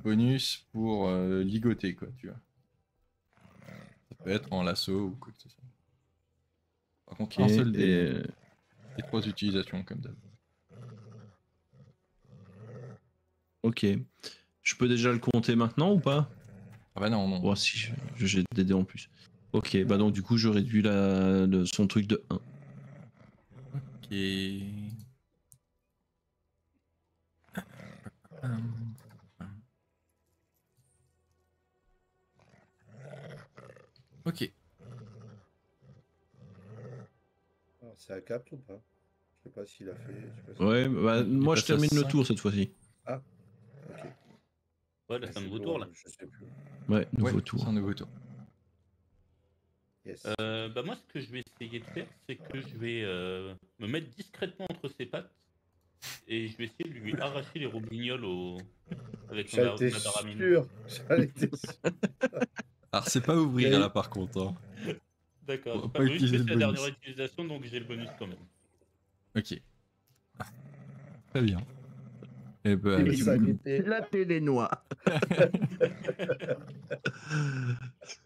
bonus pour ligoter, quoi, tu vois. Ça peut être en lasso ou quoi que ce soit. Par contre, un seul dé, hein. Et 3 utilisations, comme d'hab. Ok. Je peux déjà le compter maintenant ou pas? Ah bah non, non. Bon, si, j'ai des dés en plus. Ok, bah donc du coup, je réduis son truc de 1. Ok. Ok. Alors, c'est un cap ou pas? Je sais pas s'il a fait. Je sais pas si- Ouais, bah, Il est moi je passé à termine le 5. tour cette fois-ci. Ah, ok. Ouais, là, c'est un nouveau tour, là. Je sais plus. Ouais, nouveau Ouais, tour. c'est un nouveau tour. Yes. Bah moi, ce que je vais essayer de faire, c'est que je vais me mettre discrètement entre ses pattes et je vais essayer de lui arracher les robignoles avec J'en ma étais baramine. sûr. J'en étais sûr. Alors, c'est pas ouvrir là, par contre. Hein. D'accord, Faut j'ai pas pas utiliser c'est le la bonus. dernière utilisation, donc j'ai le bonus quand même. Ok. Très bien. Et bah, Il s'en était. La télé noire.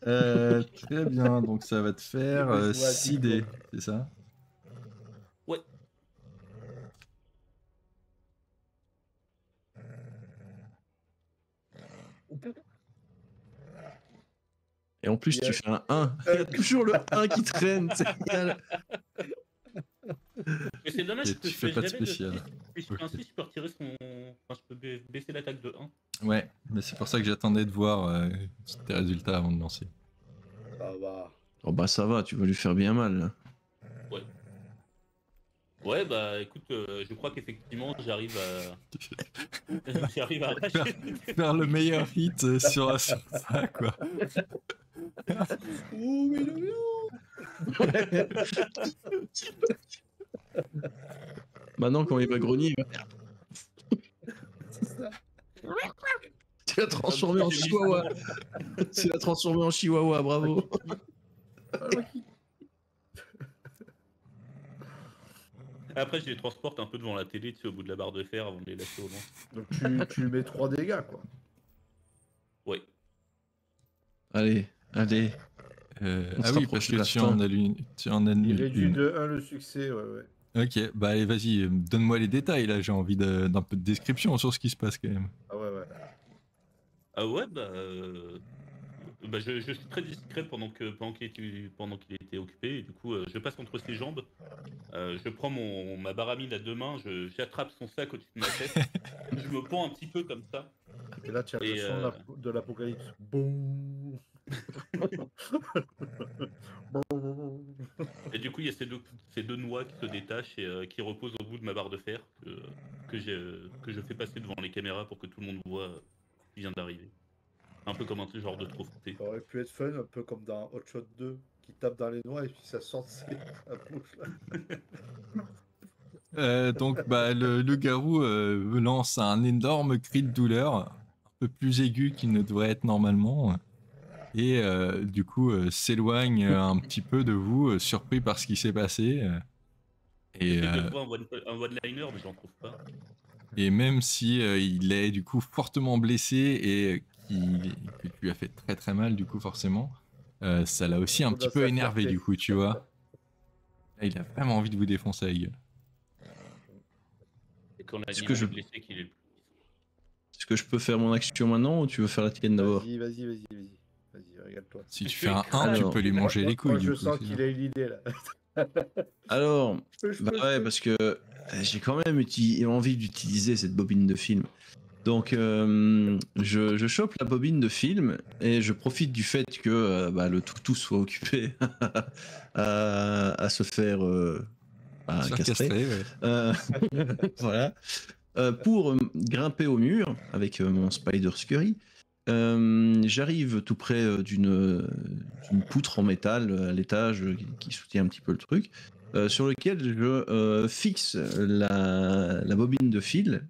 très bien, donc ça va te faire Je vois 6 dés, c'est ça? Ouais, Et en plus, tu fais un 1. Il y a toujours le 1 qui traîne. mais c'est dommage Et que tu fais je pas de jamais le spécial. 6. Si je fais un 6, je peux retirer son... Enfin, je peux baisser l'attaque de 1. Ouais, mais c'est pour ça que j'attendais de voir tes résultats avant de lancer. Ça va. Oh bah ça va, tu vas lui faire bien mal. Là. Ouais. Ouais, bah écoute, je crois qu'effectivement, j'arrive à... j'arrive à arracher. Faire le meilleur hit sur ça, quoi. Oh, mais le Maintenant, quand il va grogner, il va faire. C'est ça. Tu l'as transformé en chihuahua. Tu l'as transformé en chihuahua, bravo. Après, je les transporte un peu devant la télé, tu sais, au bout de la barre de fer avant de les lâcher au loin. Donc tu lui mets 3 dégâts, quoi. Ouais. Allez. Ah oui, parce que tu en annules. Il réduit de 1 le succès, ouais. Ok, bah allez, vas-y, donne-moi les détails là, j'ai envie d'un peu de description sur ce qui se passe quand même. Ah ouais. Ah ouais, je suis très discret pendant qu'il était occupé, et du coup, je passe entre ses jambes, je prends ma baramine à 2 mains, j'attrape son sac au-dessus de ma tête, je me pends un petit peu comme ça. Et là, tu as le son de l'apocalypse. Boum. Et du coup, il y a ces deux noix qui se détachent et qui reposent au bout de ma barre de fer que je fais passer devant les caméras pour que tout le monde voit qui vient d'arriver. Un peu comme un genre de trophée. Ça aurait pu être fun, un peu comme dans Hot Shot 2, qui tape dans les noix et puis ça sort de sa bouche. Donc bah, le garou lance un énorme cri de douleur, un peu plus aigu qu'il ne devrait être normalement, et du coup s'éloigne un petit peu de vous, surpris par ce qui s'est passé. J'essaie de trouver un one-liner, mais j'en trouve pas. Et même si il est du coup fortement blessé et que tu lui as fait très très mal du coup forcément, ça l'a aussi un petit peu énervé du coup, tu vois. Là, il a vraiment envie de vous défoncer la gueule. Et qu'on a dit que blessé qu'il est le plus. Est-ce que je peux faire mon action maintenant ou tu veux faire la tienne d'abord? Vas-y, regarde-toi. Si tu fais un 1, tu peux lui manger les couilles. Moi, je sens qu'il a une idée là. Alors, ouais, parce que j'ai quand même envie d'utiliser cette bobine de film. Donc, je chope la bobine de film et je profite du fait que le toutou soit occupé à se faire castrer. Ouais. Voilà. Pour grimper au mur avec mon Spider Scurry. J'arrive tout près d'une poutre en métal à l'étage qui soutient un petit peu le truc, sur lequel je fixe la bobine de fil,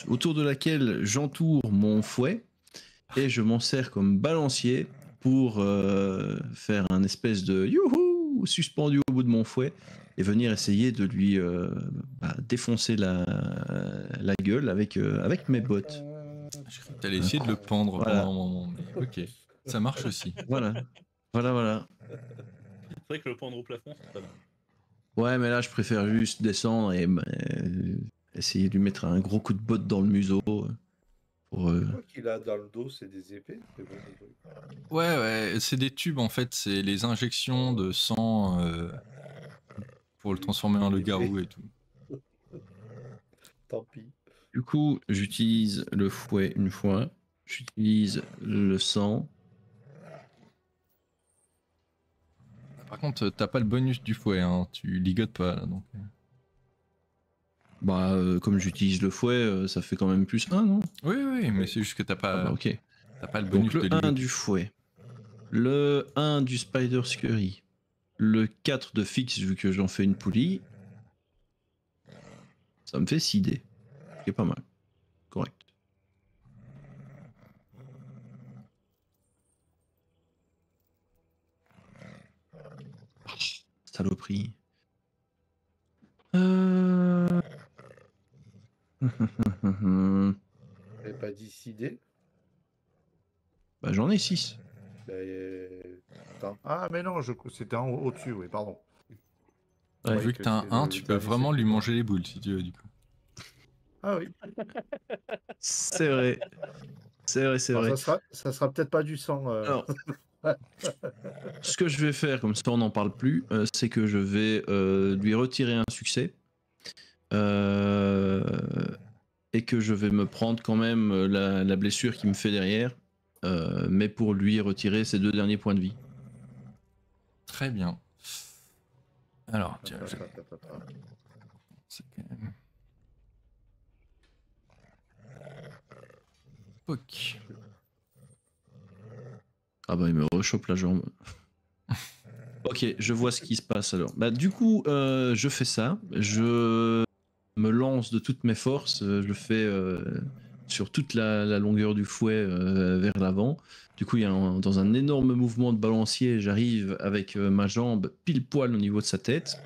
autour de laquelle j'entoure mon fouet et je m'en sers comme balancier pour faire un espèce de youhou suspendu au bout de mon fouet et venir essayer de lui défoncer la gueule avec mes bottes. Je crois que t'allais essayer de le pendre pendant un moment, mais ok, ça marche aussi. Voilà. C'est vrai que le pendre au plafond, c'est pas mal. Ouais, mais là, je préfère juste descendre et essayer de lui mettre un gros coup de botte dans le museau. Je crois qu'il a dans le dos, c'est des épées. Ouais, c'est des tubes en fait, c'est les injections de sang pour le transformer en le garou et tout. Tant pis. Du coup, j'utilise le fouet une fois, j'utilise le sang. Par contre, t'as pas le bonus du fouet, hein. Tu ligotes pas là, donc. Comme j'utilise le fouet, ça fait quand même plus 1, non? Oui, mais c'est juste que t'as pas. Ok. T'as pas le bonus. Donc le 1 du fouet, le 1 du Spider Scurry, le 4 de fixe vu que j'en fais une poulie. Ça me fait 6 dés. C'est pas mal. Correct. Saloperie. T'avais pas dit 6 dés? J'en ai 6. Ah mais non, c'était au-dessus, oui, pardon. Ouais, vu que t'as un 1, tu peux vraiment lui manger les boules si tu veux du coup. Ah oui. C'est vrai. C'est vrai. Ça sera peut-être pas du sang. Alors, ce que je vais faire, comme ça on n'en parle plus, c'est que je vais lui retirer un succès. Et que je vais me prendre quand même la blessure qu'il me fait derrière, mais pour lui retirer ses 2 derniers points de vie. Très bien. Alors, tiens, c'est quand même... Ok. Ah il me rechoppe la jambe. Ok, je vois ce qui se passe alors. Du coup, je fais ça. Je me lance de toutes mes forces. Je le fais sur toute la longueur du fouet vers l'avant. Du coup, dans un énorme mouvement de balancier, j'arrive avec ma jambe pile poil au niveau de sa tête.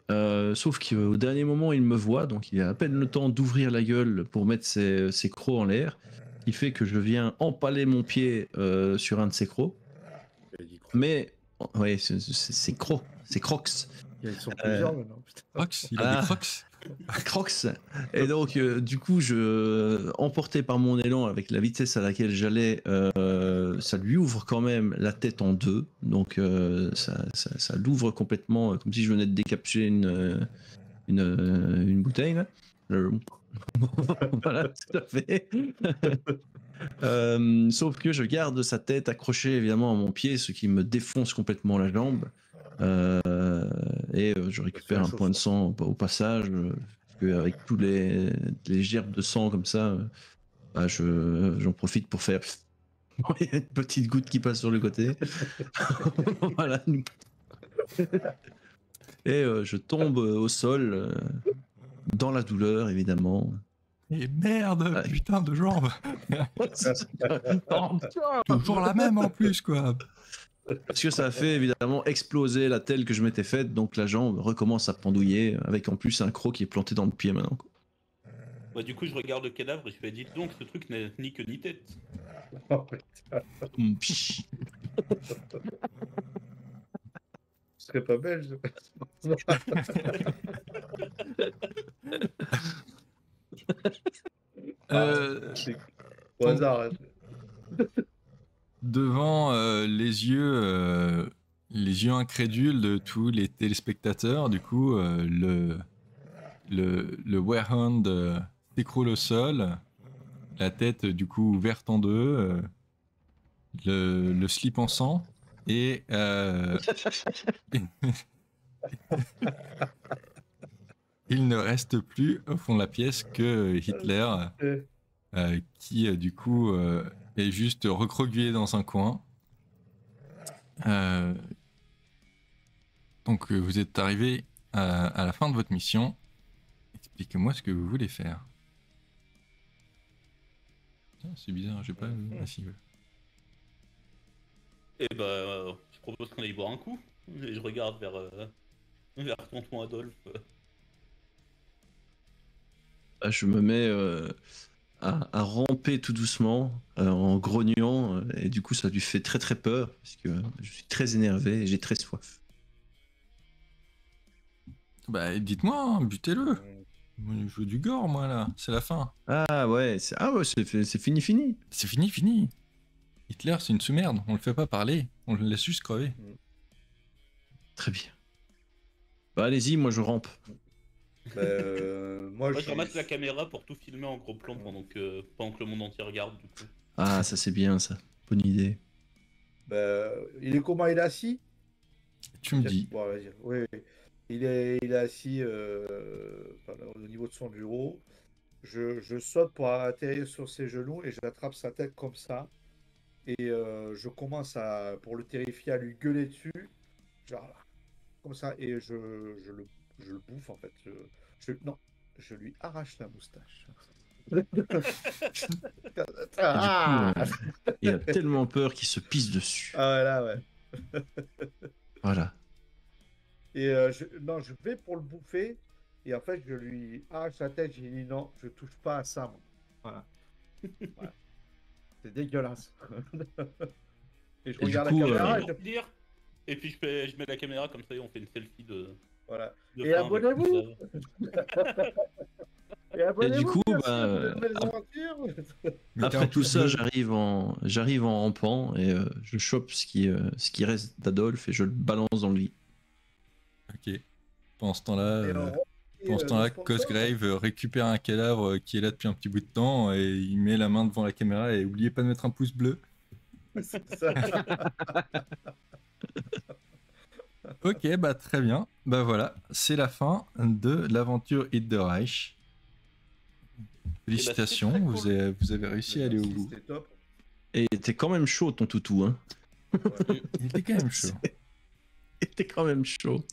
Sauf qu'au dernier moment, il me voit, donc il a à peine le temps d'ouvrir la gueule pour mettre ses crocs en l'air. Il fait que je viens empaler mon pied sur un de ses crocs. dit Crocs. Mais, ouais, c'est Crocs. C'est Crocs. Ils sont plusieurs maintenant. Putain. Crocs, il a des Crocs. Crocs. Et donc, du coup, emporté par mon élan avec la vitesse à laquelle j'allais, ça lui ouvre quand même la tête en deux. Donc, ça l'ouvre complètement, comme si je venais de décapsuler une bouteille. Là. Voilà, tout à fait. Sauf que je garde sa tête accrochée évidemment à mon pied, ce qui me défonce complètement la jambe. Et je récupère un point de sang au passage, parce qu'avec tous les gerbes de sang comme ça, bah, j'en profite pour faire une petite goutte qui passe sur le côté. Voilà. Et je tombe au sol, dans la douleur évidemment. Et merde, putain de jambe. Toujours la même en plus, quoi. Parce que ça a fait évidemment exploser la telle que je m'étais faite, donc la jambe recommence à pendouiller, avec en plus un croc qui est planté dans le pied maintenant. Bah, du coup, je regarde le cadavre et je fais, dites donc, ce truc n'a ni queue ni tête. Oh, putain. Ce serait pas belge. Au hasard. Devant les yeux incrédules de tous les téléspectateurs, du coup, le Werehand s'écroule au sol, la tête du coup ouverte en deux, le slip en sang, et il ne reste plus au fond de la pièce que Hitler, qui du coup est juste recroquevillé dans un coin. Donc vous êtes arrivé à la fin de votre mission. Expliquez-moi ce que vous voulez faire. C'est bizarre, j'ai pas... Ah, si, ouais. Et bah, je propose qu'on aille boire un coup. Et je regarde vers tonton Adolphe. Je me mets à ramper tout doucement, en grognant, et du coup ça lui fait très très peur, parce que je suis très énervé et j'ai très soif. Bah dites-moi, hein, butez-le. Je veux du gore, moi, là. C'est la fin. Ah ouais, c'est fini. C'est fini. Hitler, c'est une sous-merde. On le fait pas parler. On le laisse juste crever. Très bien. Bah allez-y, moi je rampe. Moi, je ramasse la caméra pour tout filmer en gros plan pendant que le monde entier regarde, du coup. Ah, ça c'est bien, ça. Bonne idée. Il est comment? Il est assis? Tu me dis. Bon, oui. Il est assis au niveau de son bureau. Je saute pour atterrir sur ses genoux et j'attrape sa tête comme ça. Et je commence pour le terrifier, à lui gueuler dessus. Genre, comme ça. Et je le bouffe en fait. Non, je lui arrache la moustache. Il a tellement peur qu'il se pisse dessus. Ah là, ouais. Voilà. Et je vais pour le bouffer. Et en fait, je lui arrache la tête. J'ai dit non, je touche pas à ça. Moi. Voilà. Voilà. C'est dégueulasse. Et je regarde la caméra. Et puis je mets la caméra comme ça et on fait une selfie de. Voilà. Et abonnez-vous. Et du coup, après tout ça, j'arrive en rampant et je chope ce qui reste d'Adolphe et je le balance dans le lit. Ok. Pendant ce temps-là, Cosgrave récupère un cadavre qui est là depuis un petit bout de temps et il met la main devant la caméra et n'oubliez pas de mettre un pouce bleu. C'est ça. Ok, bah très bien. Bah voilà, c'est la fin de l'aventure Hit the Reich. Félicitations, cool. vous avez réussi à aller au bout. Top. Et t'es quand même chaud ton toutou, hein. Ouais. Il était quand même chaud. Il était quand même chaud.